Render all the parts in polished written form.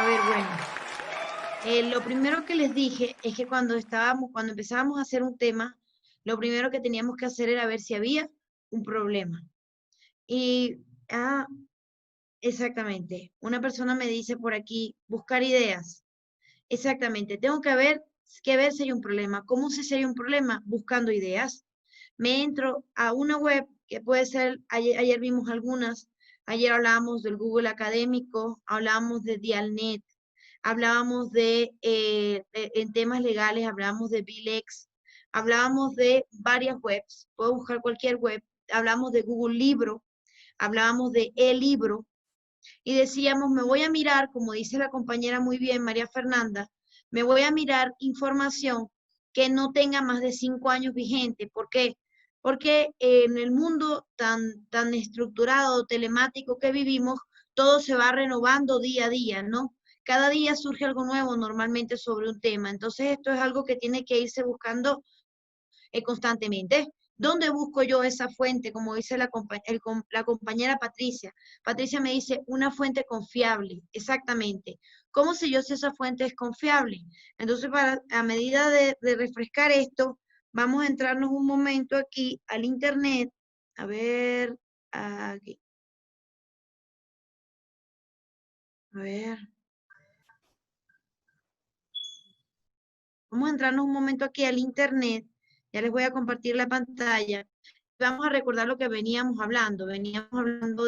A ver, bueno, lo primero que les dije es que cuando empezábamos a hacer un tema, lo primero que teníamos que hacer era ver si había un problema. Y, ah, exactamente, una persona me dice por aquí, buscar ideas. Exactamente, tengo que ver si hay un problema. ¿Cómo sé si hay un problema? Buscando ideas. Me entro a una web que puede ser, ayer vimos algunas, ayer hablábamos del Google Académico, hablábamos de Dialnet, hablábamos en temas legales, hablábamos de Bilex, hablábamos de varias webs, puedo buscar cualquier web, hablamos de Google Libro, hablábamos de eLibro, y decíamos, me voy a mirar, como dice la compañera muy bien, María Fernanda, me voy a mirar información que no tenga más de 5 años vigente. ¿Por qué? Porque en el mundo tan estructurado, telemático que vivimos, todo se va renovando día a día, ¿no? Cada día surge algo nuevo normalmente sobre un tema. Entonces esto es algo que tiene que irse buscando constantemente. ¿Dónde busco yo esa fuente? Como dice la compañera Patricia. Patricia me dice una fuente confiable, exactamente. ¿Cómo sé yo si esa fuente es confiable? Entonces, a medida de refrescar esto, vamos a entrarnos un momento aquí al internet. A ver, aquí. A ver. Vamos a entrarnos un momento aquí al internet. Ya les voy a compartir la pantalla. Vamos a recordar lo que veníamos hablando. Veníamos hablando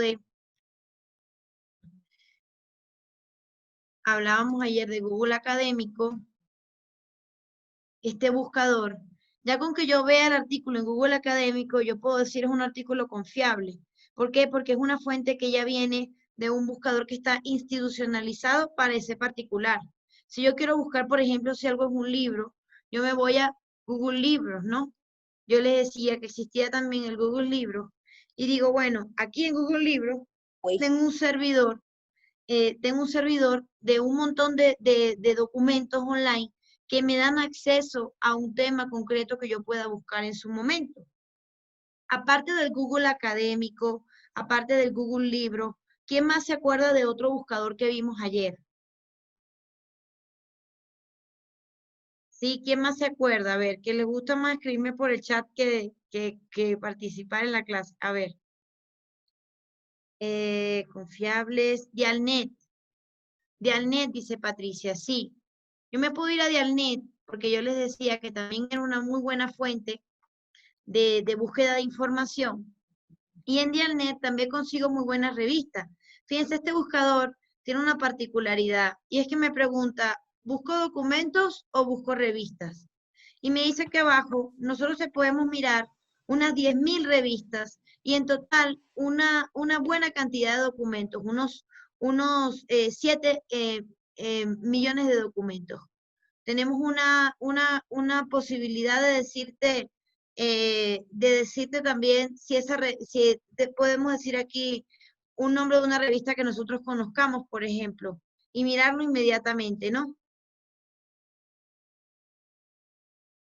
hablábamos ayer de Google Académico, este buscador. Ya con que yo vea el artículo en Google Académico, yo puedo decir es un artículo confiable. ¿Por qué? Porque es una fuente que ya viene de un buscador que está institucionalizado para ese particular. Si yo quiero buscar, por ejemplo, si algo es un libro, yo me voy a Google Libros, ¿no? Yo les decía que existía también el Google Libros y digo, bueno, aquí en Google Libros tengo un servidor de un montón de documentos online que me dan acceso a un tema concreto que yo pueda buscar en su momento. Aparte del Google Académico, aparte del Google Libro, ¿quién más se acuerda de otro buscador que vimos ayer? Sí, ¿quién más se acuerda? A ver, que le gusta más escribirme por el chat que participar en la clase. A ver, confiables, Dialnet. Dialnet, dice Patricia, sí. Yo me puedo ir a Dialnet porque yo les decía que también era una muy buena fuente de búsqueda de información. Y en Dialnet también consigo muy buenas revistas. Fíjense, este buscador tiene una particularidad y es que me pregunta, ¿busco documentos o busco revistas? Y me dice que abajo nosotros se podemos mirar unas 10.000 revistas y en total una buena cantidad de documentos, unos 7 millones de documentos. Tenemos una posibilidad de decirte también si te podemos decir aquí un nombre de una revista que nosotros conozcamos, por ejemplo, y mirarlo inmediatamente, ¿no?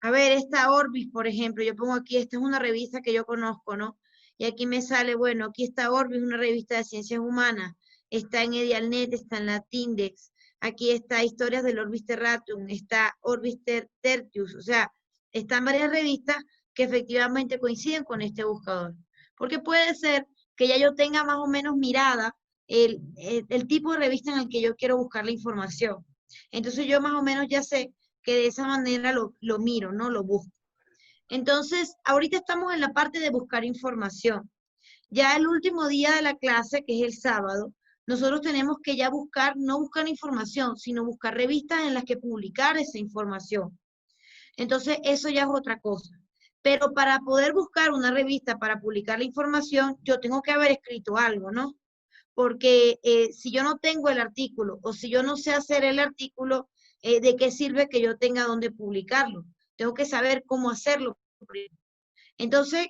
A ver, esta Orbis, por ejemplo, yo pongo aquí, esta es una revista que yo conozco, ¿no? Y aquí me sale, bueno, aquí está Orbis, una revista de ciencias humanas, está en Edialnet, está en Latindex, aquí está Historias del Orbis Terratum, está Orbis Tertius, o sea, están varias revistas que efectivamente coinciden con este buscador. Porque puede ser que ya yo tenga más o menos mirada el tipo de revista en el que yo quiero buscar la información. Entonces yo más o menos ya sé que de esa manera lo miro, ¿no? Lo busco. Entonces, ahorita estamos en la parte de buscar información. Ya el último día de la clase, que es el sábado, nosotros tenemos que ya buscar, no buscar información, sino buscar revistas en las que publicar esa información. Entonces, eso ya es otra cosa. Pero para poder buscar una revista para publicar la información, yo tengo que haber escrito algo, ¿no? Porque si yo no tengo el artículo o si yo no sé hacer el artículo, ¿de qué sirve que yo tenga dónde publicarlo? Tengo que saber cómo hacerlo. Entonces,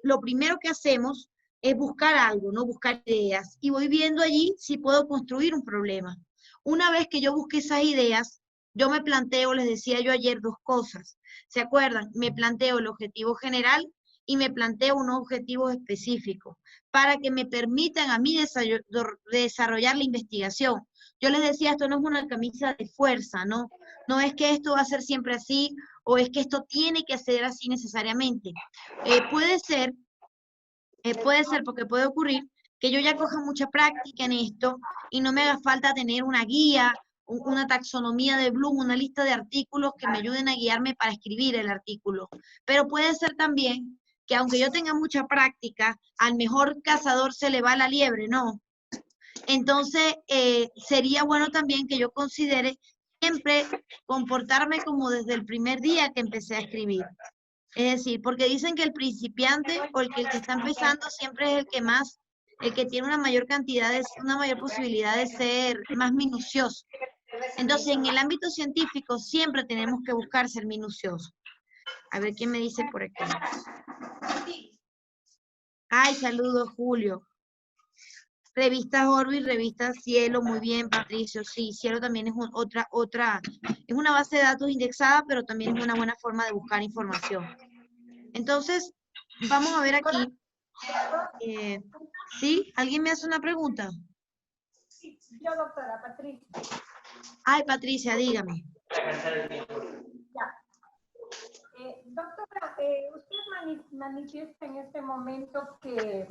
lo primero que hacemos es buscar algo, ¿no? Buscar ideas. Y voy viendo allí si puedo construir un problema. Una vez que yo busque esas ideas, yo me planteo, les decía yo ayer, dos cosas. ¿Se acuerdan? Me planteo el objetivo general y me planteo unos objetivos específicos para que me permitan a mí desarrollar la investigación. Yo les decía, esto no es una camisa de fuerza, ¿no? No es que esto va a ser siempre así o es que esto tiene que ser así necesariamente. Puede ser porque puede ocurrir que yo ya coja mucha práctica en esto y no me haga falta tener una guía, una taxonomía de Bloom, una lista de artículos que me ayuden a guiarme para escribir el artículo. Pero puede ser también que aunque yo tenga mucha práctica, al mejor cazador se le va la liebre, ¿no? Entonces, sería bueno también que yo considere siempre comportarme como desde el primer día que empecé a escribir. Es decir, porque dicen que el principiante o el que está empezando siempre es el que más, el que tiene una mayor cantidad, una mayor posibilidad de ser más minucioso. Entonces, en el ámbito científico siempre tenemos que buscar ser minuciosos. A ver quién me dice por aquí. Ay, saludos, Julio. Revista Orbit, revista Cielo, muy bien, Patricio. Sí, Cielo también es es una base de datos indexada, pero también es una buena forma de buscar información. Entonces, vamos a ver aquí. ¿Sí? ¿Alguien me hace una pregunta? Sí, yo, doctora Patricia. Ay, Patricia, dígame. Ya. Doctora, usted manifiesta en este momento que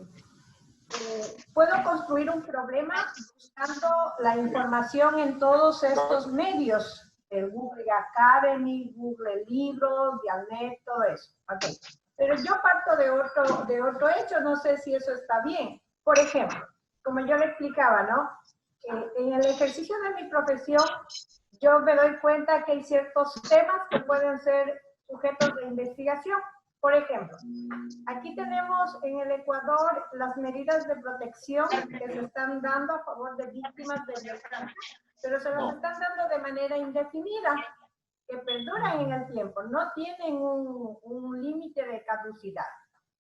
puedo construir un problema buscando la información en todos estos medios, el Google Academy, Google Libros, Dialnet, todo eso. Okay. Pero yo parto de otro hecho, no sé si eso está bien. Por ejemplo, como yo le explicaba, ¿no? En el ejercicio de mi profesión, yo me doy cuenta que hay ciertos temas que pueden ser sujetos de investigación. Por ejemplo, aquí tenemos en el Ecuador las medidas de protección que se están dando a favor de víctimas del desastre, pero se las están dando de manera indefinida, que perduran en el tiempo, no tienen un límite de caducidad.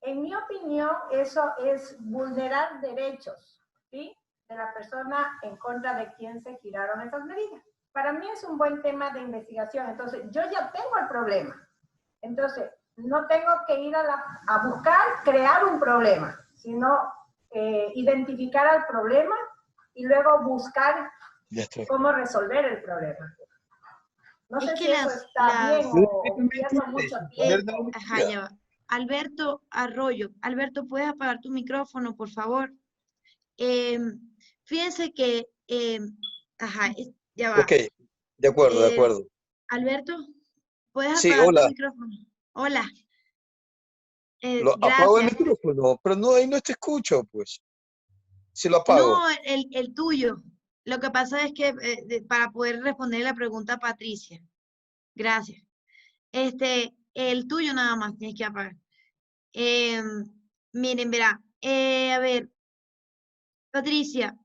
En mi opinión, eso es vulnerar derechos, ¿sí?, de la persona en contra de quien se giraron esas medidas. Para mí es un buen tema de investigación, entonces yo ya tengo el problema. Entonces, no tengo que ir a buscar crear un problema, sino identificar al problema y luego buscar cómo resolver el problema. No sé si eso está bien o pierdo mucho tiempo. Ajá, ya va. Alberto Arroyo. Alberto, ¿puedes apagar tu micrófono, por favor? Fíjense que, ajá, ya va. Ok, de acuerdo. Alberto, ¿puedes Sí, apagar tu hola. micrófono? Hola. Apago el Gracias. micrófono, pero no, ahí no te escucho, pues. Si lo apago. No, el tuyo. Lo que pasa es que para poder responder la pregunta a Patricia. Gracias. El tuyo nada más tienes que apagar. Miren, verá. A ver, Patricia,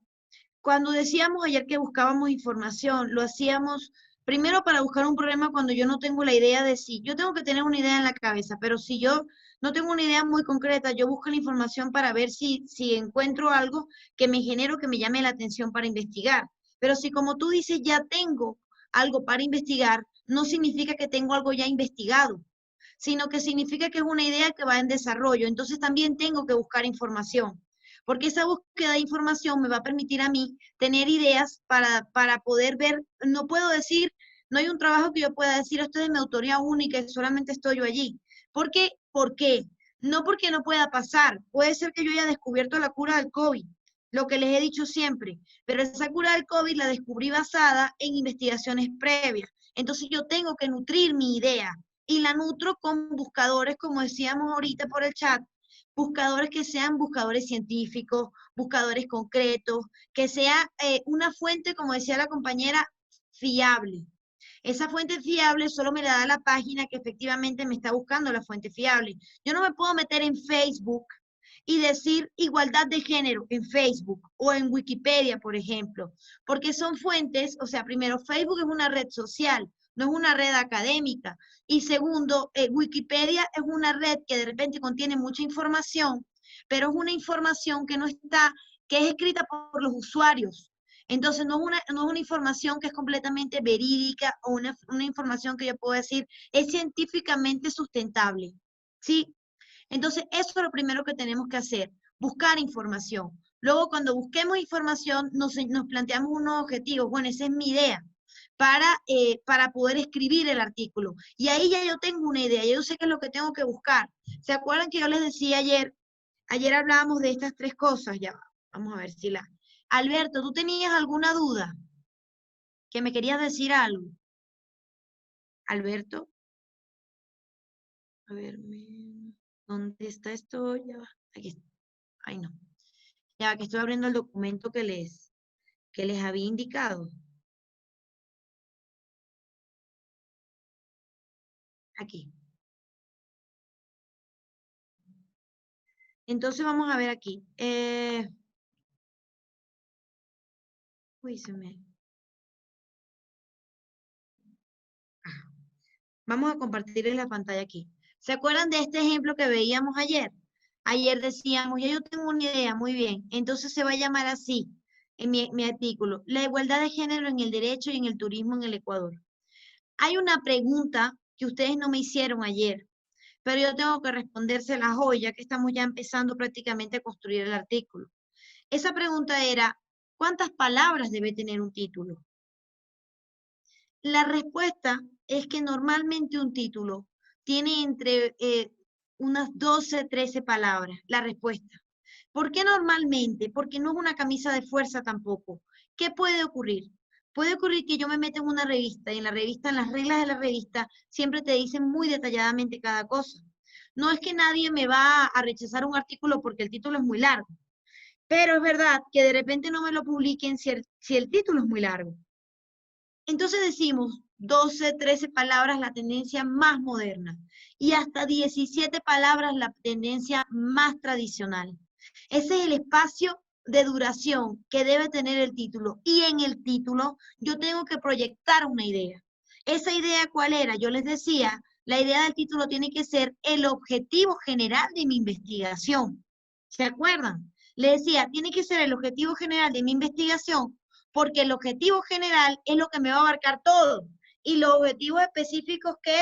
cuando decíamos ayer que buscábamos información, lo hacíamos primero para buscar un problema cuando yo no tengo la idea de sí. Yo tengo que tener una idea en la cabeza, pero si yo no tengo una idea muy concreta, yo busco la información para ver si encuentro algo que me genere o que me llame la atención para investigar. Pero si como tú dices ya tengo algo para investigar, no significa que tengo algo ya investigado, sino que significa que es una idea que va en desarrollo. Entonces también tengo que buscar información, porque esa búsqueda de información me va a permitir a mí tener ideas para poder ver. No puedo decir, no hay un trabajo que yo pueda decir, esto es de mi autoría única y solamente estoy yo allí. ¿Por qué? ¿Por qué? No porque no pueda pasar. Puede ser que yo haya descubierto la cura del COVID, lo que les he dicho siempre, pero esa cura del COVID la descubrí basada en investigaciones previas. Entonces yo tengo que nutrir mi idea y la nutro con buscadores, como decíamos ahorita por el chat, buscadores que sean buscadores científicos, buscadores concretos, que sea una fuente, como decía la compañera, fiable. Esa fuente fiable solo me la da la página que efectivamente me está buscando la fuente fiable. Yo no me puedo meter en Facebook y decir igualdad de género en Facebook o en Wikipedia, por ejemplo, porque son fuentes, o sea, primero, Facebook es una red social, no es una red académica. Y segundo, Wikipedia es una red que de repente contiene mucha información, pero es una información que no está, que es escrita por los usuarios. Entonces no es una información que es completamente verídica o una información que yo puedo decir es científicamente sustentable. ¿Sí? Entonces, eso es lo primero que tenemos que hacer, buscar información. Luego, cuando busquemos información, nos planteamos unos objetivos. Bueno, esa es mi idea para poder escribir el artículo. Y ahí ya yo tengo una idea, yo sé qué es lo que tengo que buscar. ¿Se acuerdan que yo les decía ayer hablábamos de estas tres cosas? Ya, vamos a ver si la... Alberto, ¿tú tenías alguna duda? ¿Que me querías decir algo? Alberto. A ver, ¿dónde está esto? Ya va. Aquí está. Ay, no. Ya va, que estoy abriendo el documento que les había indicado. Aquí. Entonces vamos a ver aquí. Uy, se me... Vamos a compartirles la pantalla aquí. ¿Se acuerdan de este ejemplo que veíamos ayer? Ayer decíamos, ya yo tengo una idea, muy bien. Entonces se va a llamar así, en mi artículo, la igualdad de género en el derecho y en el turismo en el Ecuador. Hay una pregunta que ustedes no me hicieron ayer, pero yo tengo que respondérselas hoy, ya que estamos ya empezando prácticamente a construir el artículo. Esa pregunta era, ¿cuántas palabras debe tener un título? La respuesta es que normalmente un título tiene entre unas 12, 13 palabras, la respuesta. ¿Por qué normalmente? Porque no es una camisa de fuerza tampoco. ¿Qué puede ocurrir? Puede ocurrir que yo me meta en una revista y en la revista, en las reglas de la revista, siempre te dicen muy detalladamente cada cosa. No es que nadie me va a rechazar un artículo porque el título es muy largo, pero es verdad que de repente no me lo publiquen si el título es muy largo. Entonces decimos 12, 13 palabras la tendencia más moderna y hasta 17 palabras la tendencia más tradicional. Ese es el espacio de duración que debe tener el título y en el título yo tengo que proyectar una idea. ¿Esa idea cuál era? Yo les decía, la idea del título tiene que ser el objetivo general de mi investigación. ¿Se acuerdan? Le decía, tiene que ser el objetivo general de mi investigación porque el objetivo general es lo que me va a abarcar todo. Y los objetivos específicos que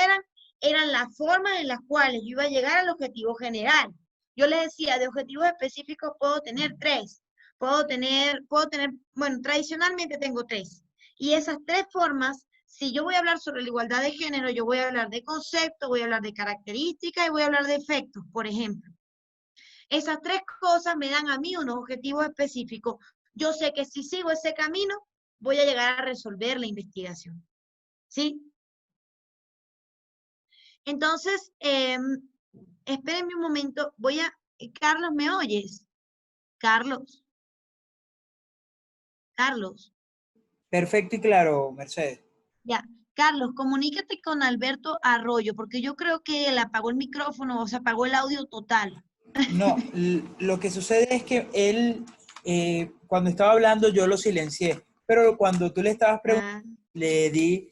eran las formas en las cuales yo iba a llegar al objetivo general. Yo les decía, de objetivos específicos puedo tener tres. Bueno, tradicionalmente tengo tres. Y esas tres formas, si yo voy a hablar sobre la igualdad de género, yo voy a hablar de conceptos, voy a hablar de características y voy a hablar de efectos, por ejemplo. Esas tres cosas me dan a mí unos objetivos específicos. Yo sé que si sigo ese camino, voy a llegar a resolver la investigación. ¿Sí? Entonces, espérenme un momento. Carlos, ¿me oyes? Carlos. Carlos. Perfecto y claro, Mercedes. Ya. Carlos, comunícate con Alberto Arroyo, porque yo creo que él apagó el micrófono o se apagó el audio total. No, lo que sucede es que él, cuando estaba hablando, yo lo silencié, pero cuando tú le estabas preguntando, le di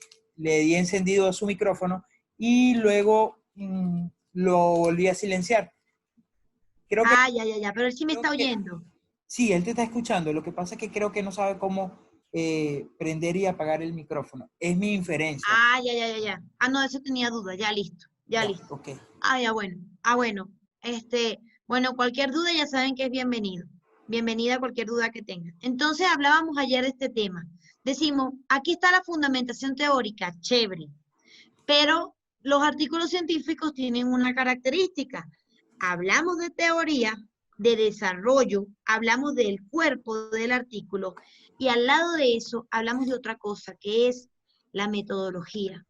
encendido su micrófono y luego lo volví a silenciar. Creo que, ya, pero él sí me está oyendo. Sí, él te está escuchando. Lo que pasa es que creo que no sabe cómo prender y apagar el micrófono. Es mi inferencia. Ya. Ah, no, eso tenía duda. Ya listo. Ya listo. Ok. Ya bueno. Bueno. Bueno, cualquier duda ya saben que es bienvenido. Bienvenida a cualquier duda que tengan. Entonces hablábamos ayer de este tema. Decimos, aquí está la fundamentación teórica, chévere. Pero los artículos científicos tienen una característica. Hablamos de teoría, de desarrollo, hablamos del cuerpo del artículo y al lado de eso hablamos de otra cosa que es la metodología.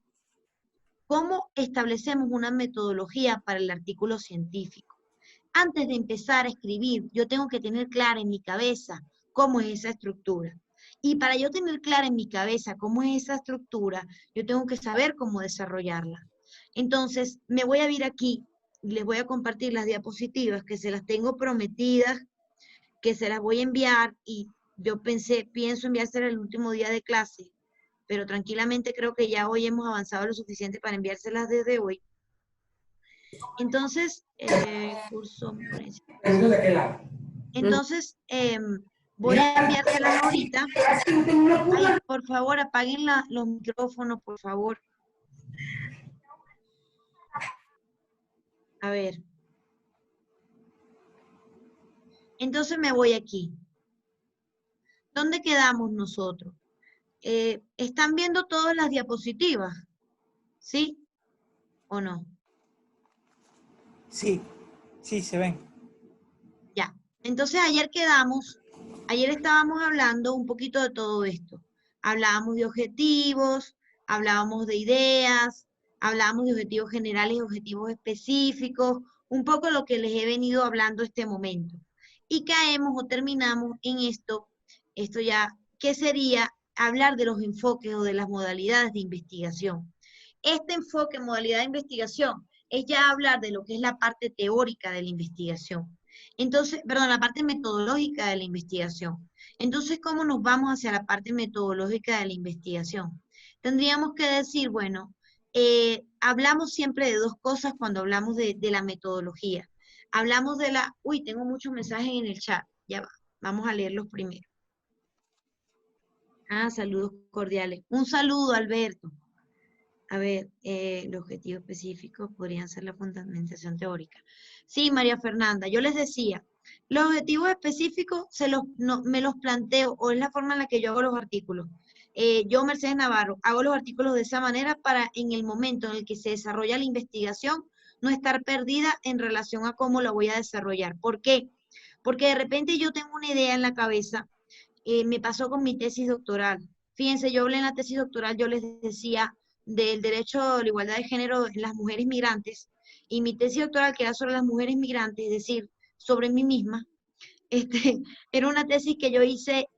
¿Cómo establecemos una metodología para el artículo científico? Antes de empezar a escribir, yo tengo que tener clara en mi cabeza cómo es esa estructura. Y para yo tener clara en mi cabeza cómo es esa estructura, yo tengo que saber cómo desarrollarla. Entonces, me voy a ir aquí y les voy a compartir las diapositivas que se las tengo prometidas, que se las voy a enviar y yo pienso enviárselas el último día de clase, pero tranquilamente creo que ya hoy hemos avanzado lo suficiente para enviárselas desde hoy. Entonces, voy a enviárselas ahorita. Ay, por favor, apaguen los micrófonos, por favor. A ver. Entonces me voy aquí. ¿Dónde quedamos nosotros? ¿Están viendo todas las diapositivas? ¿Sí o no? Sí, sí, se ven. Ya. Entonces ayer estábamos hablando un poquito de todo esto. Hablábamos de objetivos, hablábamos de ideas, hablábamos de objetivos generales y objetivos específicos, un poco lo que les he venido hablando este momento. Y caemos o terminamos en esto ya, que sería hablar de los enfoques o de las modalidades de investigación. Este enfoque, modalidad de investigación, es ya hablar de lo que es la parte teórica de la investigación. Entonces, perdón, la parte metodológica de la investigación. Entonces, ¿cómo nos vamos hacia la parte metodológica de la investigación? Tendríamos que decir, bueno, hablamos siempre de dos cosas cuando hablamos de la metodología. Hablamos de la, uy, tengo muchos mensajes en el chat, ya va, vamos a leerlos primero. Ah, saludos cordiales. Un saludo, Alberto. A ver, los objetivos específicos podrían ser la fundamentación teórica. Sí, María Fernanda, yo les decía, los objetivos específicos me los planteo, o es la forma en la que yo hago los artículos. Yo, Mercedes Navarro, hago los artículos de esa manera para en el momento en el que se desarrolla la investigación, no estar perdida en relación a cómo la voy a desarrollar. ¿Por qué? Porque de repente yo tengo una idea en la cabeza, me pasó con mi tesis doctoral. Fíjense, yo hablé en la tesis doctoral, yo les decía del derecho a la igualdad de género en las mujeres migrantes, y mi tesis doctoral, que era sobre las mujeres migrantes, es decir, sobre mí misma, era una tesis que yo hice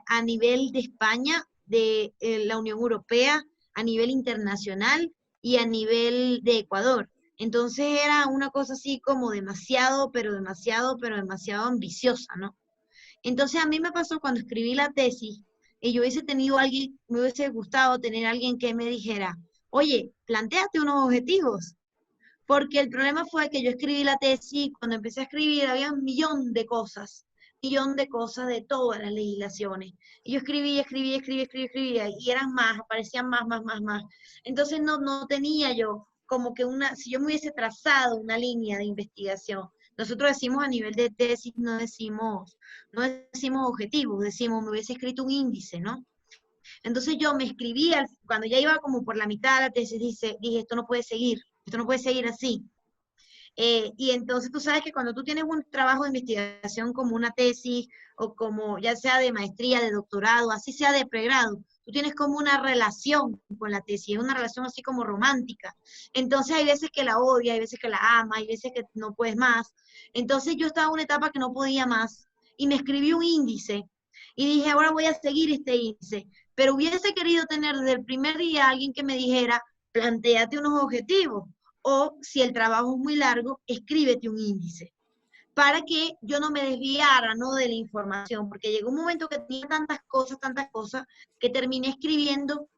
a nivel de España, de la Unión Europea, a nivel internacional y a nivel de Ecuador. Entonces era una cosa así como demasiado, pero demasiado, pero demasiado ambiciosa, ¿no? Entonces a mí me pasó cuando escribí la tesis, y yo hubiese tenido alguien, me hubiese gustado tener alguien que me dijera, oye, plantéate unos objetivos, porque el problema fue que yo escribí la tesis y cuando empecé a escribir había un millón de cosas de todas las legislaciones. Y yo escribía, y eran más, aparecían más. Entonces no tenía yo como que si yo me hubiese trazado una línea de investigación. Nosotros decimos a nivel de tesis, no decimos objetivos, decimos, me hubiese escrito un índice, ¿no? Entonces yo me escribí, cuando ya iba como por la mitad de la tesis, dije, esto no puede seguir así. Y entonces tú sabes que cuando tú tienes un trabajo de investigación como una tesis, o como ya sea de maestría, de doctorado, así sea de pregrado, tú tienes como una relación con la tesis, es una relación así como romántica. Entonces hay veces que la odia, hay veces que la ama, hay veces que no puedes más. Entonces yo estaba en una etapa que no podía más, y me escribí un índice, y dije, ahora voy a seguir este índice. Pero hubiese querido tener desde el primer día alguien que me dijera, plantéate unos objetivos, o si el trabajo es muy largo, escríbete un índice, para que yo no me desviara, ¿no?, de la información, porque llegó un momento que tenía tantas cosas, que terminé escribiendo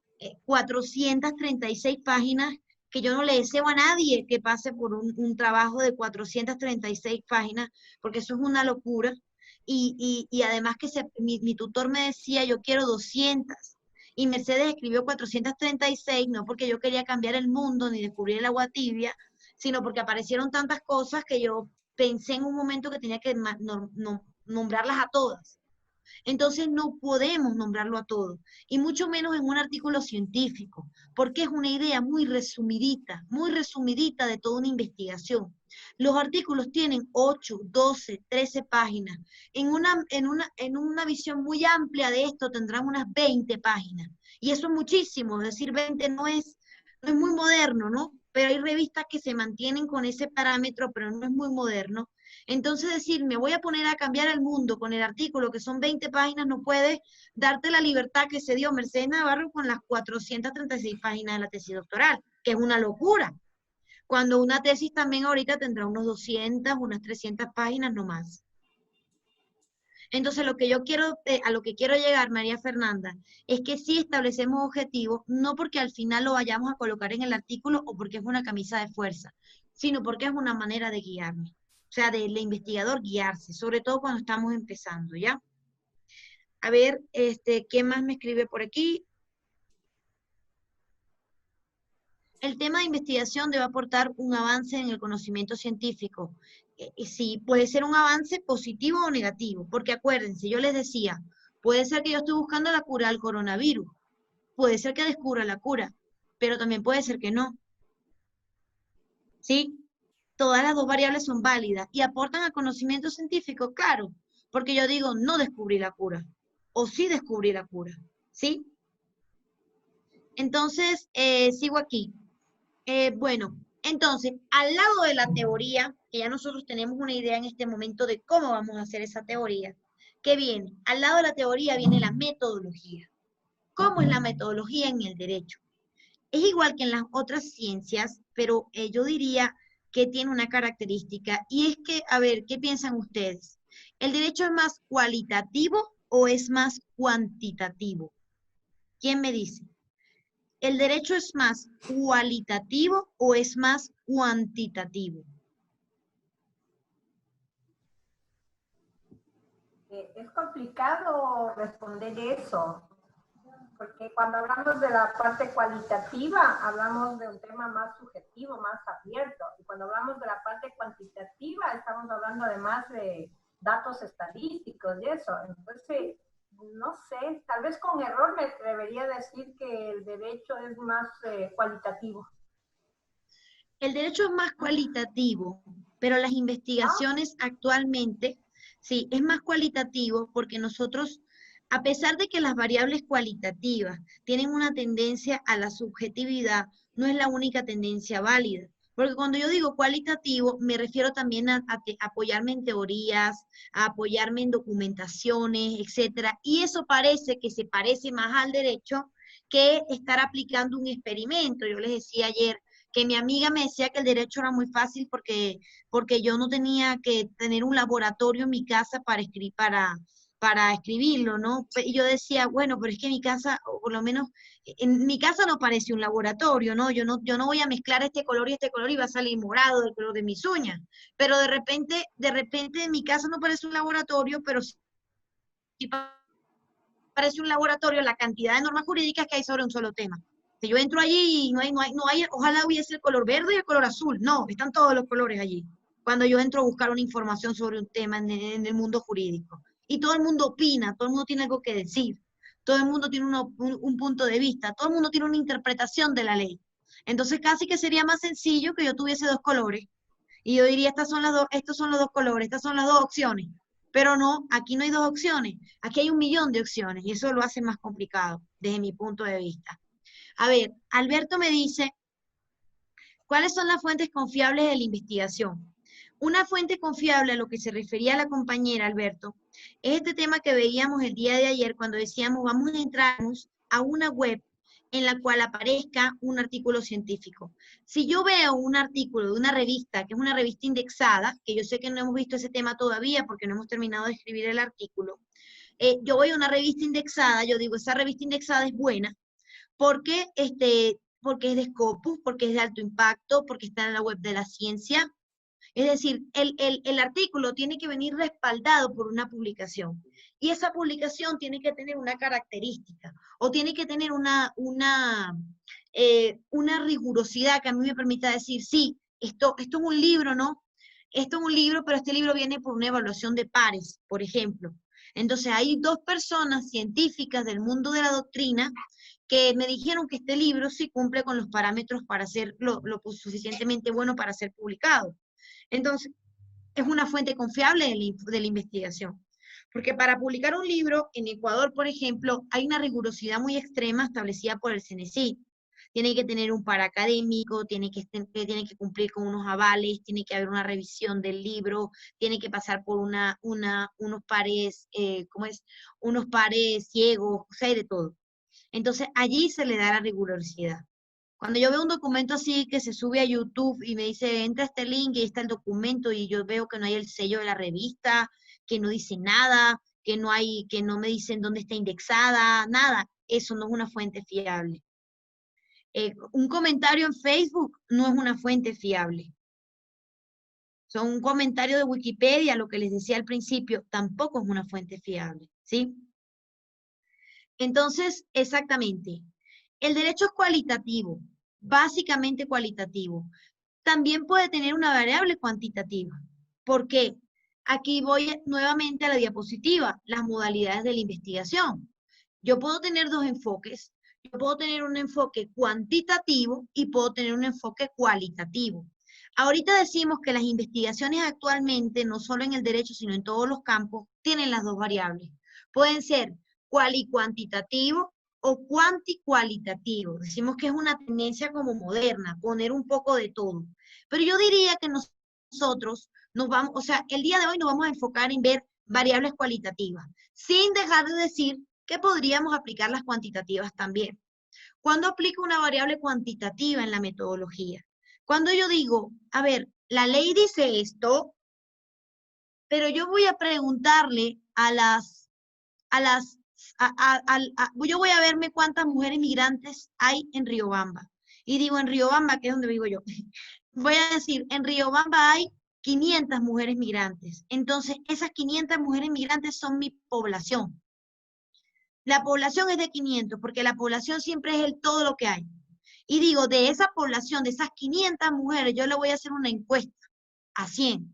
436 páginas, que yo no le deseo a nadie que pase por un trabajo de 436 páginas, porque eso es una locura, y además que mi tutor me decía, yo quiero 200, y Mercedes escribió 436, no porque yo quería cambiar el mundo ni descubrir el agua tibia, sino porque aparecieron tantas cosas que yo pensé en un momento que tenía que nombrarlas a todas. Entonces no podemos nombrarlo a todo, y mucho menos en un artículo científico, porque es una idea muy resumidita de toda una investigación. Los artículos tienen 8, 12, 13 páginas. En una visión muy amplia de esto tendrán unas 20 páginas. Y eso es muchísimo, es decir, 20 no es muy moderno, ¿no? Pero hay revistas que se mantienen con ese parámetro, pero no es muy moderno. Entonces decir, me voy a poner a cambiar el mundo con el artículo que son 20 páginas, no puedes darte la libertad que se dio Mercedes Navarro con las 436 páginas de la tesis doctoral, que es una locura. Cuando una tesis también ahorita tendrá unos 200, unas 300 páginas no más. Entonces, a lo que quiero llegar, María Fernanda, es que sí establecemos objetivos, no porque al final lo vayamos a colocar en el artículo o porque es una camisa de fuerza, sino porque es una manera de guiarme. O sea, del investigador guiarse, sobre todo cuando estamos empezando, ¿ya? A ver, ¿qué más me escribe por aquí? El tema de investigación debe aportar un avance en el conocimiento científico. Sí, puede ser un avance positivo o negativo, porque acuérdense, yo les decía, puede ser que yo esté buscando la cura al coronavirus, puede ser que descubra la cura, pero también puede ser que no. ¿Sí? Todas las dos variables son válidas y aportan al conocimiento científico, claro, porque yo digo, no descubrí la cura, o sí descubrí la cura, ¿sí? Entonces, sigo aquí. Bueno, entonces, al lado de la teoría, que ya nosotros tenemos una idea en este momento de cómo vamos a hacer esa teoría, ¿qué viene? Al lado de la teoría viene la metodología. ¿Cómo es la metodología en el derecho? Es igual que en las otras ciencias, pero yo diría que tiene una característica, y es que, a ver, ¿qué piensan ustedes? ¿El derecho es más cualitativo o es más cuantitativo? ¿Quién me dice? ¿El derecho es más cualitativo o es más cuantitativo? Es complicado responder eso, porque cuando hablamos de la parte cualitativa, hablamos de un tema más subjetivo, más abierto, y cuando hablamos de la parte cuantitativa, estamos hablando además de datos estadísticos y eso. Entonces, no sé, tal vez con error me atrevería a decir que el derecho es más cualitativo. El derecho es más cualitativo, pero las investigaciones actualmente, sí, es más cualitativo porque nosotros, a pesar de que las variables cualitativas tienen una tendencia a la subjetividad, no es la única tendencia válida. Porque cuando yo digo cualitativo, me refiero también a apoyarme en teorías, a apoyarme en documentaciones, etcétera. Y eso parece que se parece más al derecho que estar aplicando un experimento. Yo les decía ayer, que mi amiga me decía que el derecho era muy fácil porque yo no tenía que tener un laboratorio en mi casa para escribirlo, ¿no? Y yo decía, bueno, pero es que mi casa, o por lo menos, en mi casa no parece un laboratorio, ¿no? Yo no voy a mezclar este color y va a salir morado del color de mis uñas. Pero de repente en mi casa no parece un laboratorio, pero sí parece un laboratorio la cantidad de normas jurídicas que hay sobre un solo tema. Si yo entro allí y no hay, ojalá hubiese el color verde y el color azul. No, están todos los colores allí. Cuando yo entro a buscar una información sobre un tema en el mundo jurídico. Y todo el mundo opina, todo el mundo tiene algo que decir. Todo el mundo tiene un punto de vista, todo el mundo tiene una interpretación de la ley. Entonces casi que sería más sencillo que yo tuviese dos colores. Y yo diría, estos son los dos colores, estas son las dos opciones. Pero no, aquí no hay dos opciones, aquí hay 1.000.000 de opciones y eso lo hace más complicado desde mi punto de vista. A ver, Alberto me dice, ¿cuáles son las fuentes confiables de la investigación? Una fuente confiable a lo que se refería a la compañera Alberto, es este tema que veíamos el día de ayer cuando decíamos vamos a entrarnos a una web en la cual aparezca un artículo científico. Si yo veo un artículo de una revista, que es una revista indexada, que yo sé que no hemos visto ese tema todavía porque no hemos terminado de escribir el artículo, yo voy a una revista indexada, yo digo, esa revista indexada es buena, porque, porque es de Scopus, porque es de alto impacto, porque está en la web de la ciencia. Es decir, el artículo tiene que venir respaldado por una publicación. Y esa publicación tiene que tener una característica, o tiene que tener una rigurosidad que a mí me permita decir, sí, esto es un libro, ¿no? Esto es un libro, pero este libro viene por una evaluación de pares, por ejemplo. Entonces, hay dos personas científicas del mundo de la doctrina que me dijeron que este libro sí cumple con los parámetros para ser lo suficientemente bueno para ser publicado. Entonces, es una fuente confiable de la investigación. Porque para publicar un libro en Ecuador, por ejemplo, hay una rigurosidad muy extrema establecida por el CNCI. Tiene que tener un par académico, tiene que cumplir con unos avales, tiene que haber una revisión del libro, tiene que pasar por unos pares, unos pares ciegos, o sea, hay de todo. Entonces, allí se le da la rigurosidad. Cuando yo veo un documento así que se sube a YouTube y me dice, entra este link y está el documento y yo veo que no hay el sello de la revista, que no dice nada, que no me dicen dónde está indexada, nada, eso no es una fuente fiable. Un comentario en Facebook no es una fuente fiable. Son un comentario de Wikipedia, lo que les decía al principio, tampoco es una fuente fiable, ¿sí? Entonces, exactamente, el derecho es cualitativo, básicamente cualitativo. También puede tener una variable cuantitativa. ¿Por qué? Aquí voy nuevamente a la diapositiva, las modalidades de la investigación. Yo puedo tener dos enfoques. Yo puedo tener un enfoque cuantitativo y puedo tener un enfoque cualitativo. Ahorita decimos que las investigaciones actualmente, no solo en el derecho, sino en todos los campos, tienen las dos variables. Pueden ser cuantitativo o cuantitativo. Decimos que es una tendencia como moderna, poner un poco de todo. Pero yo diría que nosotros nos vamos, o sea, el día de hoy nos vamos a enfocar en ver variables cualitativas, sin dejar de decir que podríamos aplicar las cuantitativas también. ¿Cuándo aplico una variable cuantitativa en la metodología? Cuando yo digo, a ver, la ley dice esto, pero yo voy a preguntarle yo voy a verme cuántas mujeres migrantes hay en Riobamba. Y digo en Riobamba, que es donde vivo yo. Voy a decir, en Riobamba hay 500 mujeres migrantes. Entonces, esas 500 mujeres migrantes son mi población. La población es de 500, porque la población siempre es todo lo que hay. Y digo, de esa población, de esas 500 mujeres, yo le voy a hacer una encuesta a 100.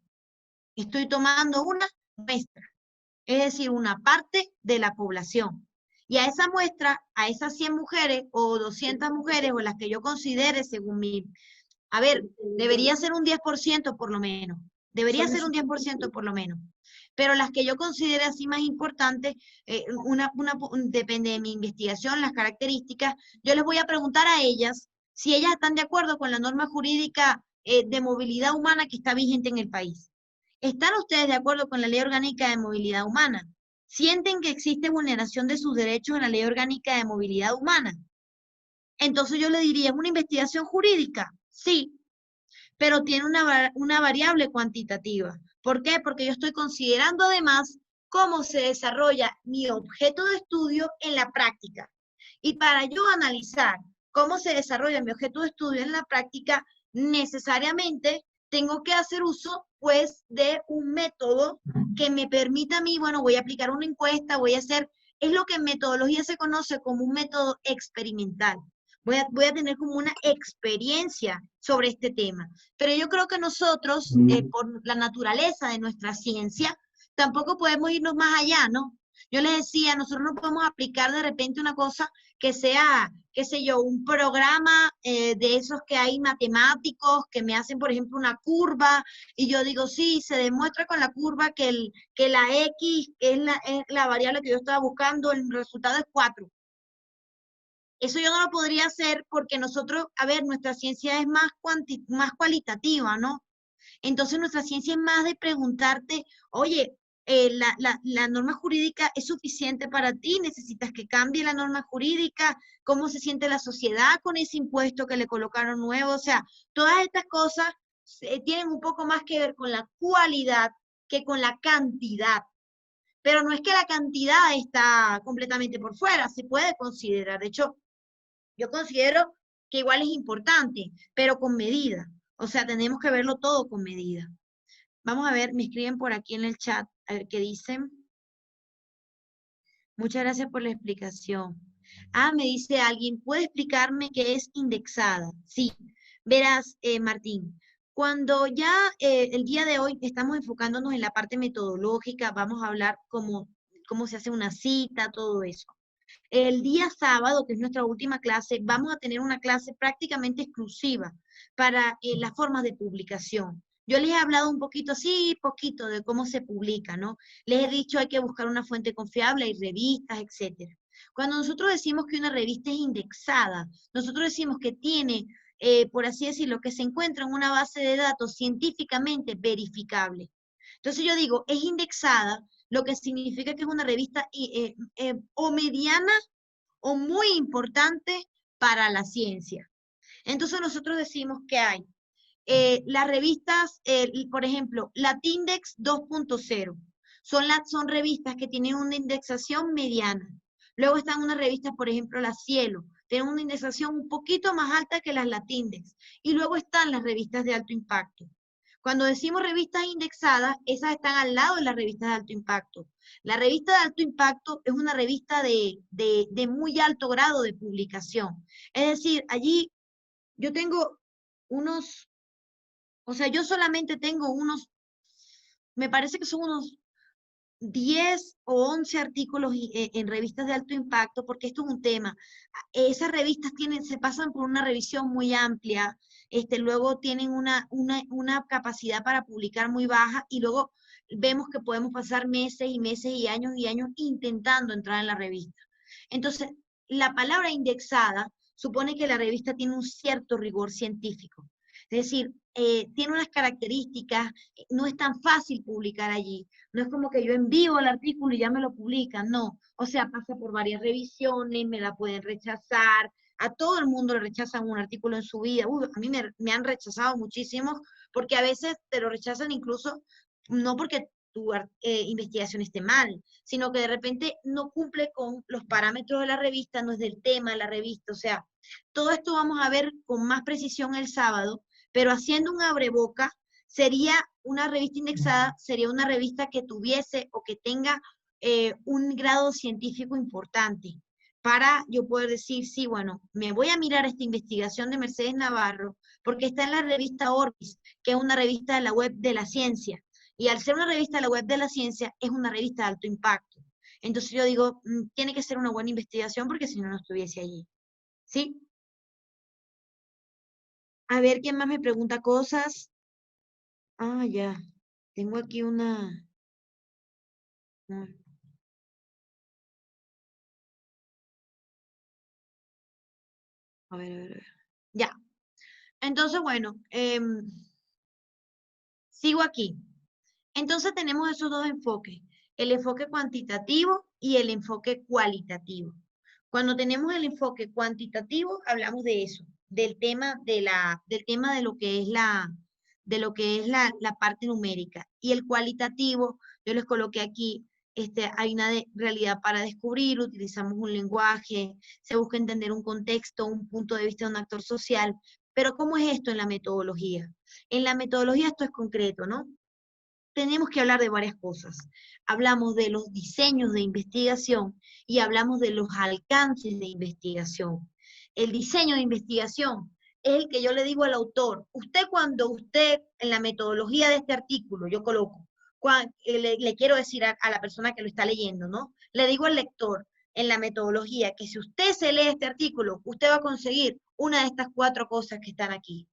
Estoy tomando una muestra, es decir, una parte de la población. Y a esa muestra, a esas 100 mujeres o 200 mujeres o las que yo considere según mi... A ver, debería ser un 10% por lo menos. Debería ser un 10% por lo menos. Pero las que yo considere así más importantes, depende de mi investigación, las características, yo les voy a preguntar a ellas si ellas están de acuerdo con la norma jurídica de movilidad humana que está vigente en el país. ¿Están ustedes de acuerdo con la Ley Orgánica de Movilidad Humana? ¿Sienten que existe vulneración de sus derechos en la Ley Orgánica de Movilidad Humana? Entonces yo le diría, ¿es una investigación jurídica? Sí, pero tiene una variable cuantitativa. ¿Por qué? Porque yo estoy considerando además cómo se desarrolla mi objeto de estudio en la práctica. Y para yo analizar cómo se desarrolla mi objeto de estudio en la práctica, necesariamente tengo que hacer uso, pues, de un método que me permita a mí, bueno, voy a aplicar una encuesta, voy a hacer, es lo que en metodología se conoce como un método experimental. Voy a tener como una experiencia sobre este tema. Pero yo creo que nosotros, por la naturaleza de nuestra ciencia, tampoco podemos irnos más allá, ¿no? Yo les decía, nosotros no podemos aplicar de repente una cosa que sea, qué sé yo, un programa de esos que hay matemáticos que me hacen, por ejemplo, una curva, y yo digo, sí, se demuestra con la curva que la X, que es la variable que yo estaba buscando, el resultado es 4. Eso yo no lo podría hacer porque nosotros, a ver, nuestra ciencia es más cualitativa, ¿no? Entonces nuestra ciencia es más de preguntarte, oye, la norma jurídica es suficiente para ti, necesitas que cambie la norma jurídica, cómo se siente la sociedad con ese impuesto que le colocaron nuevo, o sea, todas estas cosas tienen un poco más que ver con la cualidad que con la cantidad. Pero no es que la cantidad está completamente por fuera, se puede considerar. De hecho, yo considero que igual es importante, pero con medida. O sea, tenemos que verlo todo con medida. Vamos a ver, me escriben por aquí en el chat, a ver qué dicen. Muchas gracias por la explicación. Ah, me dice alguien, ¿puede explicarme qué es indexada? Sí, verás, Martín, cuando ya el día de hoy estamos enfocándonos en la parte metodológica, vamos a hablar cómo se hace una cita, todo eso. El día sábado, que es nuestra última clase, vamos a tener una clase prácticamente exclusiva para las formas de publicación. Yo les he hablado un poquito, sí, poquito, de cómo se publica, ¿no? Les he dicho hay que buscar una fuente confiable, hay revistas, etc. Cuando nosotros decimos que una revista es indexada, nosotros decimos que tiene, por así decirlo, que se encuentra en una base de datos científicamente verificable. Entonces yo digo, es indexada, lo que significa que es una revista o mediana o muy importante para la ciencia. Entonces nosotros decimos que hay las revistas, por ejemplo, Latindex 2.0, son revistas que tienen una indexación mediana. Luego están unas revistas, por ejemplo, la Cielo, tienen una indexación un poquito más alta que las Latindex. Y luego están las revistas de alto impacto. Cuando decimos revistas indexadas, esas están al lado de las revistas de alto impacto. La revista de alto impacto es una revista de muy alto grado de publicación. Es decir, allí yo tengo unos, o sea, yo solamente tengo unos, me parece que son unos 10 o 11 artículos en revistas de alto impacto, porque esto es un tema. Esas revistas se pasan por una revisión muy amplia, luego tienen una capacidad para publicar muy baja, y luego vemos que podemos pasar meses y meses y años intentando entrar en la revista. Entonces, la palabra indexada supone que la revista tiene un cierto rigor científico. Es decir, tiene unas características, no es tan fácil publicar allí. No es como que yo envío el artículo y ya me lo publican, no. O sea, pasa por varias revisiones, me la pueden rechazar, a todo el mundo le rechazan un artículo en su vida. A mí me han rechazado muchísimos, porque a veces te lo rechazan incluso, no porque tu investigación esté mal, sino que de repente no cumple con los parámetros de la revista, no es del tema de la revista. O sea, todo esto vamos a ver con más precisión el sábado, pero haciendo un abreboca, sería una revista indexada, sería una revista que tuviese o que tenga un grado científico importante, para yo poder decir, sí, bueno, me voy a mirar esta investigación de Mercedes Navarro, porque está en la revista Orbis, que es una revista de la web de la ciencia, y al ser una revista de la web de la ciencia, es una revista de alto impacto. Entonces yo digo, tiene que ser una buena investigación, porque si no, no estuviese allí. ¿Sí? A ver, ¿quién más me pregunta cosas? Ah, ya. Tengo aquí una... A ver, a ver, a ver. Ya. Entonces, bueno, sigo aquí. Entonces tenemos esos dos enfoques, el enfoque cuantitativo y el enfoque cualitativo. Cuando tenemos el enfoque cuantitativo, hablamos de eso, del tema de lo que es la parte numérica. Y el cualitativo, yo les coloqué aquí, hay una realidad para descubrir, utilizamos un lenguaje, se busca entender un contexto, un punto de vista de un actor social. Pero ¿cómo es esto en la metodología? En la metodología esto es concreto, ¿no? Tenemos que hablar de varias cosas. Hablamos de los diseños de investigación y hablamos de los alcances de investigación. El diseño de investigación es el que yo le digo al autor. Cuando usted, en la metodología de este artículo, yo coloco, le quiero decir a la persona que lo está leyendo, ¿no? Le digo al lector, en la metodología, que si usted se lee este artículo, usted va a conseguir una de estas 4 cosas que están aquí.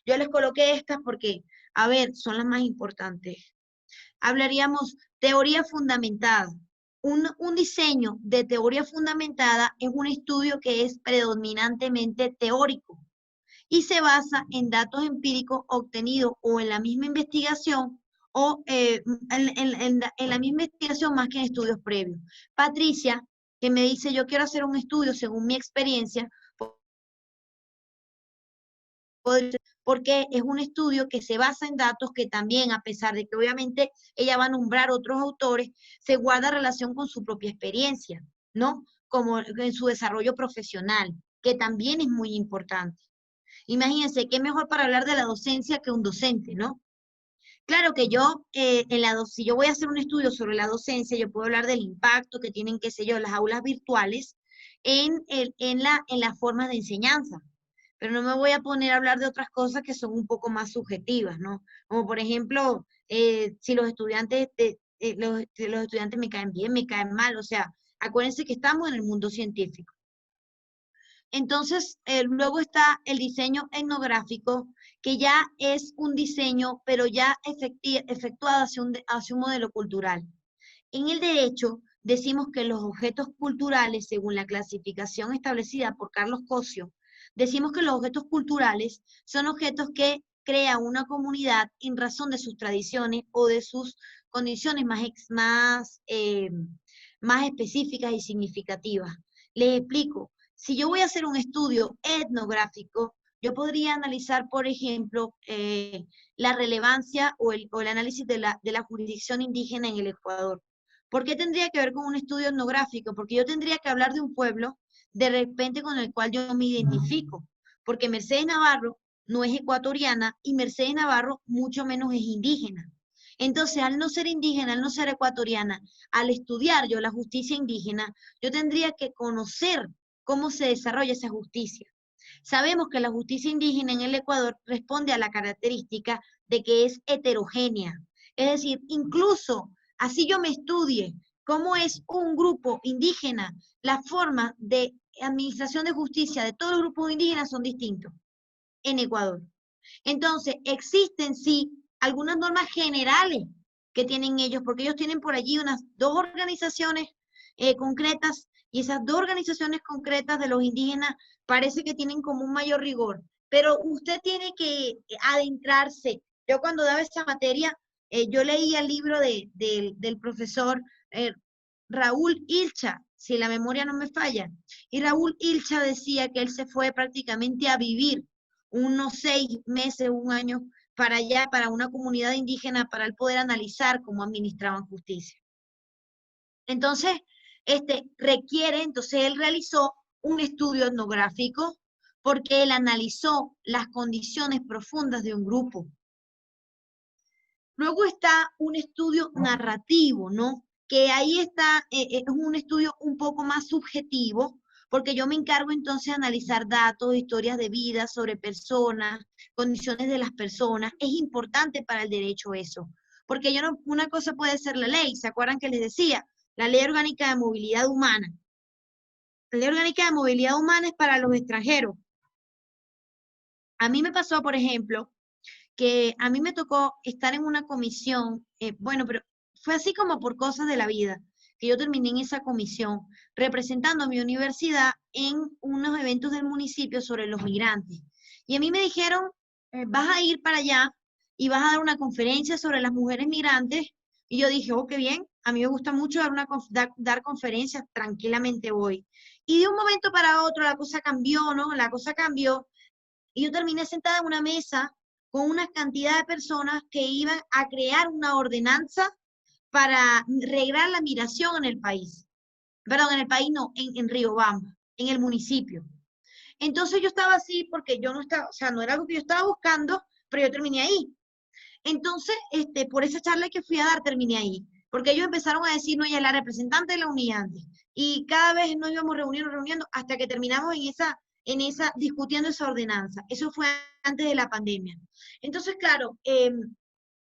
Yo les coloqué estas porque, a ver, son las más importantes. Hablaríamos teoría fundamentada. Un diseño de teoría fundamentada es un estudio que es predominantemente teórico y se basa en datos empíricos obtenidos o en la misma investigación o en la misma investigación más que en estudios previos. Patricia, que me dice, yo quiero hacer un estudio según mi experiencia, porque es un estudio que se basa en datos que también, a pesar de que obviamente ella va a nombrar otros autores, se guarda relación con su propia experiencia, ¿no? Como en su desarrollo profesional, que también es muy importante. Imagínense, qué mejor para hablar de la docencia que un docente, ¿no? Claro que yo, si yo voy a hacer un estudio sobre la docencia, yo puedo hablar del impacto que tienen, qué sé yo, las aulas virtuales en la forma de enseñanza, pero no me voy a poner a hablar de otras cosas que son un poco más subjetivas, ¿no? Como por ejemplo, si los estudiantes, los estudiantes me caen bien, me caen mal, o sea, acuérdense que estamos en el mundo científico. Entonces, luego está el diseño etnográfico, que ya es un diseño, pero ya efectuado hacia un modelo cultural. En el derecho, decimos que los objetos culturales, según la clasificación establecida por Carlos Cosio, decimos que los objetos culturales son objetos que crea una comunidad en razón de sus tradiciones o de sus condiciones más específicas y significativas. Les explico. Si yo voy a hacer un estudio etnográfico, yo podría analizar, por ejemplo, la relevancia o el análisis de la jurisdicción indígena en el Ecuador. ¿Por qué tendría que ver con un estudio etnográfico? Porque yo tendría que hablar de un pueblo de repente con el cual yo me identifico, porque Mercedes Navarro no es ecuatoriana y Mercedes Navarro mucho menos es indígena. Entonces, al no ser indígena, al no ser ecuatoriana, al estudiar yo la justicia indígena, yo tendría que conocer cómo se desarrolla esa justicia. Sabemos que la justicia indígena en el Ecuador responde a la característica de que es heterogénea. Es decir, incluso así yo me estudie cómo es un grupo indígena, las formas de administración de justicia de todos los grupos indígenas son distintos en Ecuador. Entonces, existen sí algunas normas generales que tienen ellos, porque ellos tienen por allí unas 2 organizaciones concretas, y esas 2 organizaciones concretas de los indígenas parece que tienen como un mayor rigor, pero usted tiene que adentrarse. Yo cuando daba esa materia, yo leía el libro del profesor Raúl Ilcha, si la memoria no me falla, y Raúl Ilcha decía que él se fue prácticamente a vivir unos 6 meses, un año, para allá, para una comunidad indígena, para él poder analizar cómo administraban justicia. Entonces, entonces él realizó un estudio etnográfico porque él analizó las condiciones profundas de un grupo. Luego está un estudio narrativo, ¿no? Que ahí está, es un estudio un poco más subjetivo, porque yo me encargo entonces de analizar datos, historias de vida sobre personas, condiciones de las personas. Es importante para el derecho eso, porque yo no, una cosa puede ser la ley, ¿se acuerdan que les decía? La Ley Orgánica de Movilidad Humana. La Ley Orgánica de Movilidad Humana es para los extranjeros. A mí me pasó, por ejemplo, que a mí me tocó estar en una comisión, bueno, pero fue así como por cosas de la vida, que yo terminé en esa comisión representando a mi universidad en unos eventos del municipio sobre los migrantes. Y a mí me dijeron, vas a ir para allá y vas a dar una conferencia sobre las mujeres migrantes. Y yo dije, oh, qué bien, a mí me gusta mucho dar conferencias, tranquilamente voy. Y de un momento para otro la cosa cambió, ¿no? La cosa cambió. Y yo terminé sentada en una mesa con una cantidad de personas que iban a crear una ordenanza para reglar la migración en el país. Perdón, en el país no, en Riobamba, en el municipio. Entonces yo estaba así porque yo no estaba, o sea, no era algo que yo estaba buscando, pero yo terminé ahí. Entonces, por esa charla que fui a dar, terminé ahí. Porque ellos empezaron a decir, no, ella es la representante de la unidad. Y cada vez nos íbamos reuniendo, hasta que terminamos discutiendo esa ordenanza. Eso fue antes de la pandemia. Entonces, claro, en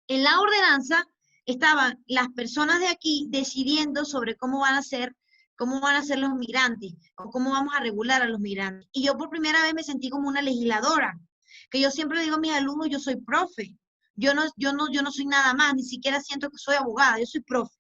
la ordenanza estaban las personas de aquí decidiendo sobre cómo van a ser los migrantes, o cómo vamos a regular a los migrantes. Y yo por primera vez me sentí como una legisladora, que yo siempre digo a mis alumnos, yo soy profe. Yo no soy nada más, ni siquiera siento que soy abogada, yo soy profe.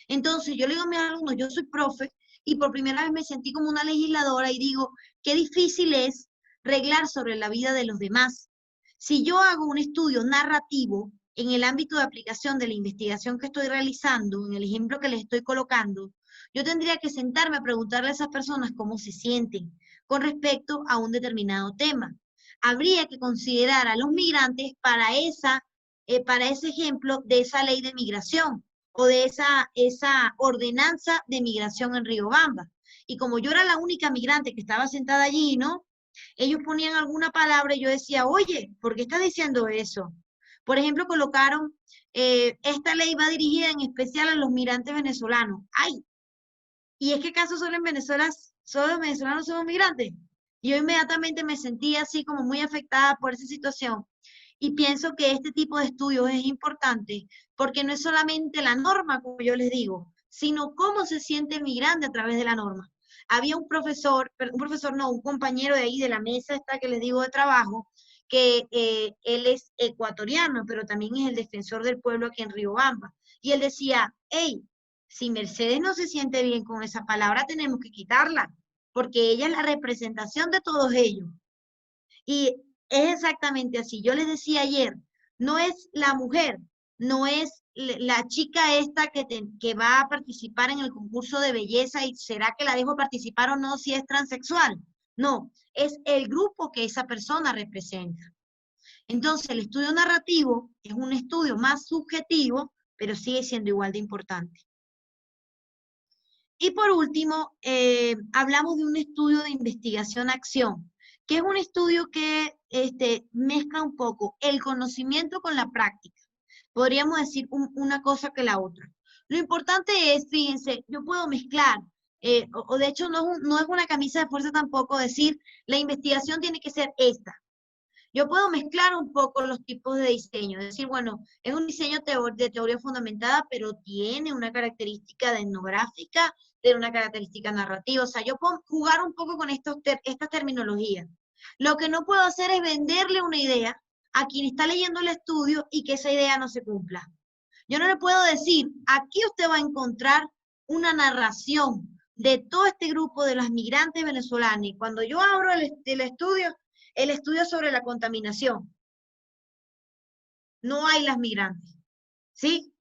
Entonces, yo le digo a mis alumnos, yo soy profe, y por primera vez me sentí como una legisladora y digo, qué difícil es reglar sobre la vida de los demás. Si yo hago un estudio narrativo en el ámbito de aplicación de la investigación que estoy realizando, en el ejemplo que les estoy colocando, yo tendría que sentarme a preguntarle a esas personas cómo se sienten con respecto a un determinado tema. Habría que considerar a los migrantes para ese ejemplo de esa ley de migración o de esa ordenanza de migración en Riobamba. Y como yo era la única migrante que estaba sentada allí, ¿no? Ellos ponían alguna palabra y yo decía, oye, ¿por qué estás diciendo eso? Por ejemplo, colocaron, esta ley va dirigida en especial a los migrantes venezolanos. ¡Ay! ¿Y es que acaso solo en Venezuela, solo los venezolanos somos migrantes? Y yo inmediatamente me sentí así como muy afectada por esa situación. Y pienso que este tipo de estudios es importante porque no es solamente la norma, como yo les digo, sino cómo se siente el migrante a través de la norma. Había un compañero de ahí de la mesa esta que les digo de trabajo, que él es ecuatoriano, pero también es el defensor del pueblo aquí en Riobamba. Y él decía, hey, si Mercedes no se siente bien con esa palabra, tenemos que quitarla, porque ella es la representación de todos ellos. Y es exactamente así. Yo les decía ayer, no es la mujer, no es la chica esta que va a participar en el concurso de belleza y será que la dejo participar o no si es transexual. No, es el grupo que esa persona representa. Entonces, el estudio narrativo es un estudio más subjetivo, pero sigue siendo igual de importante. Y por último, hablamos de un estudio de investigación-acción, que es un estudio que mezcla un poco el conocimiento con la práctica. Podríamos decir una cosa que la otra. Lo importante es, fíjense, yo puedo mezclar o de hecho no es una camisa de fuerza tampoco decir, la investigación tiene que ser esta. Yo puedo mezclar un poco los tipos de diseño, es decir, bueno, es un diseño de teoría fundamentada, pero tiene una característica de etnográfica, tiene una característica narrativa, o sea, yo puedo jugar un poco con estas terminologías. Lo que no puedo hacer es venderle una idea a quien está leyendo el estudio y que esa idea no se cumpla. Yo no le puedo decir, aquí usted va a encontrar una narración de todo este grupo de las migrantes venezolanas, y cuando yo abro el estudio sobre la contaminación, no hay las migrantes, ¿sí?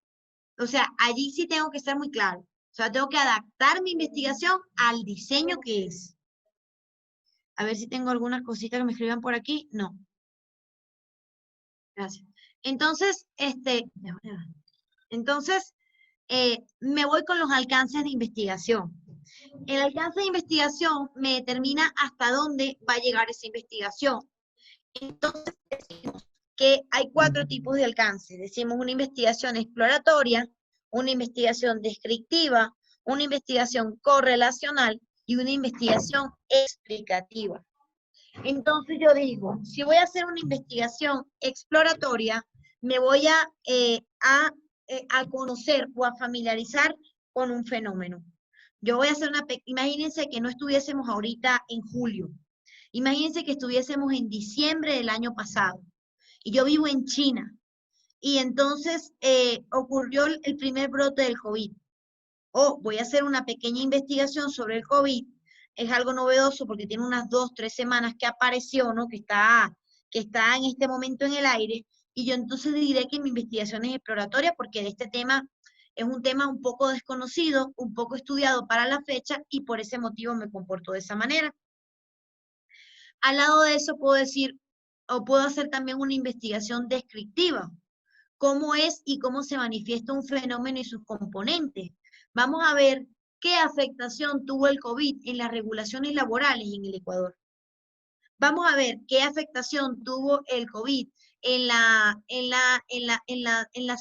O sea, allí sí tengo que estar muy claro. O sea, tengo que adaptar mi investigación al diseño que es. A ver si tengo algunas cositas que me escriban por aquí. No. Gracias. Entonces, me voy con los alcances de investigación. El alcance de investigación me determina hasta dónde va a llegar esa investigación. Entonces, decimos que hay 4 tipos de alcance. Decimos una investigación exploratoria, una investigación descriptiva, una investigación correlacional y una investigación explicativa. Entonces yo digo, si voy a hacer una investigación exploratoria, me voy a conocer o a familiarizar con un fenómeno. Yo voy a hacer imagínense que no estuviésemos ahorita en julio. Imagínense que estuviésemos en diciembre del año pasado. Y yo vivo en China. Y entonces ocurrió el primer brote del COVID. Voy a hacer una pequeña investigación sobre el COVID. Es algo novedoso porque tiene unas 2, 3 semanas que apareció, ¿no? Que está en este momento en el aire. Y yo entonces diré que mi investigación es exploratoria porque de este tema es un tema un poco desconocido, un poco estudiado para la fecha y por ese motivo me comporto de esa manera. Al lado de eso puedo decir, o puedo hacer también una investigación descriptiva. ¿Cómo es y cómo se manifiesta un fenómeno y sus componentes? Vamos a ver qué afectación tuvo el COVID en las regulaciones laborales en el Ecuador. Vamos a ver qué afectación tuvo el COVID en la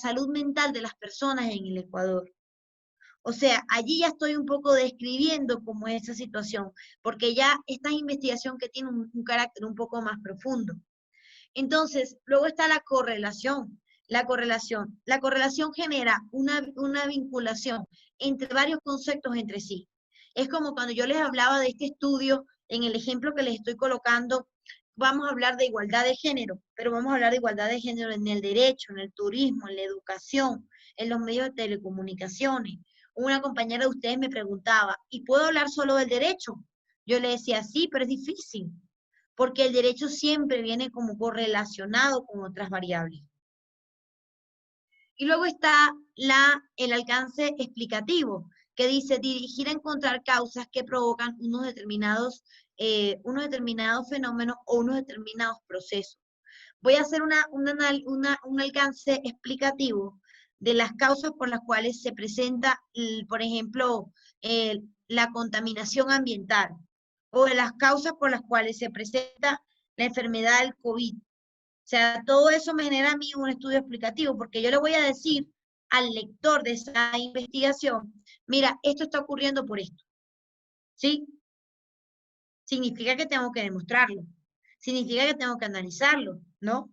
salud mental de las personas en el Ecuador. O sea, allí ya estoy un poco describiendo cómo es esa situación, porque ya esta es investigación que tiene un carácter un poco más profundo. Entonces, luego está la correlación. La correlación genera una vinculación entre varios conceptos entre sí. Es como cuando yo les hablaba de este estudio, en el ejemplo que les estoy colocando, vamos a hablar de igualdad de género, pero vamos a hablar de igualdad de género en el derecho, en el turismo, en la educación, en los medios de telecomunicaciones. Una compañera de ustedes me preguntaba, ¿y puedo hablar solo del derecho? Yo le decía, sí, pero es difícil, porque el derecho siempre viene como correlacionado con otras variables. Y luego está el alcance explicativo, que dice dirigir a encontrar causas que provocan unos determinados fenómenos o unos determinados procesos. Voy a hacer un alcance explicativo de las causas por las cuales se presenta, por ejemplo, la contaminación ambiental, o de las causas por las cuales se presenta la enfermedad del COVID. O sea, todo eso me genera a mí un estudio explicativo, porque yo le voy a decir al lector de esa investigación, mira, esto está ocurriendo por esto. ¿Sí? Significa que tengo que demostrarlo. Significa que tengo que analizarlo, ¿no?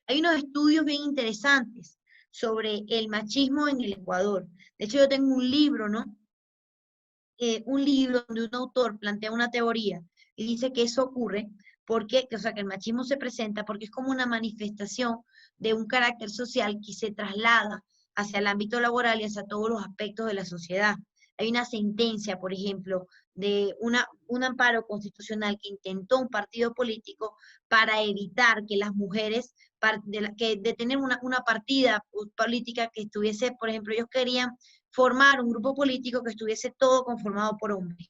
Hay unos estudios bien interesantes sobre el machismo en el Ecuador. De hecho, yo tengo un libro, ¿no? Un libro donde un autor plantea una teoría y dice que eso ocurre porque, o sea, que el machismo se presenta porque es como una manifestación de un carácter social que se traslada hacia el ámbito laboral y hacia todos los aspectos de la sociedad. Hay una sentencia, por ejemplo, de un amparo constitucional que intentó un partido político para evitar que las mujeres, de tener una partida política que estuviese, por ejemplo, ellos querían formar un grupo político que estuviese todo conformado por hombres.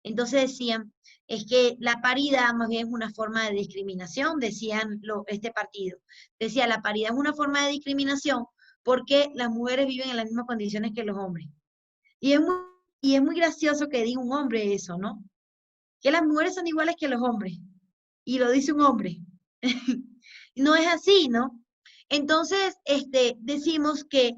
Entonces decían, es que la paridad más bien es una forma de discriminación, decían este partido. Decía, la paridad es una forma de discriminación porque las mujeres viven en las mismas condiciones que los hombres. Y es muy gracioso que diga un hombre eso, ¿no? Que las mujeres son iguales que los hombres. Y lo dice un hombre. No es así, ¿no? Entonces, decimos que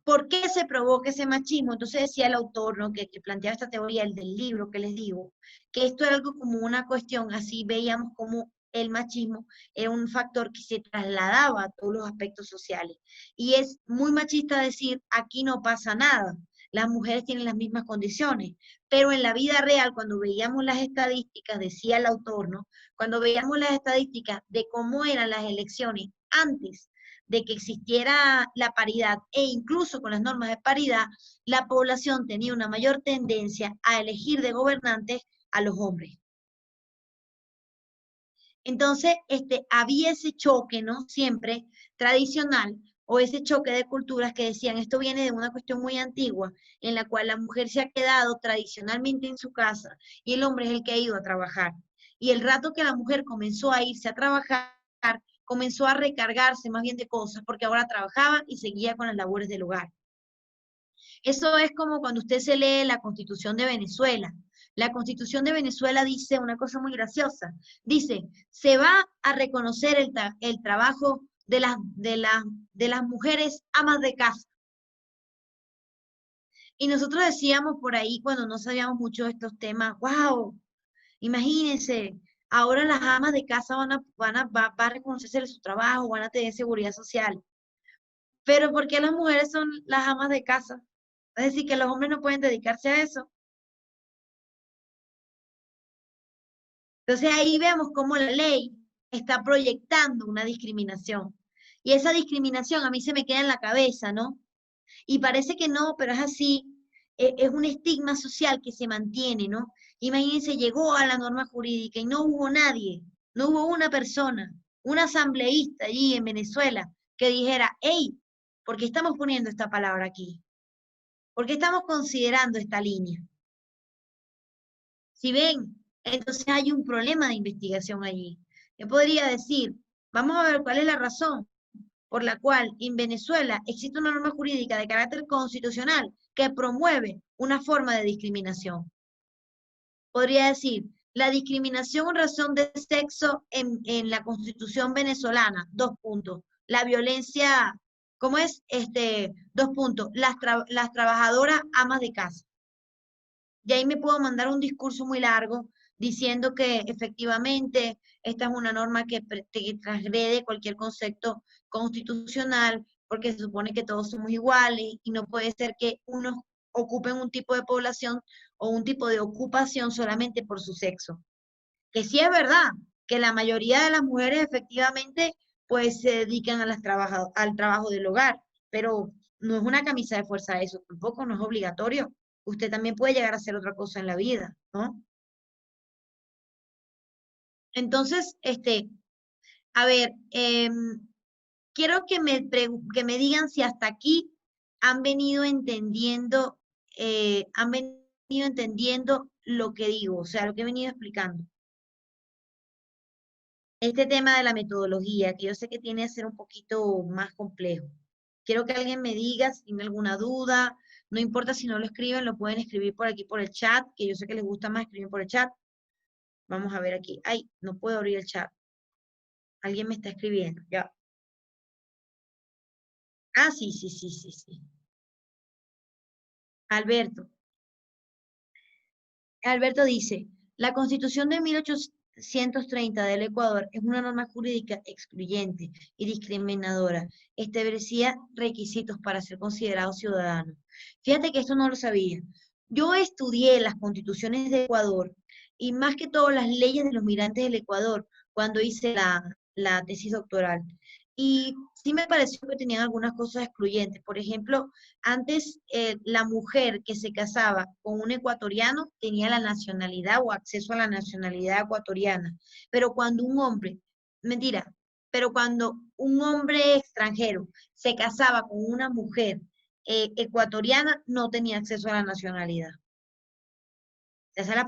¿por qué se provoca ese machismo? Entonces decía el autor, ¿no? que planteaba esta teoría, el del libro que les digo, que esto era algo como una cuestión, así veíamos como el machismo era un factor que se trasladaba a todos los aspectos sociales. Y es muy machista decir, aquí no pasa nada, las mujeres tienen las mismas condiciones, pero en la vida real, cuando veíamos las estadísticas, decía el autor, ¿no? Cuando veíamos las estadísticas de cómo eran las elecciones antes de que existiera la paridad e incluso con las normas de paridad, la población tenía una mayor tendencia a elegir de gobernantes a los hombres. Entonces, había ese choque, ¿no? Siempre tradicional, o ese choque de culturas que decían, esto viene de una cuestión muy antigua, en la cual la mujer se ha quedado tradicionalmente en su casa y el hombre es el que ha ido a trabajar. Y el rato que la mujer comenzó a irse a trabajar, comenzó a recargarse más bien de cosas, porque ahora trabajaba y seguía con las labores del hogar. Eso es como cuando usted se lee la Constitución de Venezuela. La Constitución de Venezuela dice una cosa muy graciosa. Dice, se va a reconocer el trabajo de las mujeres amas de casa. Y nosotros decíamos por ahí, cuando no sabíamos mucho de estos temas, wow, imagínense, ahora las amas de casa va a reconocerse su trabajo, van a tener seguridad social. Pero ¿por qué las mujeres son las amas de casa? Es decir, que los hombres no pueden dedicarse a eso. Entonces ahí vemos cómo la ley está proyectando una discriminación. Y esa discriminación a mí se me queda en la cabeza, ¿no? Y parece que no, pero es así. Es un estigma social que se mantiene, ¿no? Imagínense, llegó a la norma jurídica y no hubo nadie, no hubo una persona, un asambleísta allí en Venezuela que dijera, hey, ¿por qué estamos poniendo esta palabra aquí? ¿Por qué estamos considerando esta línea? Si ven, entonces hay un problema de investigación allí. Yo podría decir, vamos a ver cuál es la razón por la cual en Venezuela existe una norma jurídica de carácter constitucional que promueve una forma de discriminación. Podría decir, la discriminación en razón de sexo en la Constitución venezolana, 2 puntos. La violencia, ¿cómo es? 2 puntos. Las trabajadoras amas de casa. Y ahí me puedo mandar un discurso muy largo diciendo que efectivamente esta es una norma que transgrede cualquier concepto constitucional, porque se supone que todos somos iguales y no puede ser que unos ocupen un tipo de población o un tipo de ocupación solamente por su sexo. Que sí es verdad que la mayoría de las mujeres efectivamente pues se dedican al trabajo del hogar, pero no es una camisa de fuerza eso, tampoco no es obligatorio. Usted también puede llegar a hacer otra cosa en la vida, ¿no? Entonces, a ver, quiero que me digan si hasta aquí han venido entendiendo lo que digo, o sea, lo que he venido explicando. Este tema de la metodología, que yo sé que tiene que ser un poquito más complejo. Quiero que alguien me diga si tiene alguna duda, no importa si no lo escriben, lo pueden escribir por aquí por el chat, que yo sé que les gusta más escribir por el chat. Vamos a ver aquí. Ay, no puedo abrir el chat. Alguien me está escribiendo, ya. Ah, sí, sí, sí, sí, sí. Alberto. Alberto dice, la Constitución de 1830 del Ecuador es una norma jurídica excluyente y discriminadora. Establecía requisitos para ser considerado ciudadano. Fíjate que esto no lo sabía. Yo estudié las constituciones de Ecuador y más que todo las leyes de los migrantes del Ecuador cuando hice la tesis doctoral. Y sí me pareció que tenían algunas cosas excluyentes. Por ejemplo, antes la mujer que se casaba con un ecuatoriano tenía la nacionalidad o acceso a la nacionalidad ecuatoriana. Pero cuando un hombre, mentira, pero cuando un hombre extranjero se casaba con una mujer ecuatoriana, no tenía acceso a la nacionalidad. Esa es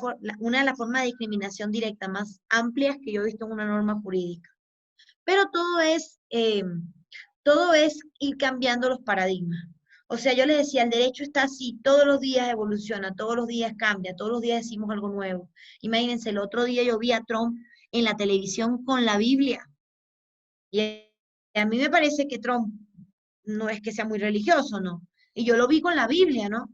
una de las formas de discriminación directa más amplias que yo he visto en una norma jurídica. Pero todo es ir cambiando los paradigmas. O sea, yo les decía, el derecho está así, todos los días evoluciona, todos los días cambia, todos los días decimos algo nuevo. Imagínense, el otro día yo vi a Trump en la televisión con la Biblia. Y a mí me parece que Trump no es que sea muy religioso, ¿no? Y yo lo vi con la Biblia, ¿no?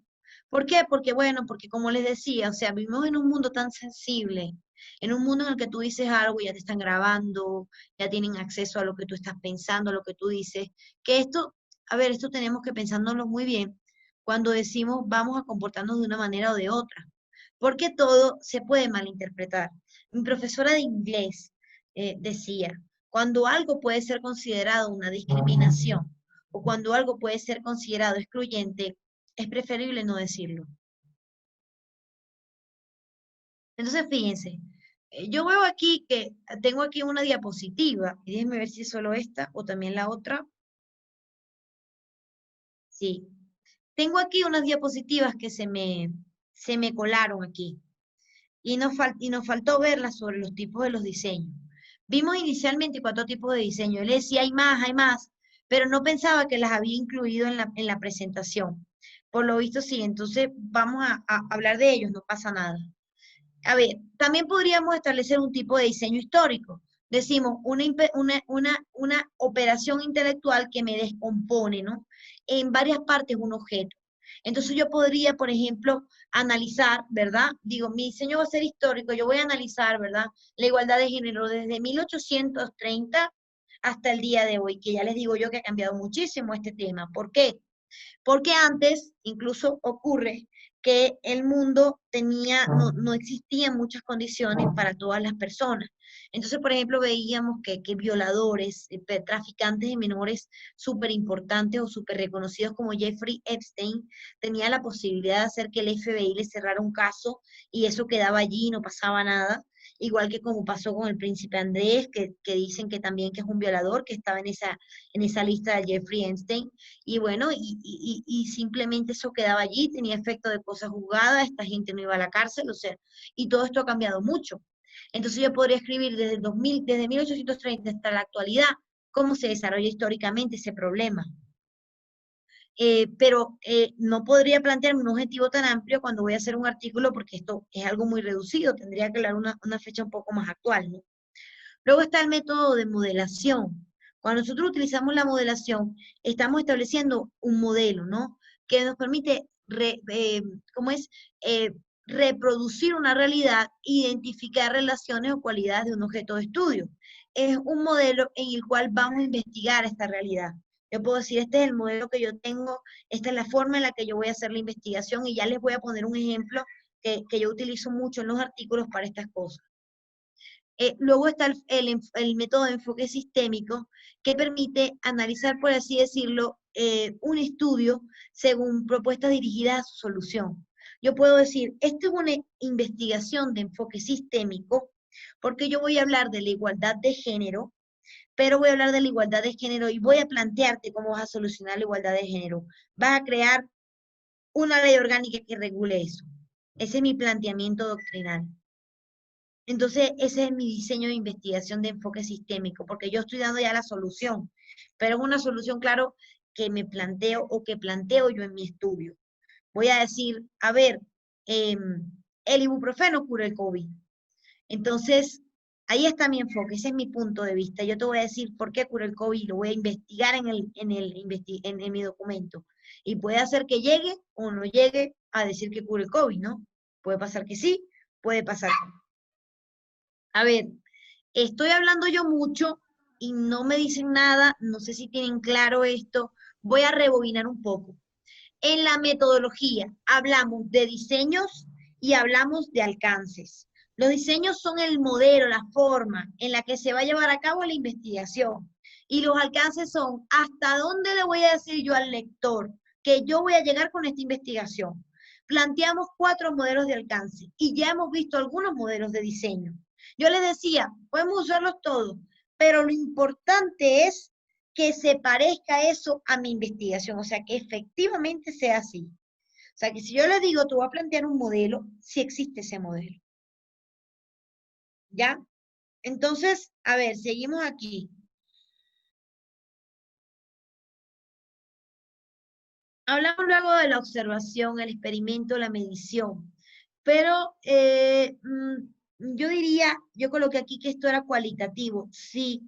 ¿Por qué? Porque, bueno, porque como les decía, o sea, vivimos en un mundo tan sensible, en un mundo en el que tú dices algo y ya te están grabando, ya tienen acceso a lo que tú estás pensando, a lo que tú dices, que esto, a ver, esto tenemos que pensándolo muy bien cuando decimos vamos a comportarnos de una manera o de otra, porque todo se puede malinterpretar. Mi profesora de inglés decía, cuando algo puede ser considerado una discriminación o cuando algo puede ser considerado excluyente, es preferible no decirlo. Entonces, fíjense, yo veo aquí que tengo aquí una diapositiva, y déjenme ver si es solo esta o también la otra. Sí, tengo aquí unas diapositivas que se me colaron aquí, y nos faltó verlas sobre los tipos de los diseños. Vimos inicialmente 4 tipos de diseño, él decía hay más, pero no pensaba que las había incluido en la presentación. Por lo visto sí, entonces vamos a hablar de ellos, no pasa nada. A ver, también podríamos establecer un tipo de diseño histórico. Decimos una operación intelectual que me descompone, ¿no? En varias partes un objeto. Entonces yo podría, por ejemplo, analizar, ¿verdad? Digo, mi diseño va a ser histórico, yo voy a analizar, ¿verdad? La igualdad de género desde 1830 hasta el día de hoy, que ya les digo yo que ha cambiado muchísimo este tema. ¿Por qué? Porque antes incluso ocurre que el mundo no existían muchas condiciones para todas las personas. Entonces, por ejemplo, veíamos que violadores, traficantes de menores súper importantes o súper reconocidos como Jeffrey Epstein, tenían la posibilidad de hacer que el FBI le cerrara un caso y eso quedaba allí y no pasaba nada. Igual que como pasó con el príncipe Andrés, que dicen que también que es un violador, que estaba en esa lista de Jeffrey Epstein. Y bueno, y simplemente eso quedaba allí, tenía efecto de cosas juzgadas, esta gente no iba a la cárcel, o sea, y todo esto ha cambiado mucho. Entonces yo podría escribir desde el 2000, desde 1830 hasta la actualidad, cómo se desarrolla históricamente ese problema. Pero no podría plantearme un objetivo tan amplio cuando voy a hacer un artículo porque esto es algo muy reducido, tendría que hablar una fecha un poco más actual, ¿no? Luego está el método de modelación. Cuando nosotros utilizamos la modelación, estamos estableciendo un modelo, ¿no? Que nos permite, ¿cómo es? Reproducir una realidad, identificar relaciones o cualidades de un objeto de estudio. Es un modelo en el cual vamos a investigar esta realidad. Yo puedo decir, este es el modelo que yo tengo, esta es la forma en la que yo voy a hacer la investigación y ya les voy a poner un ejemplo que yo utilizo mucho en los artículos para estas cosas. Luego está el método de enfoque sistémico que permite analizar, por así decirlo, un estudio según propuestas dirigidas a su solución. Yo puedo decir, esto es una investigación de enfoque sistémico porque yo voy a hablar de la igualdad de género, pero voy a hablar de la igualdad de género y voy a plantearte cómo vas a solucionar la igualdad de género. Vas a crear una ley orgánica que regule eso. Ese es mi planteamiento doctrinal. Entonces, ese es mi diseño de investigación de enfoque sistémico, porque yo estoy dando ya la solución, pero es una solución, claro, que me planteo o que planteo yo en mi estudio. Voy a decir, a ver, el ibuprofeno cura el COVID. Entonces, ahí está mi enfoque, ese es mi punto de vista. Yo te voy a decir por qué cura el COVID, lo voy a investigar en mi documento. Y puede hacer que llegue o no llegue a decir que cura el COVID, ¿no? Puede pasar que sí, puede pasar que no. A ver, estoy hablando yo mucho y no me dicen nada, no sé si tienen claro esto, voy a rebobinar un poco. En la metodología hablamos de diseños y hablamos de alcances. Los diseños son el modelo, la forma en la que se va a llevar a cabo la investigación. Y los alcances son hasta dónde le voy a decir yo al lector que yo voy a llegar con esta investigación. Planteamos 4 modelos de alcance y ya hemos visto algunos modelos de diseño. Yo les decía, podemos usarlos todos, pero lo importante es que se parezca eso a mi investigación, o sea, que efectivamente sea así. O sea, que si yo le digo, tú vas a plantear un modelo, sí existe ese modelo. ¿Ya? Entonces, a ver, seguimos aquí. Hablamos luego de la observación, el experimento, la medición. Pero yo diría, yo coloqué aquí que esto era cualitativo, sí,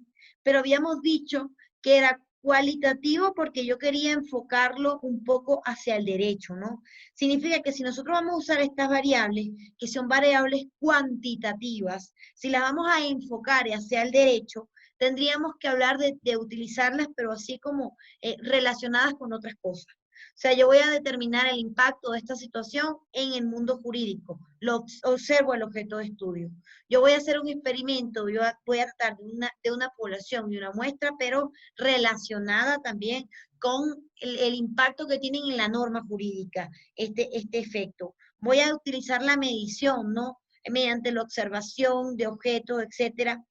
pero habíamos dicho que era Cualitativo porque yo quería enfocarlo un poco hacia el derecho, ¿no? Significa que si nosotros vamos a usar estas variables, que son variables cuantitativas, si las vamos a enfocar hacia el derecho, tendríamos que hablar de utilizarlas, pero así como relacionadas con otras cosas. O sea, yo voy a determinar el impacto de esta situación en el mundo jurídico. Lo observo el objeto de estudio. Yo voy a hacer un experimento, voy a tratar de una población y una muestra, pero relacionada también con el impacto que tienen en la norma jurídica, este efecto. Voy a utilizar la medición, ¿no? Mediante la observación de objetos, etcétera.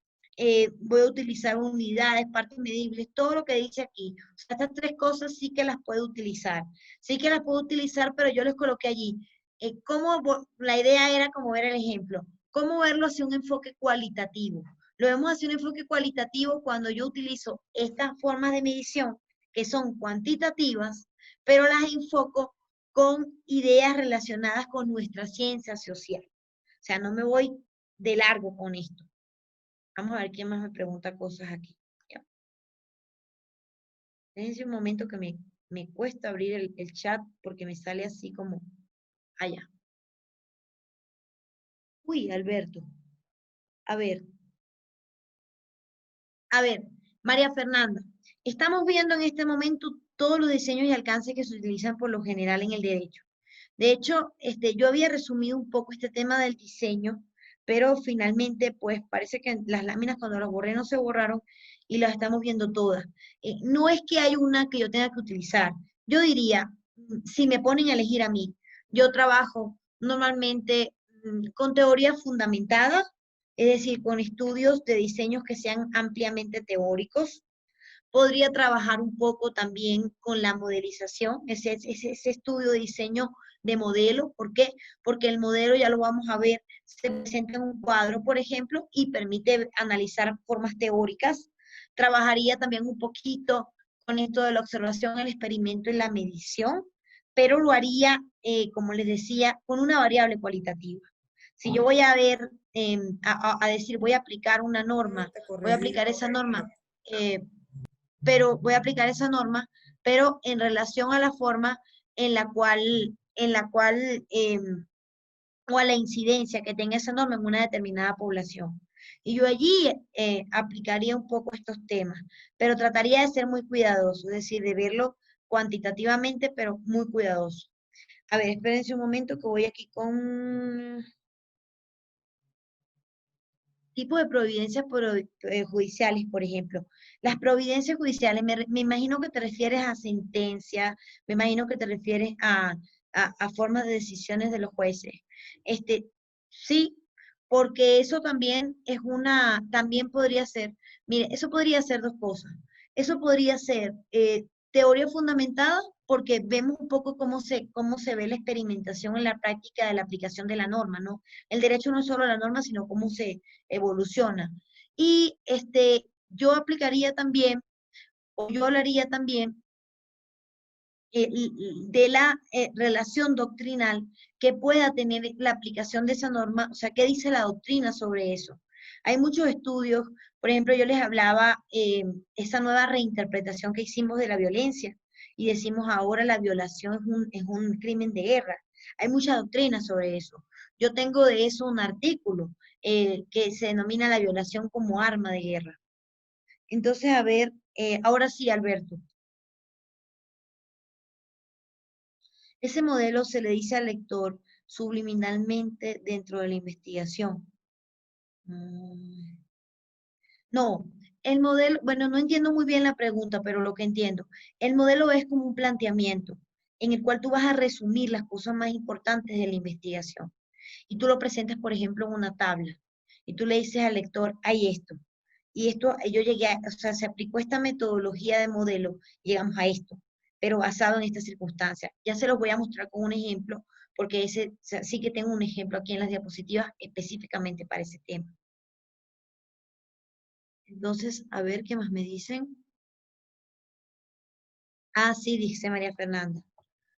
Voy a utilizar unidades, partes medibles, todo lo que dice aquí. O sea, estas tres cosas sí que las puedo utilizar. Sí que las puedo utilizar, pero yo les coloqué allí. La idea era como ver el ejemplo. ¿Cómo verlo hacia un enfoque cualitativo? Lo vemos hacia un enfoque cualitativo cuando yo utilizo estas formas de medición que son cuantitativas, pero las enfoco con ideas relacionadas con nuestra ciencia social. O sea, no me voy de largo con esto. Vamos a ver quién más me pregunta cosas aquí. Ya. Déjense un momento que me cuesta abrir el chat porque me sale así como allá. Uy, Alberto. A ver, María Fernanda, estamos viendo en este momento todos los diseños y alcances que se utilizan por lo general en el derecho. De hecho, yo había resumido un poco este tema del diseño, pero finalmente, pues parece que las láminas cuando las borré no se borraron y las estamos viendo todas. No es que hay una que yo tenga que utilizar. Yo diría, si me ponen a elegir a mí, yo trabajo normalmente con teorías fundamentadas, es decir, con estudios de diseños que sean ampliamente teóricos. Podría trabajar un poco también con la modelización, ese estudio de diseño de modelo. ¿Por qué? Porque el modelo, ya lo vamos a ver, se presenta en un cuadro, por ejemplo, y permite analizar formas teóricas. Trabajaría también un poquito con esto de la observación, el experimento y la medición, pero lo haría, como les decía, con una variable cualitativa. Si yo voy a ver, a decir, voy a aplicar una norma, voy a aplicar esa norma, pero voy a aplicar esa norma, pero en relación a la forma en la cual o a la incidencia que tenga esa norma en una determinada población. Y yo allí aplicaría un poco estos temas, pero trataría de ser muy cuidadoso, es decir, de verlo cuantitativamente, pero muy cuidadoso. A ver, espérense un momento que voy aquí con tipo de providencias judiciales, por ejemplo. Las providencias judiciales, me imagino que te refieres a sentencias, me imagino que te refieres a formas de decisiones de los jueces. Sí, porque eso también también podría ser, mire, eso podría ser dos cosas. Eso podría ser teoría fundamentada, porque vemos un poco cómo se ve la experimentación en la práctica de la aplicación de la norma, ¿no? El derecho no es solo la norma, sino cómo se evoluciona. Y yo aplicaría también, o yo hablaría también de la relación doctrinal que pueda tener la aplicación de esa norma, o sea, ¿qué dice la doctrina sobre eso? Hay muchos estudios, por ejemplo, yo les hablaba esa nueva reinterpretación que hicimos de la violencia, y decimos ahora la violación es un crimen de guerra. Hay mucha doctrina sobre eso. Yo tengo de eso un artículo que se denomina la violación como arma de guerra. Entonces, a ver, ahora sí, Alberto. Ese modelo se le dice al lector subliminalmente dentro de la investigación. No, el modelo, bueno, no entiendo muy bien la pregunta, pero lo que entiendo, el modelo es como un planteamiento en el cual tú vas a resumir las cosas más importantes de la investigación. Y tú lo presentas, por ejemplo, en una tabla. Y tú le dices al lector, hay esto. Y esto, yo llegué o sea, se aplicó esta metodología de modelo, llegamos a esto, pero basado en esta circunstancia. Ya se los voy a mostrar con un ejemplo, porque sí que tengo un ejemplo aquí en las diapositivas específicamente para ese tema. Entonces, a ver qué más me dicen. Ah, sí, dice María Fernanda.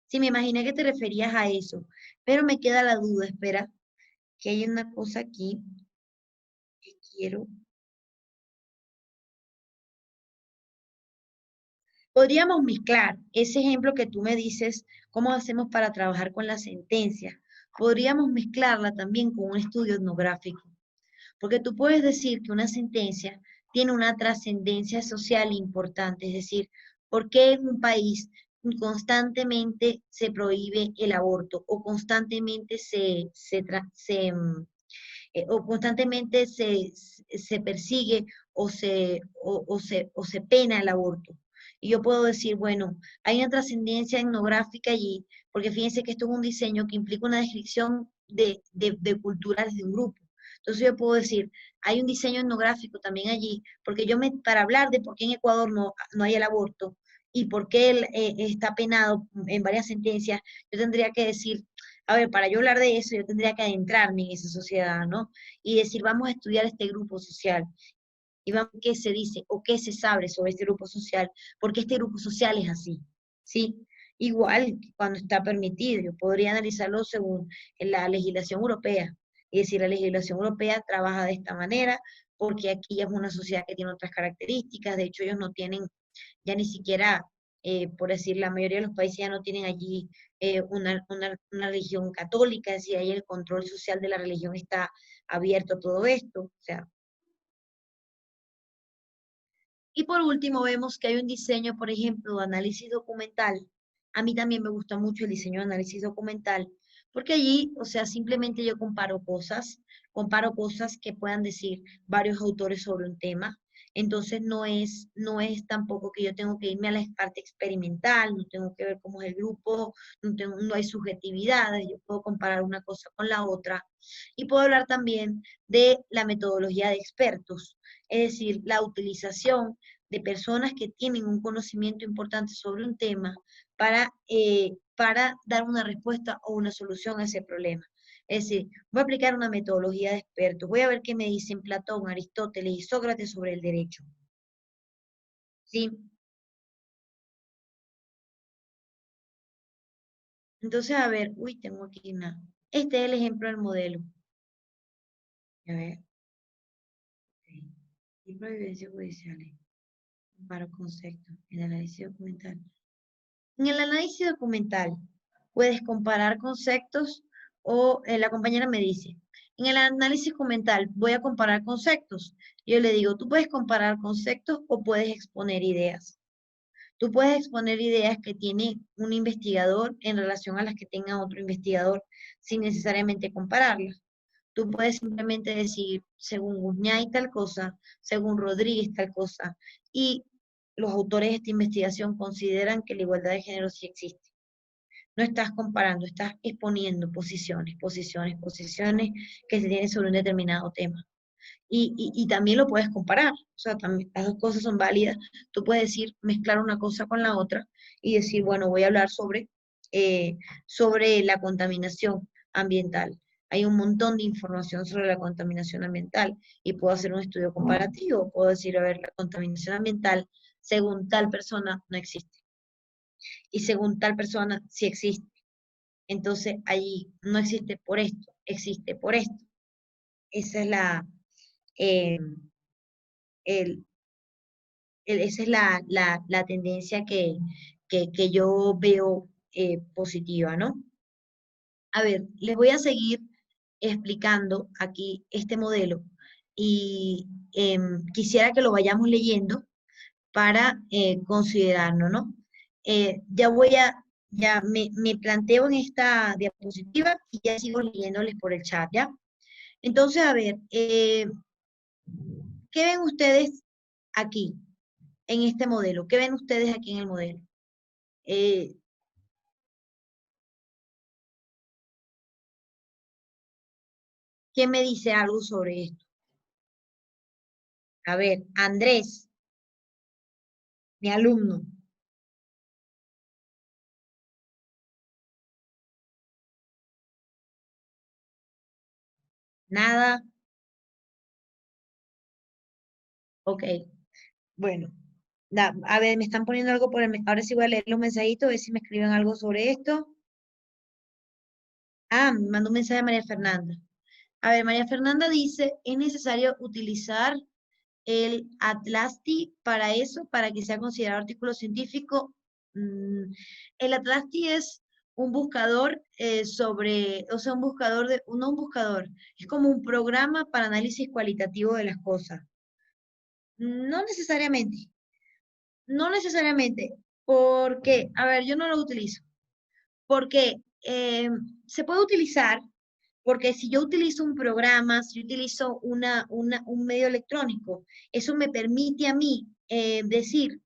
Sí, me imaginé que te referías a eso, pero me queda la duda, espera, que hay una cosa aquí que quiero. Podríamos mezclar ese ejemplo que tú me dices, cómo hacemos para trabajar con la sentencia. Podríamos mezclarla también con un estudio etnográfico, porque tú puedes decir que una sentencia tiene una trascendencia social importante, es decir, ¿por qué en un país constantemente se prohíbe el aborto o constantemente o constantemente se persigue o se pena el aborto? Y yo puedo decir, bueno, hay una trascendencia etnográfica allí, porque fíjense que esto es un diseño que implica una descripción de culturas de un grupo. Entonces yo puedo decir, hay un diseño etnográfico también allí, porque para hablar de por qué en Ecuador no hay el aborto y por qué él está penado en varias sentencias, yo tendría que decir, a ver, para yo hablar de eso, yo tendría que adentrarme en esa sociedad, ¿no? Y decir, vamos a estudiar este grupo social y vamos a ver qué se dice o qué se sabe sobre este grupo social, porque este grupo social es así, ¿sí? Igual que cuando está permitido, yo podría analizarlo según la legislación europea, y decir, la legislación europea trabaja de esta manera, porque aquí es una sociedad que tiene otras características, de hecho ellos no tienen ya ni siquiera, por decir, la mayoría de los países ya no tienen allí una religión católica, es decir, ahí el control social de la religión está abierto a todo esto, o sea. Y por último vemos que hay un diseño, por ejemplo, de análisis documental. A mí también me gusta mucho el diseño de análisis documental, porque allí, o sea, simplemente yo comparo cosas que puedan decir varios autores sobre un tema. Entonces no es tampoco que yo tengo que irme a la parte experimental, no tengo que ver cómo es el grupo, no hay subjetividades, yo puedo comparar una cosa con la otra. Y puedo hablar también de la metodología de expertos, es decir, la utilización de personas que tienen un conocimiento importante sobre un tema para dar una respuesta o una solución a ese problema. Es decir, voy a aplicar una metodología de expertos, voy a ver qué me dicen Platón, Aristóteles y Sócrates sobre el derecho. ¿Sí? Entonces, a ver, uy, tengo aquí una. Este es el ejemplo del modelo. A ver. Okay. Tipo de evidencias judiciales. Para conceptos. El análisis documental. En el análisis documental puedes comparar conceptos o la compañera me dice, en el análisis documental voy a comparar conceptos. Yo le digo, tú puedes comparar conceptos o puedes exponer ideas. Tú puedes exponer ideas que tiene un investigador en relación a las que tenga otro investigador sin necesariamente compararlas. Tú puedes simplemente decir, según Guzmán tal cosa, según Rodríguez tal cosa, y los autores de esta investigación consideran que la igualdad de género sí existe. No estás comparando, estás exponiendo posiciones que se tienen sobre un determinado tema. Y también lo puedes comparar, o sea, también, las dos cosas son válidas. Tú puedes decir, mezclar una cosa con la otra y decir, bueno, voy a hablar sobre la contaminación ambiental. Hay un montón de información sobre la contaminación ambiental y puedo hacer un estudio comparativo, puedo decir, a ver, la contaminación ambiental según tal persona no existe y según tal persona sí existe. Entonces, allí no existe por esto, existe por esto. Esa es eh, el, esa es la tendencia que yo veo positiva, ¿no? A ver, les voy a seguir explicando aquí este modelo y quisiera que lo vayamos leyendo para considerarlo, ¿no? Ya me planteo en esta diapositiva y ya sigo leyéndoles por el chat, ¿ya? Entonces, a ver, ¿qué ven ustedes aquí, en este modelo? ¿Qué ven ustedes aquí en el modelo? Eh, ¿Quién me dice algo sobre esto? A ver, Andrés, mi alumno. Nada. Ok, bueno. A ver, me están poniendo algo ahora sí voy a leer los mensajitos, a ver si me escriben algo sobre esto. Ah, me mandó un mensaje a María Fernanda. A ver, María Fernanda dice, es necesario utilizar el Atlasti para eso, para que sea considerado artículo científico? El Atlasti es un buscador un buscador no un buscador, es como un programa para análisis cualitativo de las cosas. No necesariamente, no necesariamente, porque, a ver, yo no lo utilizo, porque se puede utilizar, porque si yo utilizo un programa, si yo utilizo un medio electrónico, eso me permite a mí decir,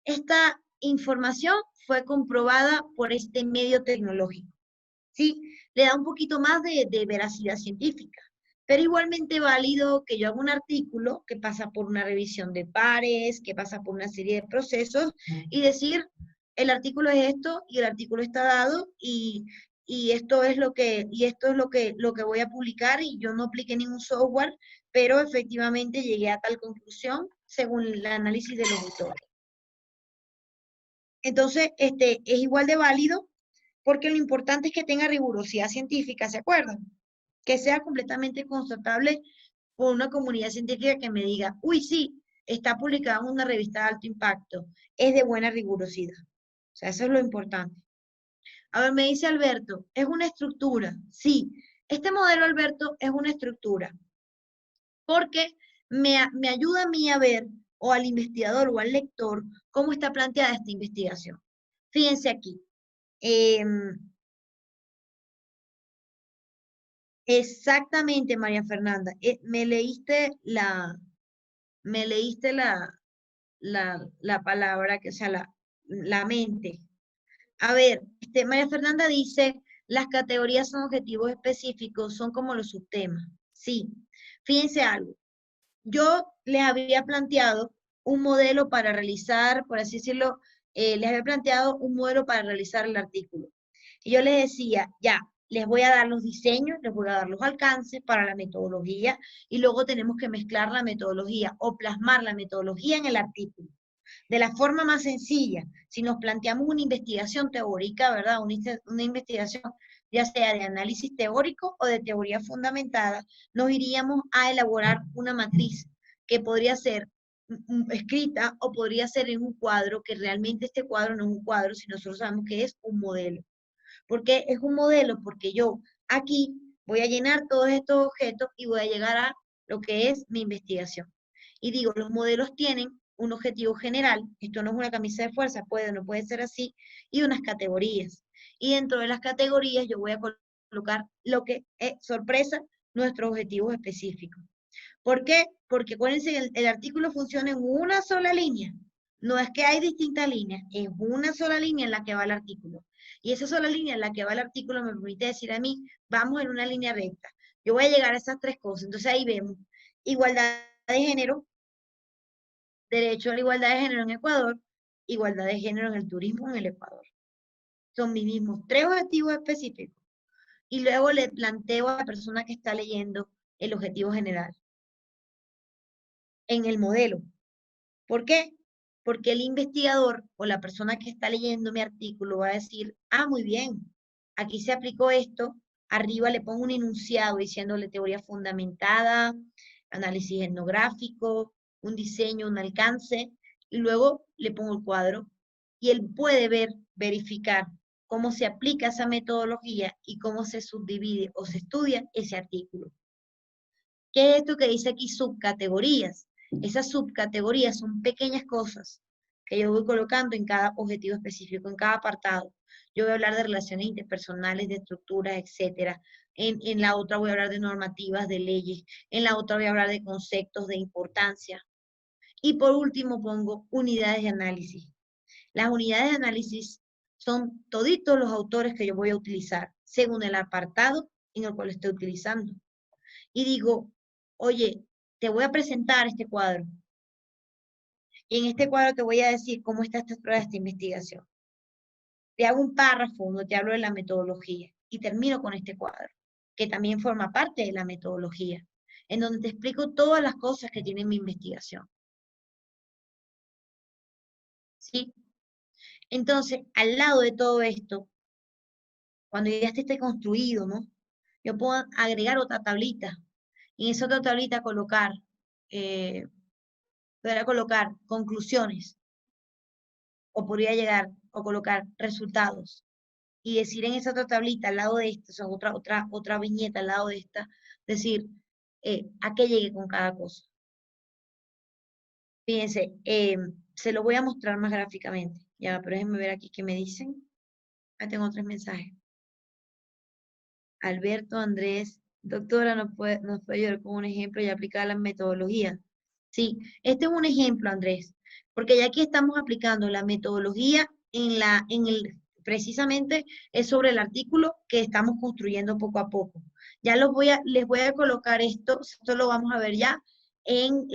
esta información fue comprobada por este medio tecnológico, ¿sí? Le da un poquito más de veracidad científica, pero igualmente válido que yo haga un artículo que pasa por una revisión de pares, que pasa por una serie de procesos, y decir, el artículo es esto, y el artículo está dado, y esto es lo que voy a publicar, y yo no apliqué ningún software, pero efectivamente llegué a tal conclusión según el análisis de los autores. Entonces, es igual de válido porque lo importante es que tenga rigurosidad científica, ¿se acuerdan? Que sea completamente constatable por una comunidad científica que me diga, uy, sí, está publicado en una revista de alto impacto, es de buena rigurosidad. O sea, eso es lo importante. A ver, me dice Alberto, ¿es una estructura? Sí, este modelo, Alberto, es una estructura, porque me ayuda a mí a ver, o al investigador o al lector, cómo está planteada esta investigación. Fíjense aquí. Exactamente, María Fernanda. Me leíste la palabra, o sea, la mente. A ver, María Fernanda dice, las categorías son objetivos específicos, son como los subtemas. Sí, fíjense algo. Yo les había planteado un modelo para realizar, por así decirlo, les había planteado un modelo para realizar el artículo. Y yo les decía, ya, les voy a dar los diseños, les voy a dar los alcances para la metodología, y luego tenemos que mezclar la metodología o plasmar la metodología en el artículo. De la forma más sencilla, si nos planteamos una investigación teórica, ¿verdad? Una investigación ya sea de análisis teórico o de teoría fundamentada, nos iríamos a elaborar una matriz que podría ser escrita o podría ser en un cuadro, que realmente este cuadro no es un cuadro, sino nosotros sabemos que es un modelo. ¿Por qué es un modelo? Porque yo aquí voy a llenar todos estos objetos y voy a llegar a lo que es mi investigación. Y digo, los modelos tienen un objetivo general, esto no es una camisa de fuerza, puede o no puede ser así, y unas categorías. Y dentro de las categorías yo voy a colocar lo que es, sorpresa, nuestros objetivos específicos. ¿Por qué? Porque acuérdense que el artículo funciona en una sola línea. No es que hay distintas líneas, es una sola línea en la que va el artículo. Y esa sola línea en la que va el artículo me permite decir a mí, vamos en una línea recta. Yo voy a llegar a esas tres cosas. Entonces ahí vemos igualdad de género, derecho a la igualdad de género en Ecuador, igualdad de género en el turismo en el Ecuador. Son mis mismos tres objetivos específicos. Y luego le planteo a la persona que está leyendo el objetivo general en el modelo. ¿Por qué? Porque el investigador o la persona que está leyendo mi artículo va a decir, ah, muy bien, aquí se aplicó esto, arriba le pongo un enunciado diciéndole teoría fundamentada, análisis etnográfico, un diseño, un alcance, y luego le pongo el cuadro, y él puede verificar cómo se aplica esa metodología y cómo se subdivide o se estudia ese artículo. ¿Qué es esto que dice aquí? Subcategorías. Esas subcategorías son pequeñas cosas que yo voy colocando en cada objetivo específico, en cada apartado. Yo voy a hablar de relaciones interpersonales, de estructuras, etcétera. En la otra voy a hablar de normativas, de leyes. En la otra voy a hablar de conceptos, de importancia. Y por último pongo unidades de análisis. Las unidades de análisis son toditos los autores que yo voy a utilizar según el apartado en el cual estoy utilizando. Y digo, oye, te voy a presentar este cuadro. Y en este cuadro te voy a decir cómo está estructurada esta investigación. Te hago un párrafo donde te hablo de la metodología y termino con este cuadro, que también forma parte de la metodología, en donde te explico todas las cosas que tiene mi investigación. ¿Sí? Entonces, al lado de todo esto, cuando ya esté construido, ¿no? Yo puedo agregar otra tablita y en esa otra tablita colocar podría colocar conclusiones, o podría llegar o colocar resultados, y decir en esa otra tablita al lado de esta, o sea, otra viñeta al lado de esta, decir a qué llegué con cada cosa. Fíjense, se lo voy a mostrar más gráficamente. Ya, pero déjenme ver aquí qué me dicen. Ah, tengo 3 mensajes. Alberto, Andrés, doctora, nos puede ayudar con un ejemplo y aplicar la metodología. Sí, este es un ejemplo, Andrés, porque ya aquí estamos aplicando la metodología precisamente es sobre el artículo que estamos construyendo poco a poco. Ya les voy a colocar esto lo vamos a ver ya en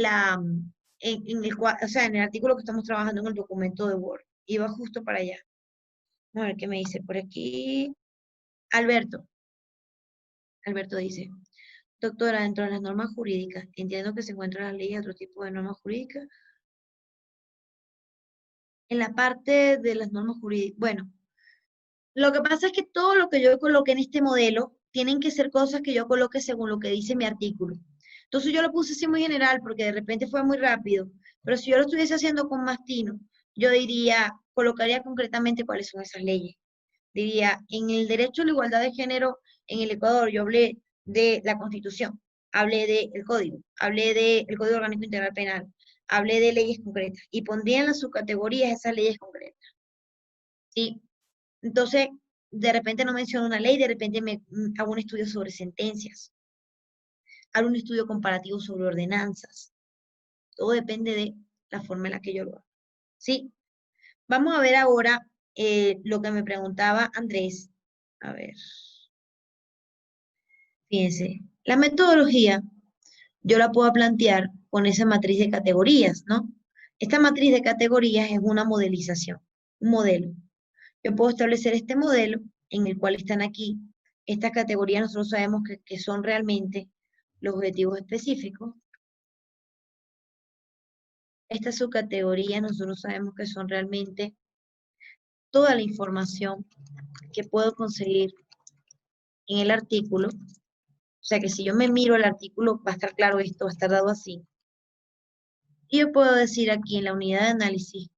en el artículo que estamos trabajando en el documento de Word. Iba justo para allá. Vamos a ver qué me dice por aquí. Alberto dice, doctora, dentro de las normas jurídicas, entiendo que se encuentran las leyes y otro tipo de normas jurídicas. En la parte de las normas jurídicas, bueno, lo que pasa es que todo lo que yo coloqué en este modelo tienen que ser cosas que yo coloque según lo que dice mi artículo. Entonces yo lo puse así muy general porque de repente fue muy rápido, pero si yo lo estuviese haciendo con más tino, yo colocaría concretamente cuáles son esas leyes. Diría, en el derecho a la igualdad de género en el Ecuador, yo hablé de la Constitución, hablé del Código, hablé del Código Orgánico Integral Penal, hablé de leyes concretas y pondría en las subcategorías esas leyes concretas. ¿Sí? Entonces, de repente no menciono una ley, de repente hago un estudio sobre sentencias, hago un estudio comparativo sobre ordenanzas. Todo depende de la forma en la que yo lo hago. ¿Sí? Vamos a ver ahora lo que me preguntaba Andrés. A ver. Fíjense, la metodología yo la puedo plantear con esa matriz de categorías, ¿no? Esta matriz de categorías es una modelización, un modelo. Yo puedo establecer este modelo en el cual están aquí. Estas categorías nosotros sabemos que son realmente los objetivos específicos. Estas subcategorías nosotros sabemos que son realmente toda la información que puedo conseguir en el artículo. O sea que si yo me miro el artículo va a estar claro esto, va a estar dado así. Y yo puedo decir aquí en la unidad de análisis,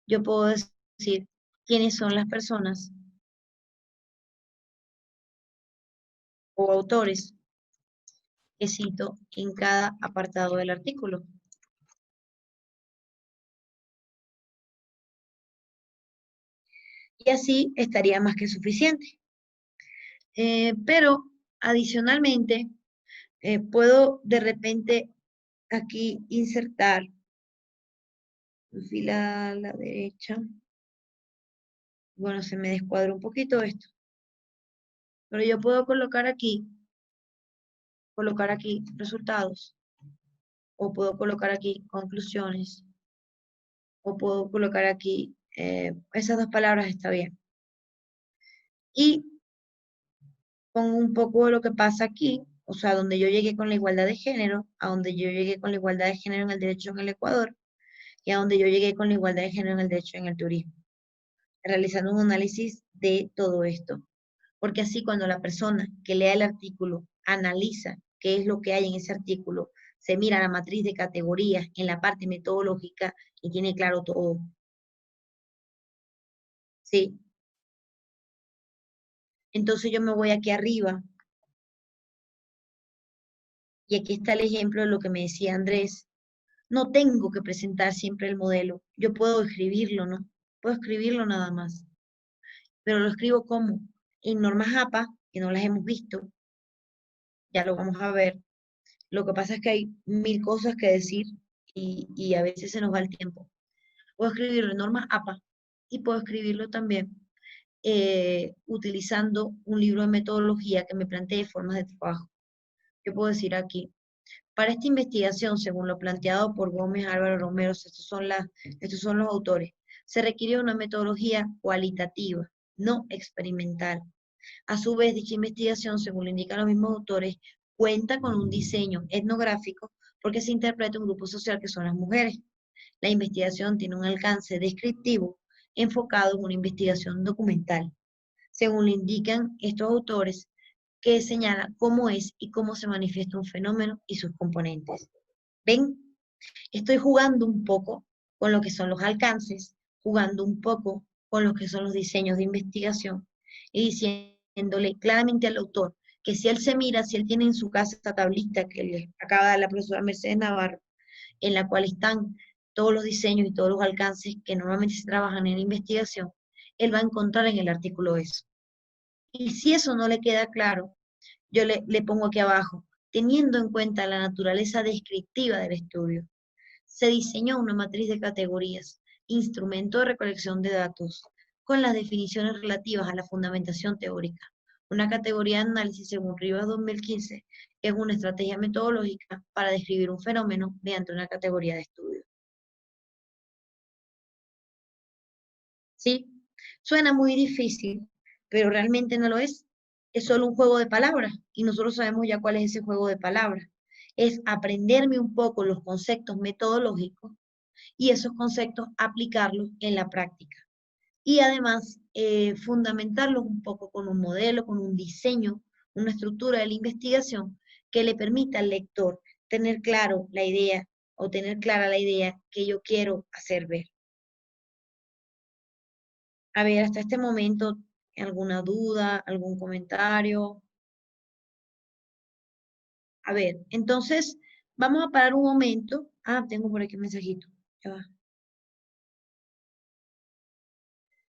yo puedo decir quiénes son las personas o autores que cito en cada apartado del artículo. Y así estaría más que suficiente. Pero adicionalmente, puedo de repente aquí insertar fila a la derecha. Bueno, se me descuadra un poquito esto. Pero yo puedo colocar aquí resultados. O puedo colocar aquí conclusiones. O puedo colocar aquí, esas 2 palabras está bien. Y con un poco de lo que pasa aquí, o sea, donde yo llegué con la igualdad de género, a donde yo llegué con la igualdad de género en el derecho en el Ecuador, y a donde yo llegué con la igualdad de género en el derecho en el turismo, realizando un análisis de todo esto. Porque así cuando la persona que lea el artículo analiza qué es lo que hay en ese artículo, se mira la matriz de categorías en la parte metodológica y tiene claro todo. ¿Sí? Entonces yo me voy aquí arriba y aquí está el ejemplo de lo que me decía Andrés. No tengo que presentar siempre el modelo. Yo puedo escribirlo, ¿no? Puedo escribirlo nada más. Pero lo escribo como en normas APA, que no las hemos visto. Ya lo vamos a ver. Lo que pasa es que hay 1000 cosas que decir y a veces se nos va el tiempo. Puedo escribirlo en normas APA y puedo escribirlo también utilizando un libro de metodología que me plantee formas de trabajo. Yo puedo decir aquí, para esta investigación, según lo planteado por Gómez, Álvaro, Romero, estos son los autores, se requiere una metodología cualitativa, no experimental. A su vez, dicha investigación, según lo indican los mismos autores, cuenta con un diseño etnográfico porque se interpreta un grupo social que son las mujeres. La investigación tiene un alcance descriptivo enfocado en una investigación documental, según lo indican estos autores, que señala cómo es y cómo se manifiesta un fenómeno y sus componentes. ¿Ven? Estoy jugando un poco con lo que son los alcances, jugando un poco con lo que son los diseños de investigación y diciéndole claramente al autor que si él se mira, si él tiene en su casa esta tablita que le acaba de dar la profesora Mercedes Navarro, en la cual están todos los diseños y todos los alcances que normalmente se trabajan en investigación, él va a encontrar en el artículo eso. Y si eso no le queda claro, yo le pongo aquí abajo, teniendo en cuenta la naturaleza descriptiva del estudio, se diseñó una matriz de categorías, instrumento de recolección de datos, con las definiciones relativas a la fundamentación teórica. Una categoría de análisis según Rivas 2015 es una estrategia metodológica para describir un fenómeno mediante una categoría de estudio. ¿Sí? Suena muy difícil, pero realmente no lo es. Es solo un juego de palabras y nosotros sabemos ya cuál es ese juego de palabras. Es aprenderme un poco los conceptos metodológicos y esos conceptos aplicarlos en la práctica. Y además, fundamentarlos un poco con un modelo, con un diseño, una estructura de la investigación que le permita al lector tener claro la idea o tener clara la idea que yo quiero hacer ver. A ver, hasta este momento, ¿alguna duda, algún comentario? A ver, entonces, vamos a parar un momento. Ah, tengo por aquí un mensajito. Ya va.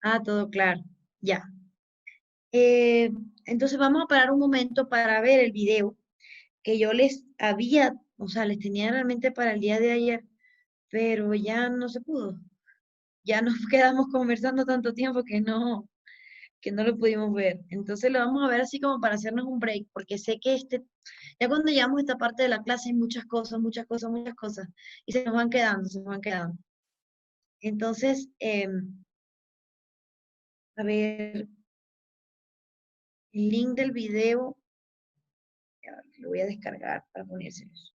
Ah, todo claro. Ya. Entonces vamos a parar un momento para ver el video que yo les había, o sea, les tenía realmente para el día de ayer, pero ya no se pudo. Ya nos quedamos conversando tanto tiempo que no lo pudimos ver. Entonces lo vamos a ver así como para hacernos un break, porque sé que ya cuando llegamos a esta parte de la clase hay muchas cosas, muchas cosas, muchas cosas, y se nos van quedando, se nos van quedando. Entonces, a ver, el link del video, ya, lo voy a descargar para ponérselos.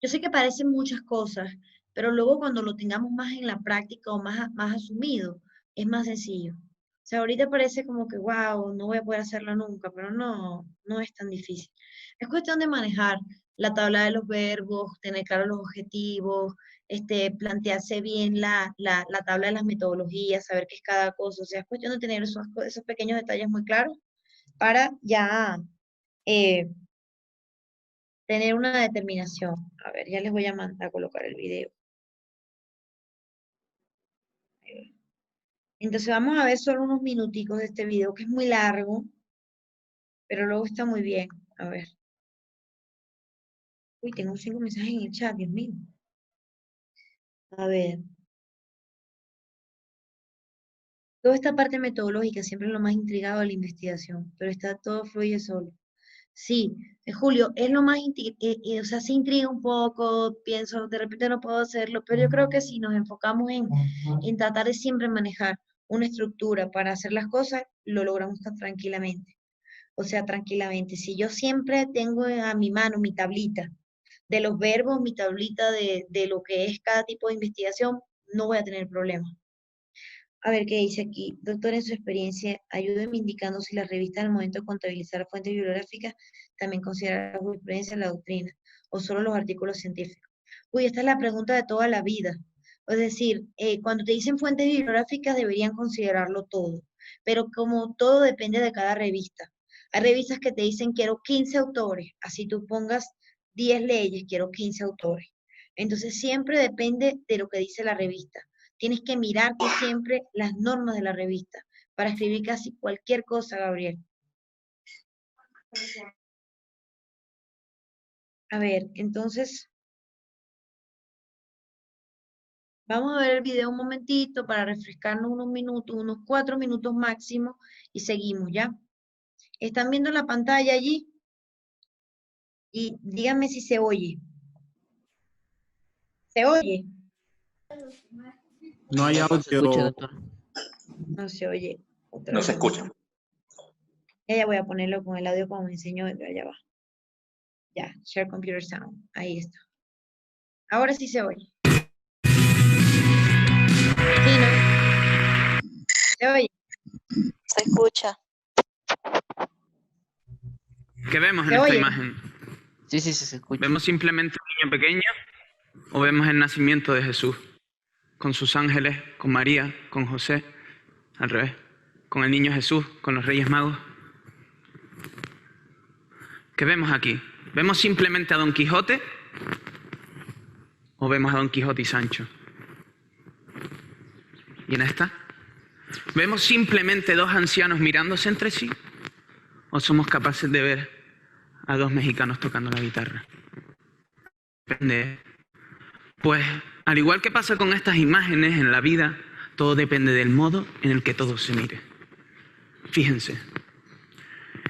Yo sé que parecen muchas cosas, pero luego cuando lo tengamos más en la práctica o más asumido, es más sencillo. O sea, ahorita parece como que, wow, no voy a poder hacerlo nunca, pero no es tan difícil. Es cuestión de manejar la tabla de los verbos, tener claros los objetivos, plantearse bien la tabla de las metodologías, saber qué es cada cosa. O sea, es cuestión de tener esos pequeños detalles muy claros para ya eh, tener una determinación. A ver, ya les voy a mandar a colocar el video. Entonces vamos a ver solo unos minuticos de este video, que es muy largo, pero luego está muy bien. A ver. Uy, tengo 5 mensajes en el chat, Dios mío. A ver. Toda esta parte metodológica siempre es lo más intrigado de la investigación, pero está todo fluye solo. Sí, Julio, es lo más, o sea, se intriga un poco, pienso, de repente no puedo hacerlo, pero yo creo que si nos enfocamos en tratar de siempre manejar una estructura para hacer las cosas, lo logramos tan tranquilamente. O sea, tranquilamente. Si yo siempre tengo a mi mano mi tablita de los verbos, mi tablita de lo que es cada tipo de investigación, no voy a tener problema. A ver qué dice aquí. Doctor, en su experiencia, ayúdeme indicando si la revista al momento de contabilizar fuentes bibliográficas también considera la jurisprudencia en la doctrina o solo los artículos científicos. Uy, esta es la pregunta de toda la vida. Es decir, cuando te dicen fuentes bibliográficas deberían considerarlo todo, pero como todo depende de cada revista. Hay revistas que te dicen quiero 15 autores, así tú pongas 10 leyes, quiero 15 autores. Entonces siempre depende de lo que dice la revista. Tienes que mirarte siempre las normas de la revista para escribir casi cualquier cosa, Gabriel. A ver, entonces, vamos a ver el video un momentito para refrescarnos unos minutos, unos 4 minutos máximo y seguimos, ¿ya? ¿Están viendo la pantalla allí? Y díganme si se oye. ¿Se oye? No hay No se escucha, audio. doctor. No se oye. No se escucha. Ya voy a ponerlo con el audio como me enseñó, ya va. Ya, Share Computer Sound. Ahí está. Ahora sí se oye. Sí, ¿no? ¿Se oye? Se escucha. ¿Qué vemos en ¿Se esta oye? imagen? Sí, se escucha. Vemos simplemente un niño pequeño o vemos el nacimiento de Jesús con sus ángeles, con María, con José, al revés, con el niño Jesús, con los Reyes Magos. ¿Qué vemos aquí? ¿Vemos simplemente a Don Quijote o vemos a Don Quijote y Sancho? ¿Y en esta? ¿Vemos simplemente dos ancianos mirándose entre sí o somos capaces de ver a dos mexicanos tocando la guitarra? Depende. Pues, al igual que pasa con estas imágenes en la vida, todo depende del modo en el que todo se mire. Fíjense,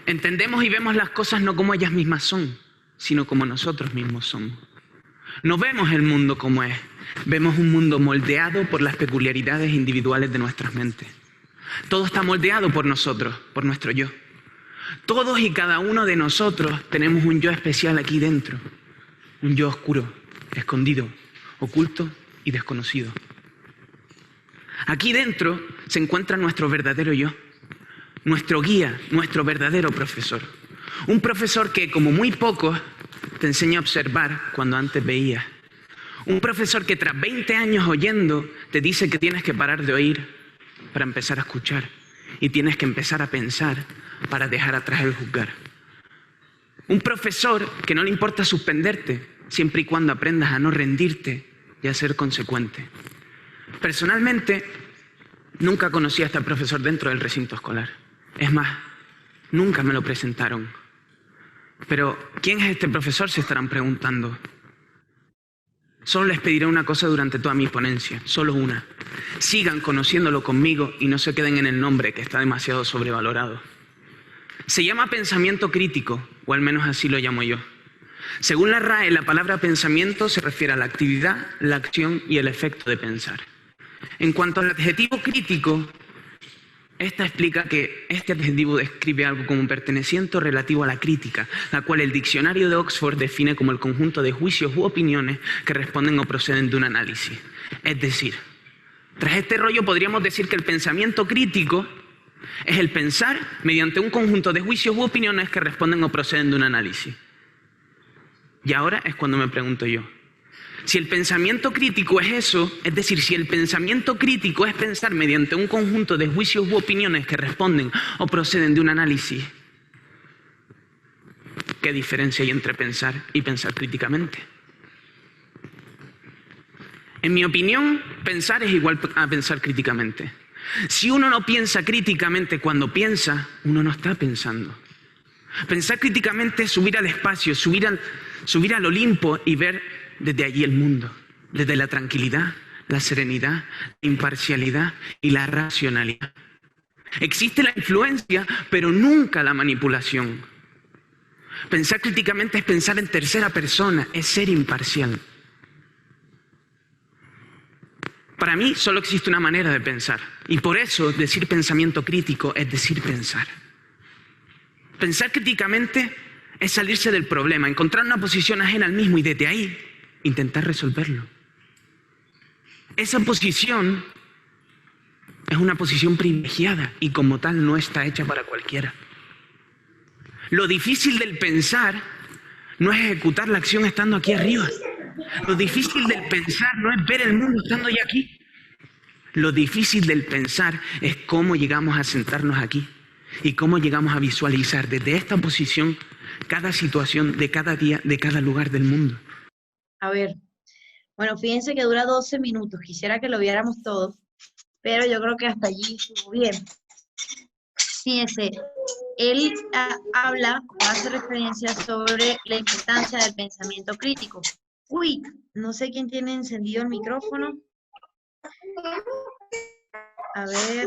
entendemos y vemos las cosas no como ellas mismas son, sino como nosotros mismos somos. No vemos el mundo como es, vemos un mundo moldeado por las peculiaridades individuales de nuestras mentes. Todo está moldeado por nosotros, por nuestro yo. Todos y cada uno de nosotros tenemos un yo especial aquí dentro, un yo oscuro, escondido, oculto y desconocido. Aquí dentro se encuentra nuestro verdadero yo, nuestro guía, nuestro verdadero profesor. Un profesor que, como muy pocos, te enseña a observar cuando antes veías. Un profesor que tras 20 años oyendo te dice que tienes que parar de oír para empezar a escuchar y tienes que empezar a pensar para dejar atrás el juzgar. Un profesor que no le importa suspenderte siempre y cuando aprendas a no rendirte y a ser consecuente. Personalmente, nunca conocí a este profesor dentro del recinto escolar. Es más, nunca me lo presentaron. Pero, ¿quién es este profesor? Se estarán preguntando. Solo les pediré una cosa durante toda mi ponencia, solo una. Sigan conociéndolo conmigo y no se queden en el nombre, que está demasiado sobrevalorado. Se llama pensamiento crítico, o al menos así lo llamo yo. Según la RAE, la palabra pensamiento se refiere a la actividad, la acción y el efecto de pensar. En cuanto al adjetivo crítico, esta explica que este adjetivo describe algo como perteneciente o relativo a la crítica, la cual el diccionario de Oxford define como el conjunto de juicios u opiniones que responden o proceden de un análisis. Es decir, tras este rollo podríamos decir que el pensamiento crítico es el pensar mediante un conjunto de juicios u opiniones que responden o proceden de un análisis. Y ahora es cuando me pregunto yo, si el pensamiento crítico es eso, es decir, si el pensamiento crítico es pensar mediante un conjunto de juicios u opiniones que responden o proceden de un análisis, ¿qué diferencia hay entre pensar y pensar críticamente? En mi opinión, pensar es igual a pensar críticamente. Si uno no piensa críticamente cuando piensa, uno no está pensando. Pensar críticamente es subir al espacio, subir al Olimpo y ver desde allí el mundo, desde la tranquilidad, la serenidad, la imparcialidad y la racionalidad. Existe la influencia, pero nunca la manipulación. Pensar críticamente es pensar en tercera persona, es ser imparcial. Para mí solo existe una manera de pensar, y por eso decir pensamiento crítico es decir pensar. Pensar críticamente es salirse del problema, encontrar una posición ajena al mismo y desde ahí intentar resolverlo. Esa posición es una posición privilegiada y como tal no está hecha para cualquiera. Lo difícil del pensar no es ejecutar la acción estando aquí arriba. Lo difícil del pensar no es ver el mundo estando ya aquí. Lo difícil del pensar es cómo llegamos a sentarnos aquí y cómo llegamos a visualizar desde esta posición cada situación de cada día, de cada lugar del mundo. A ver, bueno, fíjense que dura 12 minutos, quisiera que lo viéramos todo, pero yo creo que hasta allí estuvo bien. Fíjense, él habla o hace referencia sobre la importancia del pensamiento crítico. Uy, no sé quién tiene encendido el micrófono. A ver.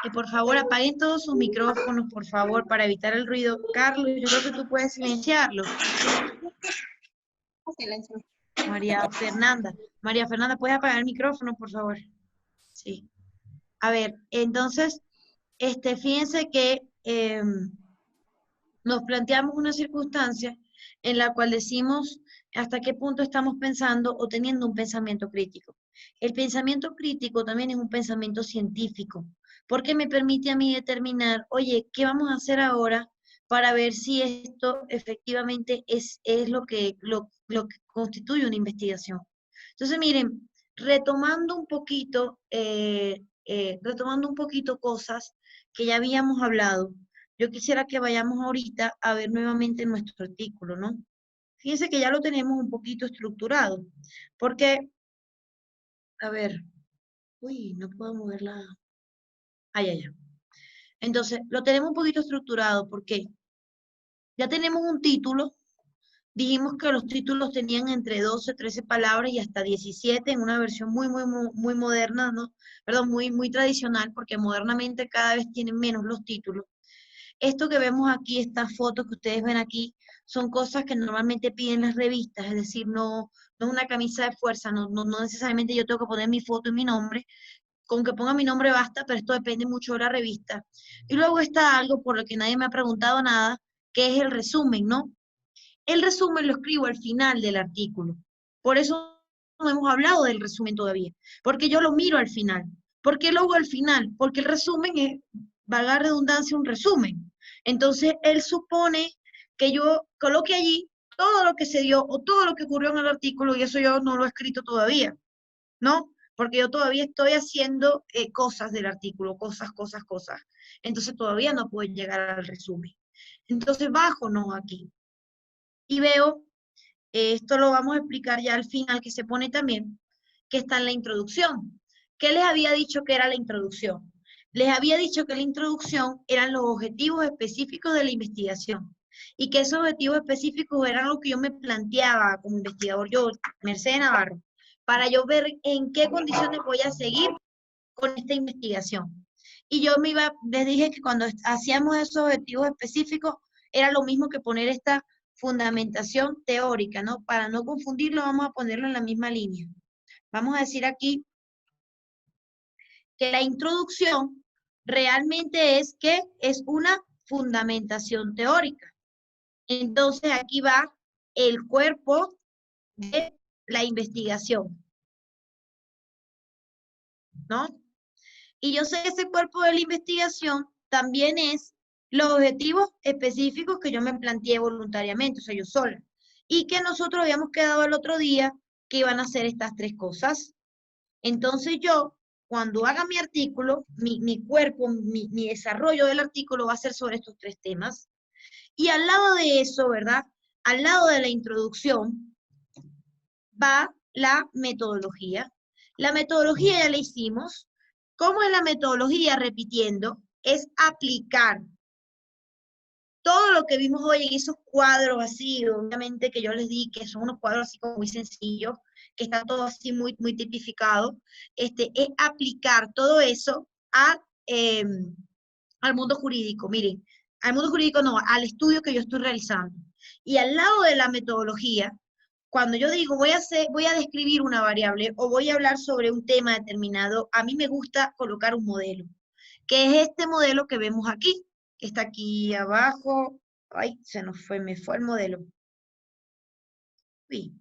Que por favor apaguen todos sus micrófonos, por favor, para evitar el ruido. Carlos, yo creo que tú puedes silenciarlo. María Fernanda, ¿puedes apagar el micrófono, por favor? Sí. A ver, entonces, fíjense que nos planteamos una circunstancia en la cual decimos hasta qué punto estamos pensando o teniendo un pensamiento crítico. El pensamiento crítico también es un pensamiento científico, porque me permite a mí determinar, oye, ¿qué vamos a hacer ahora para ver si esto efectivamente es lo que constituye una investigación. Entonces, miren, retomando un poquito cosas que ya habíamos hablado, yo quisiera que vayamos ahorita a ver nuevamente nuestro artículo, ¿no? Fíjense que ya lo tenemos un poquito estructurado, porque, a ver, uy, no puedo moverla. Ya. Entonces, lo tenemos un poquito estructurado, porque ya tenemos un título. Dijimos que los títulos tenían entre 12, 13 palabras y hasta 17 en una versión muy moderna, ¿no? Perdón, muy tradicional, porque modernamente cada vez tienen menos los títulos. Esto que vemos aquí, estas fotos que ustedes ven aquí, son cosas que normalmente piden las revistas, es decir, no es una camisa de fuerza, no necesariamente yo tengo que poner mi foto y mi nombre, con que ponga mi nombre basta, pero esto depende mucho de la revista. Y luego está algo por lo que nadie me ha preguntado nada, que es el resumen, ¿no? El resumen lo escribo al final del artículo. Por eso no hemos hablado del resumen todavía, porque yo lo miro al final. ¿Por qué lo hago al final? Porque el resumen es, valga la redundancia, un resumen. Entonces, él supone que yo coloque allí todo lo que se dio o todo lo que ocurrió en el artículo, y eso yo no lo he escrito todavía, ¿no? Porque yo todavía estoy haciendo cosas del artículo, cosas. Entonces, todavía no puedo llegar al resumen. Entonces, bajo no aquí. Y veo, esto lo vamos a explicar ya al final, que se pone también, que está en la introducción. ¿Qué les había dicho que era la introducción? Les había dicho que la introducción eran los objetivos específicos de la investigación y que esos objetivos específicos eran lo que yo me planteaba como investigador, yo, Mercedes Navarro, para yo ver en qué condiciones voy a seguir con esta investigación. Y yo les dije que cuando hacíamos esos objetivos específicos, era lo mismo que poner esta fundamentación teórica, ¿no? Para no confundirlo, vamos a ponerlo en la misma línea. Vamos a decir aquí que la introducción realmente es una fundamentación teórica. Entonces aquí va el cuerpo de la investigación, ¿no? Y yo sé que ese cuerpo de la investigación también es los objetivos específicos que yo me planteé voluntariamente, o sea, yo sola. Y que nosotros habíamos quedado el otro día que iban a hacer estas tres cosas. Entonces yo, cuando haga mi artículo, mi cuerpo, mi desarrollo del artículo va a ser sobre estos tres temas. Y al lado de eso, ¿verdad? Al lado de la introducción va la metodología. La metodología ya la hicimos. ¿Cómo es la metodología? Repitiendo, es aplicar todo lo que vimos hoy en esos cuadros así, obviamente que yo les di, que son unos cuadros así como muy sencillos, que está todo así muy tipificado, es aplicar todo eso al mundo jurídico. Miren, al mundo jurídico no, al estudio que yo estoy realizando. Y al lado de la metodología, cuando yo digo voy a describir una variable o voy a hablar sobre un tema determinado, a mí me gusta colocar un modelo, que es este modelo que vemos aquí, que está aquí abajo. Ay, me fue el modelo. Sí.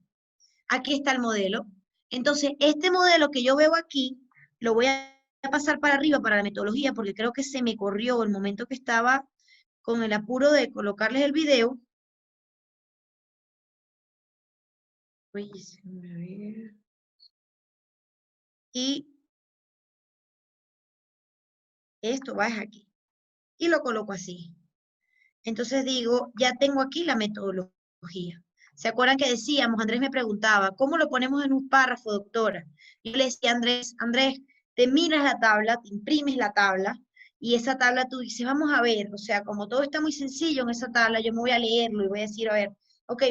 Aquí está el modelo. Entonces, este modelo que yo veo aquí, lo voy a pasar para arriba para la metodología, porque creo que se me corrió el momento que estaba con el apuro de colocarles el video. Y esto va aquí. Y lo coloco así. Entonces digo, ya tengo aquí la metodología. ¿Se acuerdan que decíamos, Andrés me preguntaba, ¿cómo lo ponemos en un párrafo, doctora? Y yo le decía a Andrés, te miras la tabla, te imprimes la tabla, y esa tabla tú dices, vamos a ver, o sea, como todo está muy sencillo en esa tabla, yo me voy a leerlo y voy a decir, a ver, ok,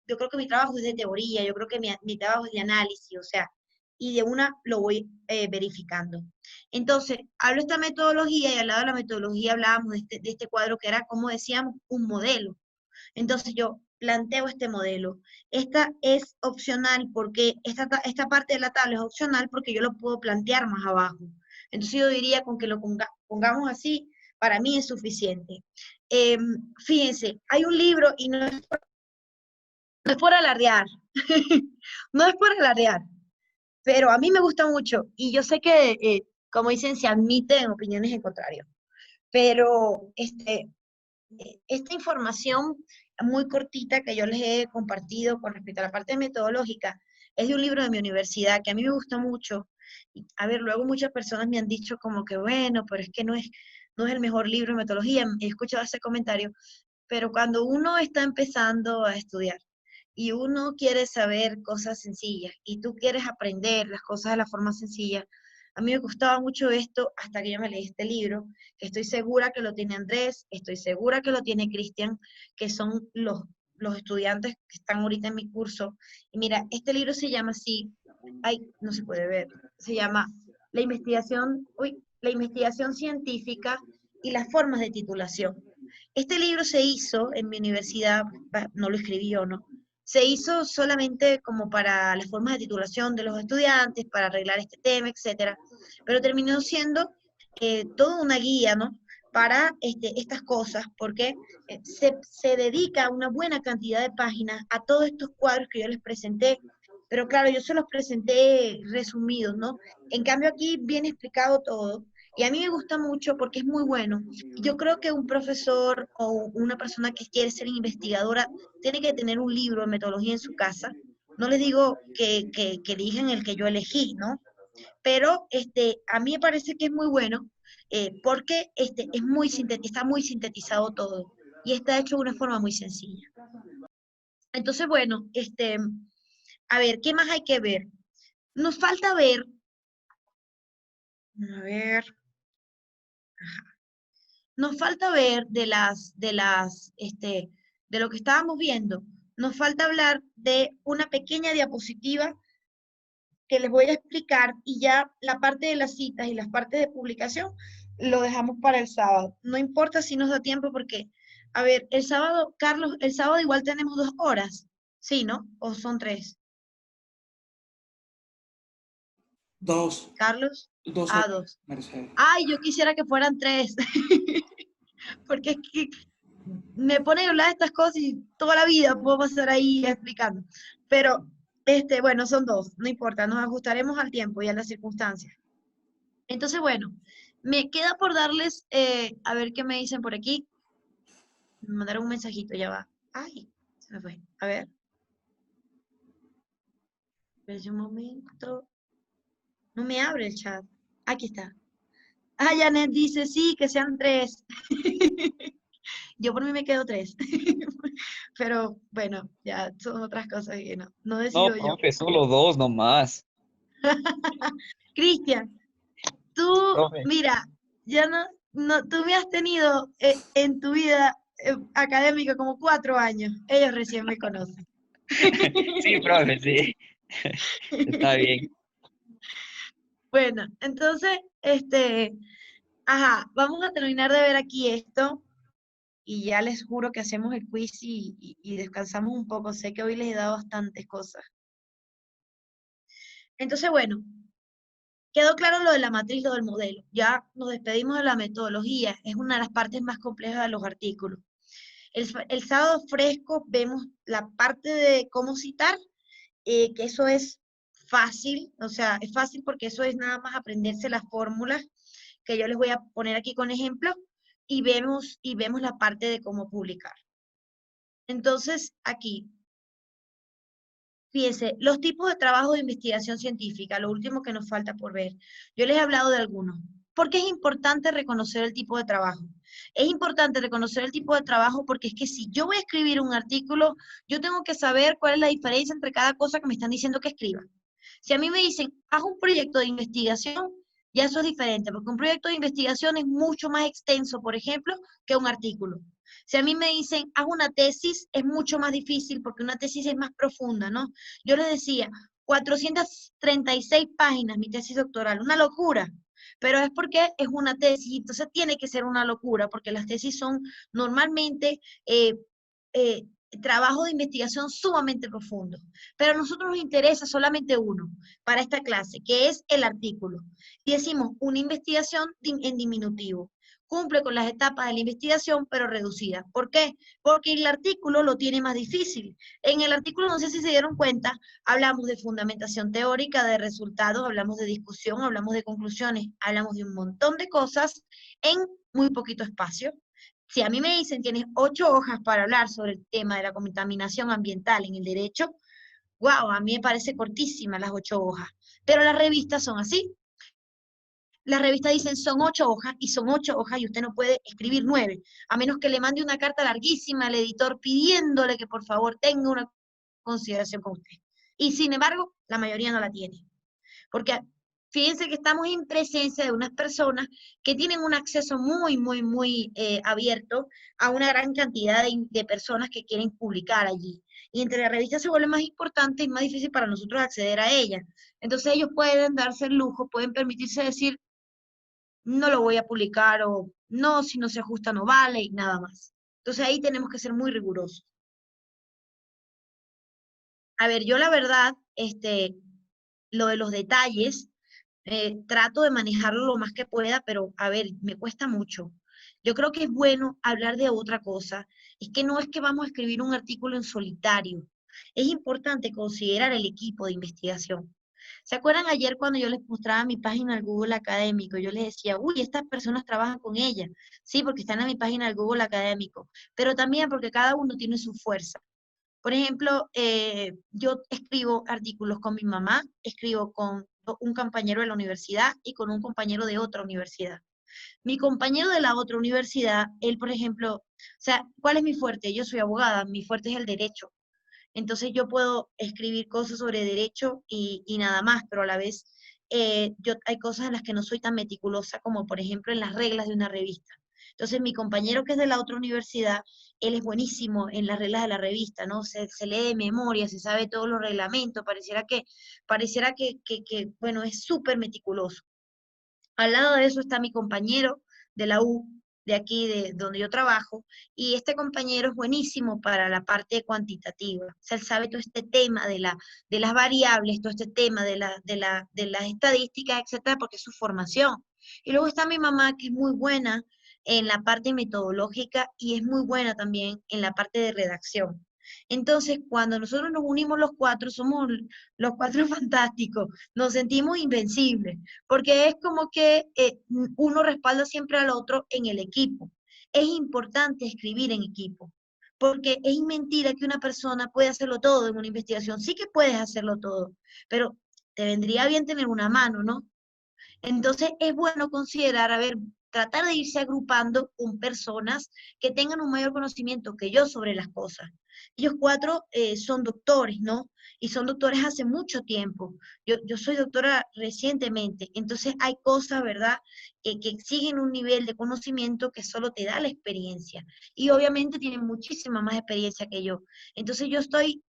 yo creo que mi trabajo es de teoría, yo creo que mi trabajo es de análisis, o sea, y de una lo voy verificando. Entonces, hablo esta metodología y al lado de la metodología hablábamos de este cuadro que era, como decíamos, un modelo. Entonces yo planteo este modelo. Esta es opcional porque esta parte de la tabla es opcional porque yo lo puedo plantear más abajo. Entonces yo diría con que lo pongamos así, para mí es suficiente. Fíjense, hay un libro y no es por alardear, no es por alardear, pero a mí me gusta mucho y yo sé que, como dicen, se admiten opiniones en contrario, pero esta información muy cortita que yo les he compartido con respecto a la parte metodológica es de un libro de mi universidad que a mí me gusta mucho. Y, a ver, luego muchas personas me han dicho como que bueno, pero es que no es el mejor libro de metodología. He escuchado ese comentario, pero cuando uno está empezando a estudiar y uno quiere saber cosas sencillas y tú quieres aprender las cosas de la forma sencilla, a mí me gustaba mucho esto hasta que yo me leí este libro, que estoy segura que lo tiene Andrés, estoy segura que lo tiene Cristian, que son los estudiantes que están ahorita en mi curso. Y mira, este libro se llama así, ay, no se puede ver, se llama La investigación científica y las formas de titulación. Este libro se hizo en mi universidad, no lo escribí yo, ¿no? Se hizo solamente como para las formas de titulación de los estudiantes, para arreglar este tema, etcétera, pero terminó siendo toda una guía, ¿no? Para estas cosas, porque se dedica una buena cantidad de páginas a todos estos cuadros que yo les presenté, pero claro, yo se los presenté resumidos, ¿no? En cambio aquí viene explicado todo, y a mí me gusta mucho porque es muy bueno. Yo creo que un profesor o una persona que quiere ser investigadora tiene que tener un libro de metodología en su casa. No les digo que elijan el que yo elegí, ¿no? Pero a mí me parece que es muy bueno porque está muy sintetizado todo y está hecho de una forma muy sencilla. Entonces, bueno, a ver, ¿qué más hay que ver? Nos falta ver, a ver, nos falta ver de lo que estábamos viendo, nos falta hablar de una pequeña diapositiva que les voy a explicar y ya la parte de las citas y las partes de publicación lo dejamos para el sábado. No importa si nos da tiempo porque, a ver, el sábado, Carlos, el sábado igual tenemos 2 horas, ¿sí, no? ¿O son 3? 2. Carlos. 2 Ah, horas, 2. Mercedes. Ay, yo quisiera que fueran 3. Porque es que me pone a hablar de estas cosas y toda la vida puedo pasar ahí explicando. Pero, bueno, son 2, no importa, nos ajustaremos al tiempo y a las circunstancias. Entonces, bueno, me queda por darles, a ver qué me dicen por aquí. Me mandaron un mensajito, ya va. Ay, se me fue. A ver. Espérense un momento. No me abre el chat. Aquí está. Ah, Janet dice, sí, que sean 3. Yo por mí me quedo 3. Pero bueno, ya son otras cosas que no No, decido yo. profe, solo 2 nomás. Cristian, tú, Profe. mira, ya tú me has tenido en tu vida académica como 4 años. Ellos recién me conocen. Sí, profe, sí. Está bien. Bueno, entonces, vamos a terminar de ver aquí esto y ya les juro que hacemos el quiz y descansamos un poco. Sé que hoy les he dado bastantes cosas. Entonces, bueno, quedó claro lo de la matriz, lo del modelo. Ya nos despedimos de la metodología. Es una de las partes más complejas de los artículos. El sábado fresco vemos la parte de cómo citar, que eso es fácil, o sea, es fácil porque eso es nada más aprenderse las fórmulas que yo les voy a poner aquí con ejemplo y vemos la parte de cómo publicar. Entonces, aquí, fíjense, los tipos de trabajo de investigación científica, lo último que nos falta por ver. Yo les he hablado de algunos. ¿Por qué es importante reconocer el tipo de trabajo? Es importante reconocer el tipo de trabajo porque es que si yo voy a escribir un artículo, yo tengo que saber cuál es la diferencia entre cada cosa que me están diciendo que escriba. Si a mí me dicen, haz un proyecto de investigación, ya eso es diferente, porque un proyecto de investigación es mucho más extenso, por ejemplo, que un artículo. Si a mí me dicen, haz una tesis, es mucho más difícil porque una tesis es más profunda, ¿no? Yo les decía, 436 páginas mi tesis doctoral, una locura, pero es porque es una tesis, entonces tiene que ser una locura, porque las tesis son normalmente trabajo de investigación sumamente profundo, pero a nosotros nos interesa solamente uno para esta clase, que es el artículo. Y decimos una investigación en diminutivo. Cumple con las etapas de la investigación, pero reducida. ¿Por qué? Porque el artículo lo tiene más difícil. En el artículo, no sé si se dieron cuenta, hablamos de fundamentación teórica, de resultados, hablamos de discusión, hablamos de conclusiones, hablamos de un montón de cosas en muy poquito espacio. Si a mí me dicen tienes 8 hojas para hablar sobre el tema de la contaminación ambiental en el derecho, wow, a mí me parece cortísima las 8 hojas. Pero las revistas son así. Las revistas dicen son 8 hojas y son 8 hojas y usted no puede escribir 9, a menos que le mande una carta larguísima al editor pidiéndole que por favor tenga una consideración con usted. Y sin embargo, la mayoría no la tiene. Porque fíjense que estamos en presencia de unas personas que tienen un acceso muy abierto a una gran cantidad de personas que quieren publicar allí. Y entre las revistas se vuelve más importante y más difícil para nosotros acceder a ellas. Entonces ellos pueden darse el lujo, pueden permitirse decir, no lo voy a publicar, o no, si no se ajusta no vale, y nada más. Entonces ahí tenemos que ser muy rigurosos. A ver, yo la verdad, lo de los detalles, trato de manejarlo lo más que pueda, pero a ver, me cuesta mucho. Yo creo que es bueno hablar de otra cosa. Es que no es que vamos a escribir un artículo en solitario. Es importante considerar el equipo de investigación. ¿Se acuerdan ayer cuando yo les mostraba mi página al Google Académico? Yo les decía, uy, estas personas trabajan con ella. Sí, porque están en mi página del Google Académico, pero también porque cada uno tiene su fuerza. Por ejemplo, yo escribo artículos con mi mamá, escribo con un compañero de la universidad y con un compañero de otra universidad. Mi compañero de la otra universidad, él, por ejemplo, o sea, ¿cuál es mi fuerte? Yo soy abogada, mi fuerte es el derecho. Entonces yo puedo escribir cosas sobre derecho y nada más, pero a la vez hay cosas en las que no soy tan meticulosa como por ejemplo en las reglas de una revista. Entonces mi compañero que es de la otra universidad, él es buenísimo en las reglas de la revista, ¿no? Se lee de memoria, se sabe todos los reglamentos, pareciera que bueno, es súper meticuloso. Al lado de eso está mi compañero de la U, de aquí, de donde yo trabajo, y este compañero es buenísimo para la parte cuantitativa. O sea, él sabe todo este tema de las variables, todo este tema de las estadísticas, etcétera, porque es su formación. Y luego está mi mamá, que es muy buena en la parte metodológica y es muy buena también en la parte de redacción. Entonces, cuando nosotros nos unimos los cuatro, somos los cuatro fantásticos, nos sentimos invencibles, porque es como que uno respalda siempre al otro en el equipo. Es importante escribir en equipo, porque es mentira que una persona puede hacerlo todo en una investigación. Sí que puedes hacerlo todo, pero te vendría bien tener una mano, ¿no? Entonces es bueno considerar, a ver, tratar de irse agrupando con personas que tengan un mayor conocimiento que yo sobre las cosas. Ellos cuatro son doctores, ¿no? Y son doctores hace mucho tiempo. Yo soy doctora recientemente, entonces hay cosas, ¿verdad?, que exigen un nivel de conocimiento que solo te da la experiencia. Y obviamente tienen muchísima más experiencia que yo. Entonces yo estoy,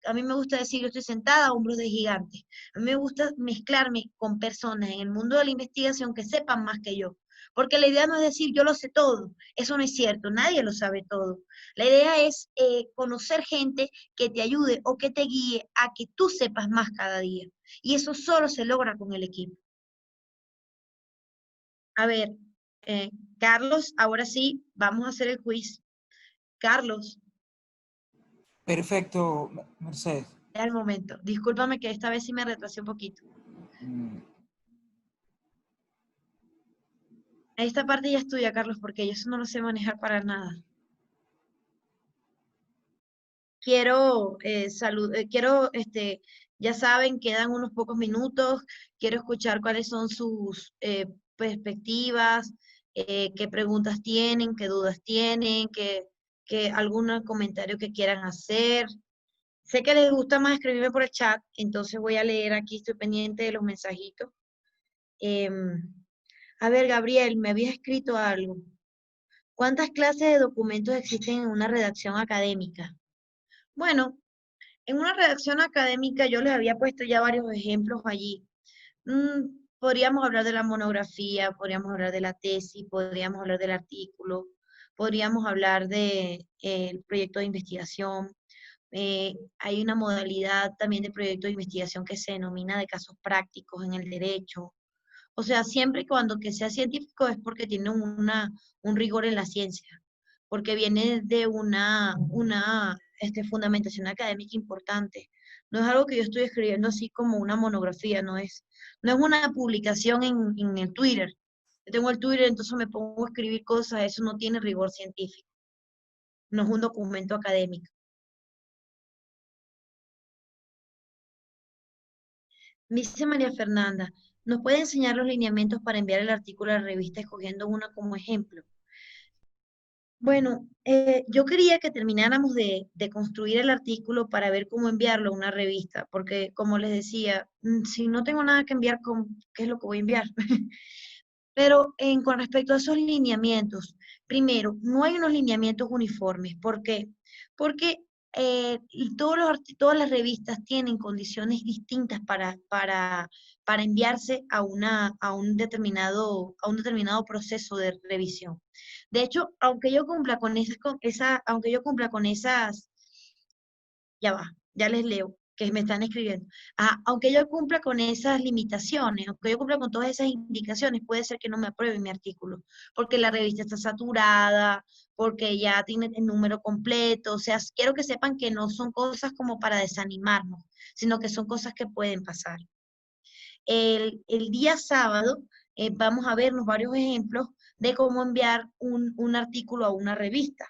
a mí me gusta decir, yo estoy sentada a hombros de gigantes. A mí me gusta mezclarme con personas en el mundo de la investigación que sepan más que yo. Porque la idea no es decir yo lo sé todo, eso no es cierto, nadie lo sabe todo. La idea es conocer gente que te ayude o que te guíe a que tú sepas más cada día. Y eso solo se logra con el equipo. A ver, Carlos, ahora sí, vamos a hacer el quiz. Carlos. Perfecto, Mercedes. Ya el momento. Discúlpame que esta vez sí me retrasé un poquito. Esta parte ya es tuya, Carlos, porque yo eso no lo sé manejar para nada. Quiero, ya saben, quedan unos pocos minutos, quiero escuchar cuáles son sus perspectivas, qué preguntas tienen, qué dudas tienen, algún comentario que quieran hacer. Sé que les gusta más escribirme por el chat, entonces voy a leer aquí, estoy pendiente de los mensajitos. A ver, Gabriel, me habías escrito algo. ¿Cuántas clases de documentos existen en una redacción académica? Bueno, en una redacción académica yo les había puesto ya varios ejemplos allí. Podríamos hablar de la monografía, podríamos hablar de la tesis, podríamos hablar del artículo, podríamos hablar del proyecto de investigación. Hay una modalidad también de proyecto de investigación que se denomina de casos prácticos en el derecho. O sea, siempre y cuando que sea científico es porque tiene un rigor en la ciencia, porque viene de una fundamentación académica importante. No es algo que yo estoy escribiendo así como una monografía, no es una publicación en el Twitter. Yo tengo el Twitter, entonces me pongo a escribir cosas, eso no tiene rigor científico. No es un documento académico. Dice María Fernanda, ¿nos puede enseñar los lineamientos para enviar el artículo a la revista escogiendo una como ejemplo? Bueno, yo quería que termináramos de construir el artículo para ver cómo enviarlo a una revista, porque como les decía, si no tengo nada que enviar, ¿qué es lo que voy a enviar? Pero con respecto a esos lineamientos, primero, no hay unos lineamientos uniformes. ¿Por qué? Porque todas las revistas tienen condiciones distintas para enviarse a un determinado proceso de revisión. De hecho, aunque yo cumpla con esas, ya va, ya les leo, que me están escribiendo. Aunque yo cumpla con esas limitaciones, aunque yo cumpla con todas esas indicaciones, puede ser que no me apruebe mi artículo, porque la revista está saturada, porque ya tiene el número completo. O sea, quiero que sepan que no son cosas como para desanimarnos, sino que son cosas que pueden pasar. El día sábado vamos a vernos varios ejemplos de cómo enviar un artículo a una revista.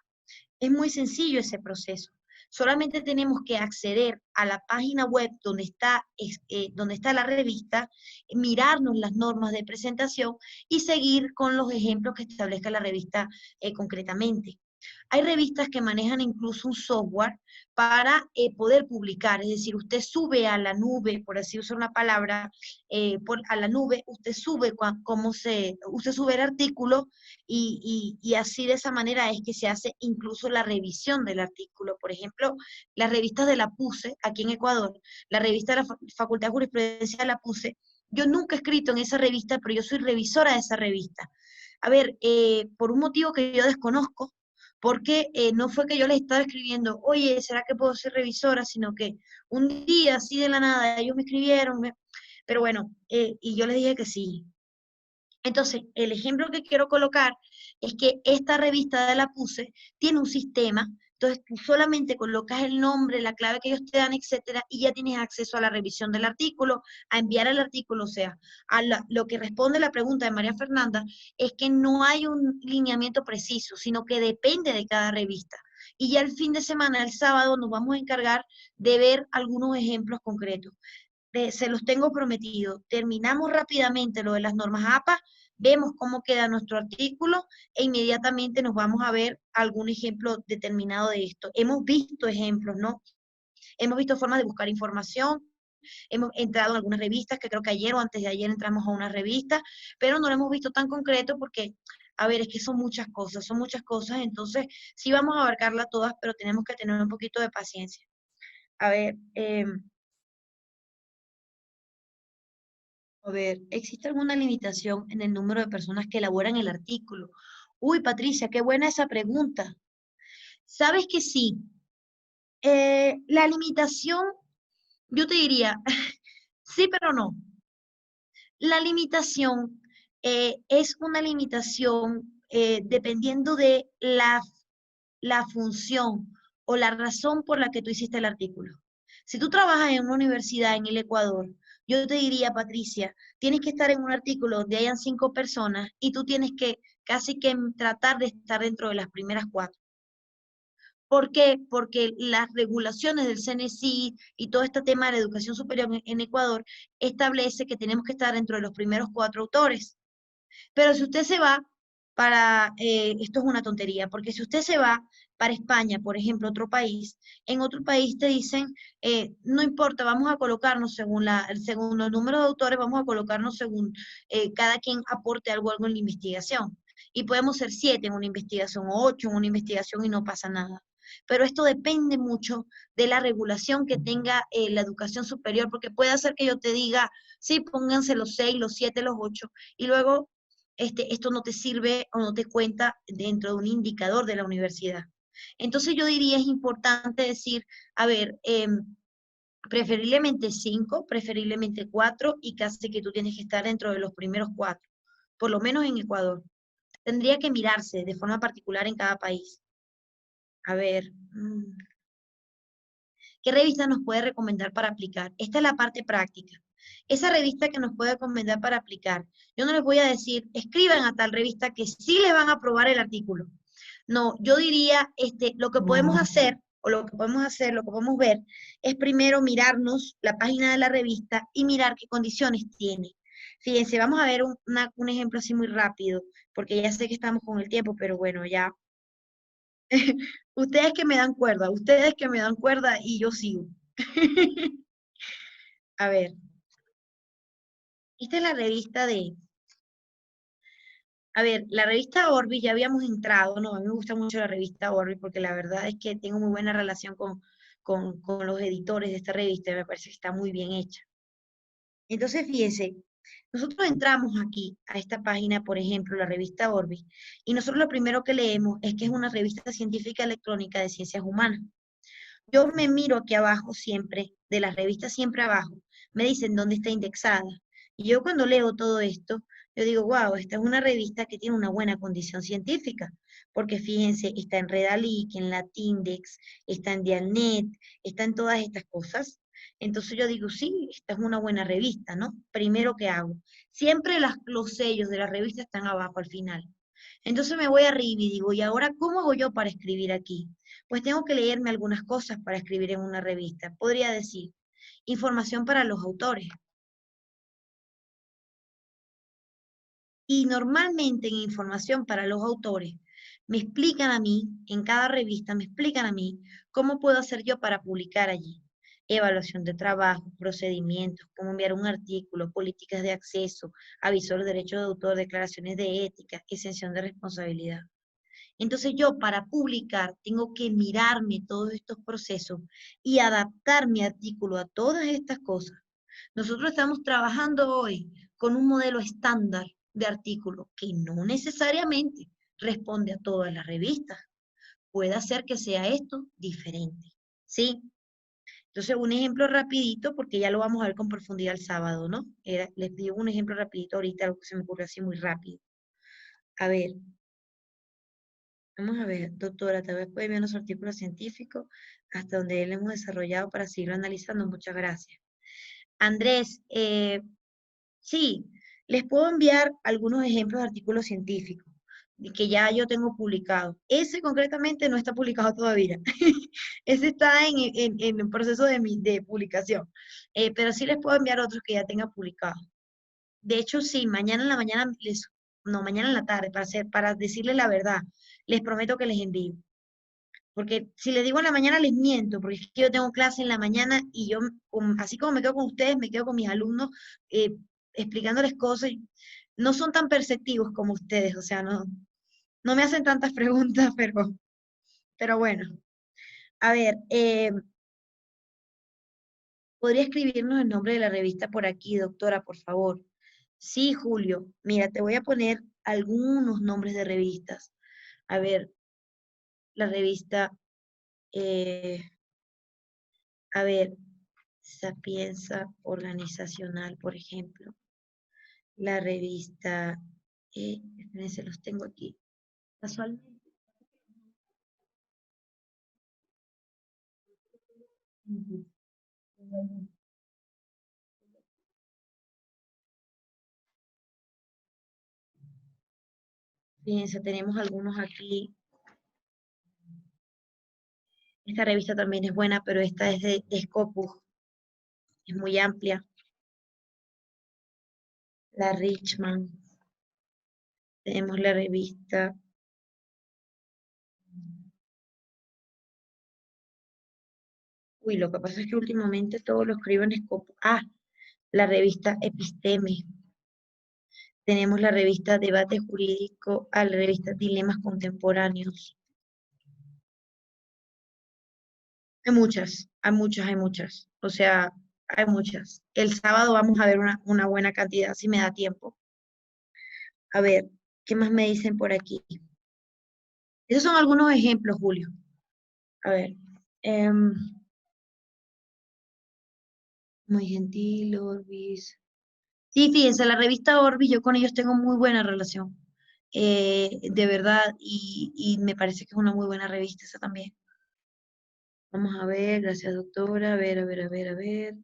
Es muy sencillo ese proceso. Solamente tenemos que acceder a la página web donde está la revista, mirarnos las normas de presentación y seguir con los ejemplos que establezca la revista concretamente. Hay revistas que manejan incluso un software para poder publicar, es decir, usted sube a la nube, por así usar una palabra, a la nube, usted sube usted sube el artículo y así de esa manera es que se hace incluso la revisión del artículo. Por ejemplo, las revistas de la PUCE, aquí en Ecuador, la revista de la Facultad de Jurisprudencia de la PUCE, yo nunca he escrito en esa revista, pero yo soy revisora de esa revista. A ver, por un motivo que yo desconozco, porque no fue que yo les estaba escribiendo, oye, ¿será que puedo ser revisora? Sino que un día, así de la nada, ellos me escribieron, pero bueno, y yo les dije que sí. Entonces, el ejemplo que quiero colocar es que esta revista de la PUCE tiene un sistema. Entonces, tú solamente colocas el nombre, la clave que ellos te dan, etcétera, y ya tienes acceso a la revisión del artículo, a enviar el artículo. O sea, lo que responde la pregunta de María Fernanda es que no hay un lineamiento preciso, sino que depende de cada revista. Y ya el fin de semana, el sábado, nos vamos a encargar de ver algunos ejemplos concretos. Se los tengo prometido. Terminamos rápidamente lo de las normas APA, vemos cómo queda nuestro artículo e inmediatamente nos vamos a ver algún ejemplo determinado de esto. Hemos visto ejemplos, ¿no? Hemos visto formas de buscar información, hemos entrado en algunas revistas, que creo que ayer o antes de ayer entramos a una revista, pero no lo hemos visto tan concreto porque, a ver, es que son muchas cosas, entonces sí vamos a abarcarlas todas, pero tenemos que tener un poquito de paciencia. A ver, ¿existe alguna limitación en el número de personas que elaboran el artículo? Uy, Patricia, qué buena esa pregunta. ¿Sabes que sí? La limitación, yo te diría, sí, pero no. La limitación es una limitación dependiendo de la función o la razón por la que tú hiciste el artículo. Si tú trabajas en una universidad en el Ecuador, yo te diría, Patricia, tienes que estar en un artículo donde hayan 5 personas y tú tienes que casi que tratar de estar dentro de las primeras 4. ¿Por qué? Porque las regulaciones del CNCI y todo este tema de la educación superior en Ecuador establece que tenemos que estar dentro de los primeros 4 autores. Pero si usted se va esto es una tontería, porque si usted se va para España, por ejemplo, otro país, en otro país te dicen, no importa, vamos a colocarnos según el número de autores, vamos a colocarnos según cada quien aporte algo en la investigación. Y podemos ser 7 en una investigación o 8 en una investigación y no pasa nada. Pero esto depende mucho de la regulación que tenga la educación superior, porque puede hacer que yo te diga, sí, pónganse los 6, los 7, los 8, y luego esto no te sirve o no te cuenta dentro de un indicador de la universidad. Entonces yo diría es importante decir, a ver, preferiblemente 5, preferiblemente 4 y casi que tú tienes que estar dentro de los primeros 4, por lo menos en Ecuador. Tendría que mirarse de forma particular en cada país. A ver, ¿qué revista nos puede recomendar para aplicar? Esta es la parte práctica. esa revista que nos puede recomendar para aplicar. Yo no les voy a decir, escriban a tal revista que sí les van a aprobar el artículo. No, yo diría, lo que podemos hacer, o lo que podemos hacer, lo que podemos ver, es primero mirarnos la página de la revista y mirar qué condiciones tiene. Fíjense, vamos a ver un ejemplo así muy rápido, porque ya sé que estamos con el tiempo, pero bueno, ya. Ustedes que me dan cuerda y yo sigo. A ver, esta es la revista la revista Orbis, ya habíamos entrado, no, a mí me gusta mucho la revista Orbis porque la verdad es que tengo muy buena relación con los editores de esta revista y me parece que está muy bien hecha. Entonces, fíjense, nosotros entramos aquí a esta página, por ejemplo, la revista Orbis, y nosotros lo primero que leemos es que es una revista científica electrónica de ciencias humanas. Yo me miro aquí abajo siempre, de las revistas siempre abajo, me dicen dónde está indexada. Y yo cuando leo todo esto, yo digo, wow, esta es una revista que tiene una buena condición científica, porque fíjense, está en Redalyc, en Latindex, está en Dialnet, está en todas estas cosas. Entonces yo digo, sí, esta es una buena revista, ¿no? Primero que hago. Siempre los sellos de la revista están abajo al final. Entonces me voy arriba y digo, ¿y ahora cómo hago yo para escribir aquí? Pues tengo que leerme algunas cosas para escribir en una revista. Podría decir, información para los autores. Y normalmente en información para los autores, me explican a mí, en cada revista me explican a mí, cómo puedo hacer yo para publicar allí. Evaluación de trabajo, procedimientos, cómo enviar un artículo, políticas de acceso, aviso de derechos de autor, declaraciones de ética, exención de responsabilidad. Entonces yo para publicar tengo que mirarme todos estos procesos y adaptar mi artículo a todas estas cosas. Nosotros estamos trabajando hoy con un modelo estándar de artículo que no necesariamente responde a todas las revistas. Puede hacer que sea esto diferente, ¿sí? Entonces, un ejemplo rapidito, porque ya lo vamos a ver con profundidad el sábado, ¿no? Les digo un ejemplo rapidito ahorita, algo que se me ocurre así muy rápido. A ver, vamos a ver, doctora, tal vez puede enviar nuestro artículo científico hasta donde él hemos desarrollado para seguirlo analizando. Muchas gracias. Andrés, sí, les puedo enviar algunos ejemplos de artículos científicos que ya yo tengo publicado. Ese concretamente no está publicado todavía. Ese está en proceso de publicación. Pero sí les puedo enviar otros que ya tenga publicados. De hecho, sí, mañana en la mañana mañana en la tarde, para decirles la verdad, les prometo que les envío. Porque si les digo en la mañana les miento, porque es que yo tengo clase en la mañana y yo, así como me quedo con ustedes, me quedo con mis alumnos explicándoles cosas. No son tan perceptivos como ustedes, o sea, no me hacen tantas preguntas, pero bueno. A ver, ¿podría escribirnos el nombre de la revista por aquí, doctora, por favor? Sí, Julio. Mira, te voy a poner algunos nombres de revistas. A ver, la revista, a ver, Sapienza Organizacional, por ejemplo. La revista, espérense, los tengo aquí. Casualmente. Fíjense, tenemos algunos aquí. Esta revista también es buena, pero esta es de Scopus. Es muy amplia. La Richman. Tenemos la revista. Uy, lo que pasa es que últimamente todo lo escribo en Scopus. Ah, la revista Episteme. Tenemos la revista Debate Jurídico, la revista Dilemas Contemporáneos. Hay muchas, hay muchas, hay muchas. O sea, hay muchas. El sábado vamos a ver una buena cantidad, si me da tiempo. A ver, ¿qué más me dicen por aquí? Esos son algunos ejemplos, Julio. A ver. Muy gentil, Orbis. Sí, fíjense, la revista Orbis, yo con ellos tengo muy buena relación. De verdad, y me parece que es una muy buena revista esa también. Vamos a ver, gracias doctora, a ver.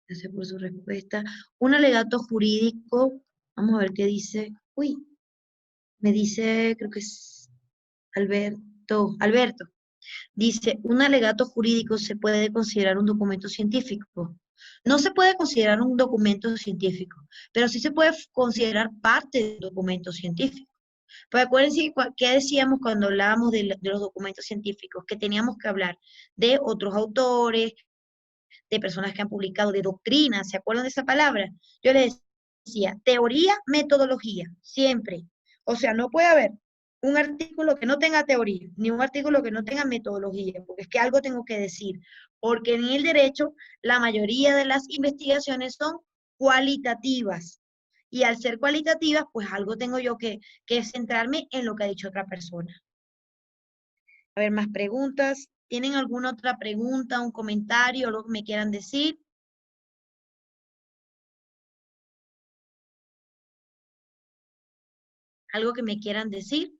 Gracias por su respuesta. Un alegato jurídico, vamos a ver qué dice. Uy, me dice, creo que es Alberto. Dice, un alegato jurídico se puede considerar un documento científico. No se puede considerar un documento científico, pero sí se puede considerar parte de un documento científico. Pues acuérdense que decíamos cuando hablábamos de los documentos científicos, que teníamos que hablar de otros autores, de personas que han publicado, de doctrina, ¿se acuerdan de esa palabra? Yo les decía, teoría, metodología, siempre. O sea, no puede haber un artículo que no tenga teoría, ni un artículo que no tenga metodología, porque es que algo tengo que decir, porque en el derecho la mayoría de las investigaciones son cualitativas, y al ser cualitativas, pues algo tengo yo que centrarme en lo que ha dicho otra persona. A ver, más preguntas. ¿Tienen alguna otra pregunta, un comentario, algo que me quieran decir? ¿Algo que me quieran decir?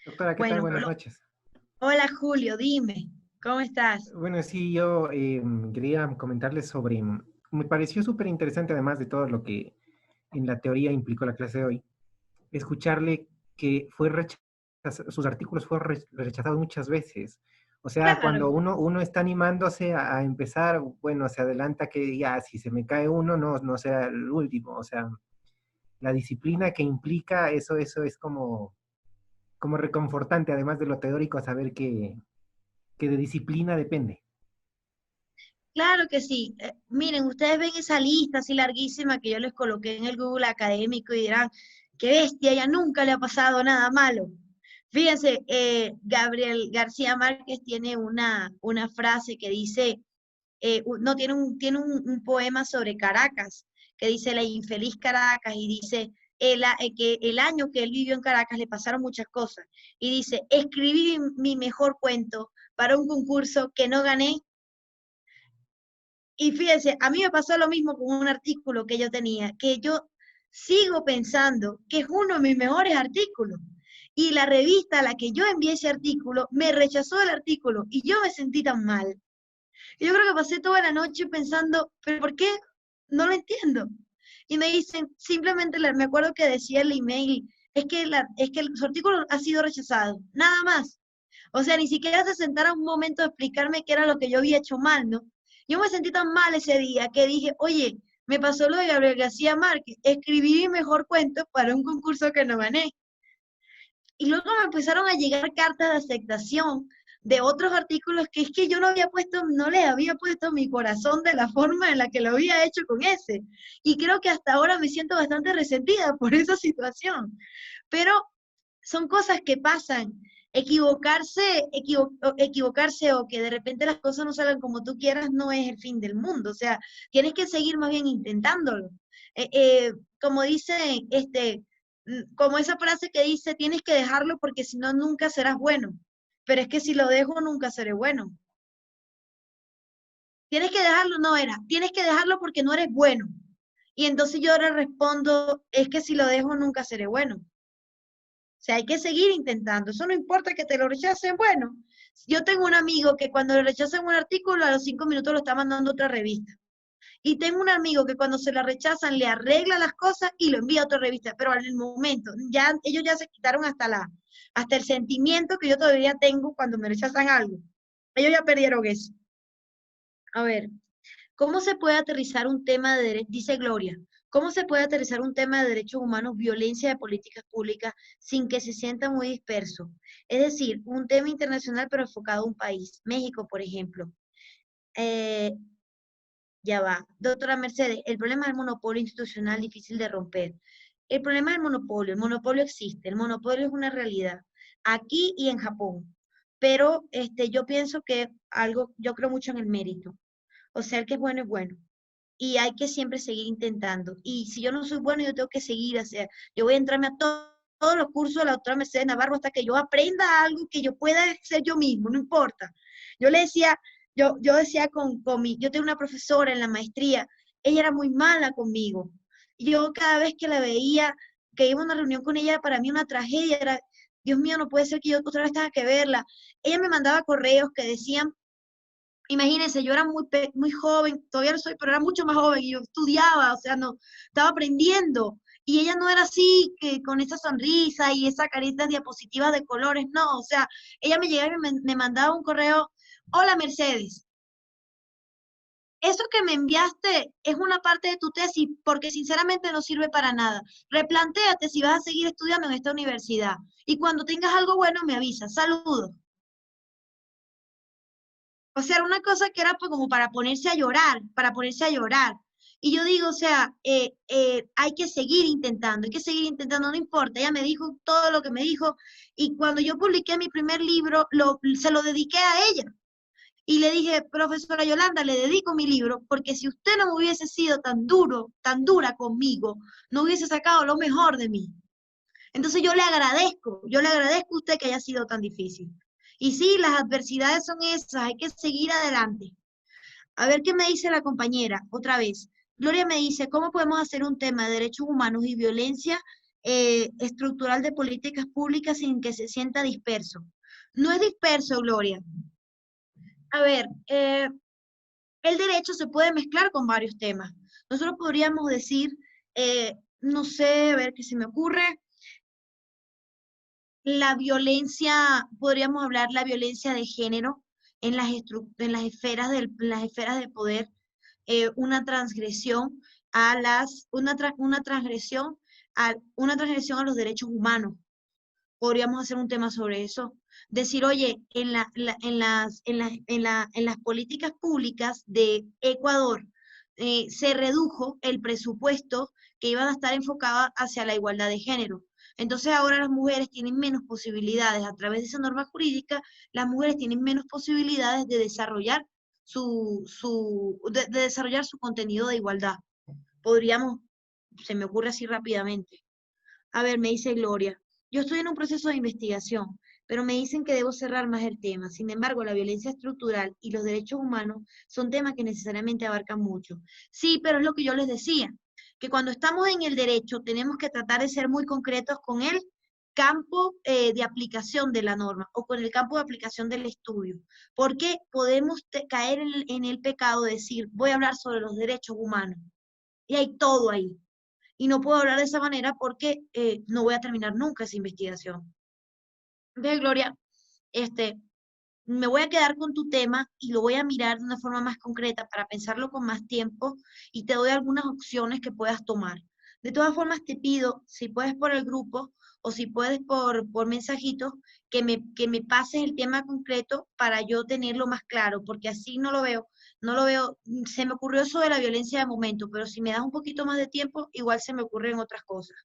Doctora, ¿qué tal? Bueno, Buenas noches. hola Julio, dime, ¿cómo estás? Bueno, sí, yo quería comentarles sobre, me pareció súper interesante, además de todo lo que en la teoría implicó la clase de hoy, escucharle que fue sus artículos fueron rechazados muchas veces. O sea, cuando Claro, uno está animándose a empezar, bueno, se adelanta que ya, si se me cae uno, no será el último. O sea, la disciplina que implica eso es como reconfortante, además de lo teórico, saber que de disciplina depende. claro que sí. Miren, ustedes ven esa lista así larguísima que yo les coloqué en el Google Académico y dirán, qué bestia, ya nunca le ha pasado nada malo. Fíjense, Gabriel García Márquez tiene una frase que dice, no, tiene un poema sobre Caracas, que dice la infeliz Caracas, y dice que el año que él vivió en Caracas le pasaron muchas cosas, y dice, escribí mi mejor cuento para un concurso que no gané, y fíjense, a mí me pasó lo mismo con un artículo que yo tenía, que yo sigo pensando que es uno de mis mejores artículos, y la revista a la que yo envié ese artículo me rechazó el artículo, y yo me sentí tan mal. Y yo creo que pasé toda la noche pensando, ¿pero por qué? No lo entiendo. Y me dicen, simplemente me acuerdo que decía el email, es que su artículo ha sido rechazado, nada más. O sea, ni siquiera se sentaron un momento a explicarme qué era lo que yo había hecho mal, ¿no? Yo me sentí tan mal ese día que dije, oye, me pasó lo de Gabriel García Márquez, escribí mi mejor cuento para un concurso que no gané. Y luego me empezaron a llegar cartas de aceptación de otros artículos que es que yo no les había puesto mi corazón de la forma en la que lo había hecho con ese. Y creo que hasta ahora me siento bastante resentida por esa situación. Pero son cosas que pasan. Equivocarse o que de repente las cosas no salgan como tú quieras no es el fin del mundo. O sea, tienes que seguir más bien intentándolo. Como dice como esa frase que dice, tienes que dejarlo porque si no, nunca serás bueno. Pero es que si lo dejo, nunca seré bueno. Tienes que dejarlo, no era, tienes que dejarlo porque no eres bueno. Y entonces yo ahora respondo, es que si lo dejo, nunca seré bueno. O sea, hay que seguir intentando. Eso no importa que te lo rechacen. Bueno, yo tengo un amigo que cuando le rechazan un artículo, a los 5 minutos lo está mandando a otra revista. Y tengo un amigo que cuando se la rechazan le arregla las cosas y lo envía a otra revista, pero en el momento, ellos ya se quitaron hasta el sentimiento que yo todavía tengo cuando me rechazan algo. Ellos ya perdieron eso. A ver, ¿cómo se puede aterrizar un tema de derecho? Dice Gloria, ¿cómo se puede aterrizar un tema de derechos humanos, violencia de políticas públicas, sin que se sienta muy disperso? Es decir, un tema internacional pero enfocado a un país, México, por ejemplo. Ya va. Doctora Mercedes, el problema del monopolio institucional difícil de romper. El problema del monopolio, el monopolio existe, el monopolio es una realidad, aquí y en Japón. Pero yo pienso que yo creo mucho en el mérito. O sea, el que es bueno es bueno. Y hay que siempre seguir intentando. Y si yo no soy bueno, yo tengo que seguir. O sea, yo voy a entrarme a todos los cursos de la doctora Mercedes Navarro hasta que yo aprenda algo que yo pueda ser yo mismo, no importa. Yo le decía, yo decía yo tengo una profesora en la maestría, ella era muy mala conmigo. Yo cada vez que la veía, que iba a una reunión con ella, para mí una tragedia, era, Dios mío, no puede ser que yo otra vez tenga que verla. Ella me mandaba correos que decían, Imagínense, yo era muy joven, todavía lo soy, pero era mucho más joven y yo estudiaba, o sea, no, estaba aprendiendo. Y ella no era así, que con esa sonrisa y esa carita diapositivas de colores, no, o sea, ella me llegaba y me mandaba un correo, hola Mercedes, eso que me enviaste es una parte de tu tesis porque sinceramente no sirve para nada. Replantéate si vas a seguir estudiando en esta universidad. Y cuando tengas algo bueno me avisas. Saludos. O sea, era una cosa que era pues como para ponerse a llorar, para ponerse a llorar. Y yo digo, o sea, hay que seguir intentando, no importa. Ella me dijo todo lo que me dijo. Y cuando yo publiqué mi primer libro, se lo dediqué a ella. Y le dije, profesora Yolanda, le dedico mi libro porque si usted no hubiese sido tan duro, tan dura conmigo, no hubiese sacado lo mejor de mí. Entonces yo le agradezco a usted que haya sido tan difícil. Y sí, las adversidades son esas, hay que seguir adelante. A ver qué me dice la compañera, otra vez. Gloria me dice, ¿cómo podemos hacer un tema de derechos humanos y violencia estructural de políticas públicas sin que se sienta disperso? No es disperso, Gloria. A ver, el derecho se puede mezclar con varios temas. Nosotros podríamos decir, no sé, a ver qué se me ocurre, la violencia, podríamos hablar la violencia de género en las esferas de poder, una transgresión una transgresión a los derechos humanos. Podríamos hacer un tema sobre eso. Decir, oye, en las políticas públicas de Ecuador se redujo el presupuesto que iban a estar enfocado hacia la igualdad de género. Entonces ahora las mujeres tienen menos posibilidades, a través de esa norma jurídica, las mujeres tienen menos posibilidades de desarrollar de desarrollar su contenido de igualdad. Podríamos, se me ocurre así rápidamente. A ver, me dice Gloria, yo estoy en un proceso de investigación, pero me dicen que debo cerrar más el tema. Sin embargo, la violencia estructural y los derechos humanos son temas que necesariamente abarcan mucho. Sí, pero es lo que yo les decía, que cuando estamos en el derecho tenemos que tratar de ser muy concretos con el campo de aplicación de la norma o con el campo de aplicación del estudio, porque podemos caer en el pecado de decir, voy a hablar sobre los derechos humanos, y hay todo ahí. Y no puedo hablar de esa manera porque no voy a terminar nunca esa investigación. Entonces, Gloria, me voy a quedar con tu tema y lo voy a mirar de una forma más concreta para pensarlo con más tiempo y te doy algunas opciones que puedas tomar. De todas formas, te pido, si puedes por el grupo o si puedes por mensajitos, que me pases el tema concreto para yo tenerlo más claro, porque así no lo veo, se me ocurrió eso de la violencia de momento, pero si me das un poquito más de tiempo, igual se me ocurren otras cosas.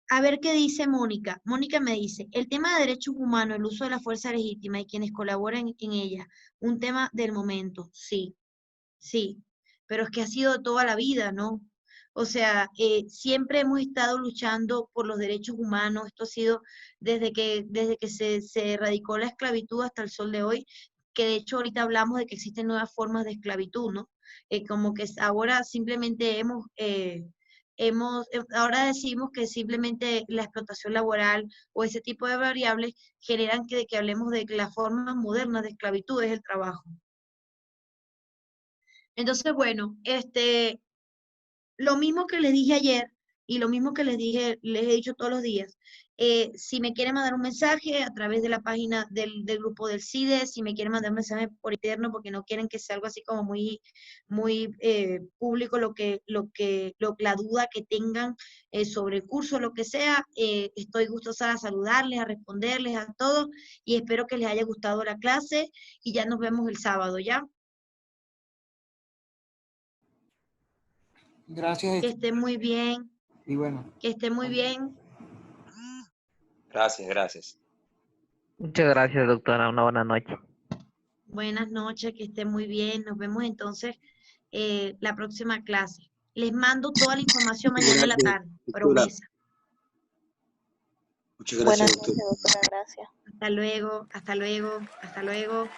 A ver qué dice Mónica. Mónica me dice, el tema de derechos humanos, el uso de la fuerza legítima y quienes colaboran en ella, un tema del momento, sí, sí, pero es que ha sido toda la vida, ¿no? O sea, siempre hemos estado luchando por los derechos humanos, esto ha sido desde que se erradicó la esclavitud hasta el sol de hoy, que de hecho ahorita hablamos de que existen nuevas formas de esclavitud, ¿no? Como que ahora simplemente ahora decimos que simplemente la explotación laboral o ese tipo de variables generan que hablemos de que las formas modernas de esclavitud es el trabajo. Entonces, bueno, lo mismo que les dije ayer y lo mismo que les he dicho todos los días. Si me quieren mandar un mensaje a través de la página del grupo del CIDE, si me quieren mandar un mensaje por interno porque no quieren que sea algo así como muy público la duda que tengan sobre el curso, lo que sea, estoy gustosa de saludarles, a responderles a todos y espero que les haya gustado la clase y ya nos vemos el sábado, ¿ya? Gracias. Que esté muy bien. Y bueno. Que esté muy bien. Gracias, gracias. Muchas gracias, doctora. Una buena noche. Buenas noches, que esté muy bien. Nos vemos entonces la próxima clase. Les mando toda la información mañana en la tarde. Promesa. Muchas gracias, doctora. Gracias. Hasta luego, hasta luego, hasta luego.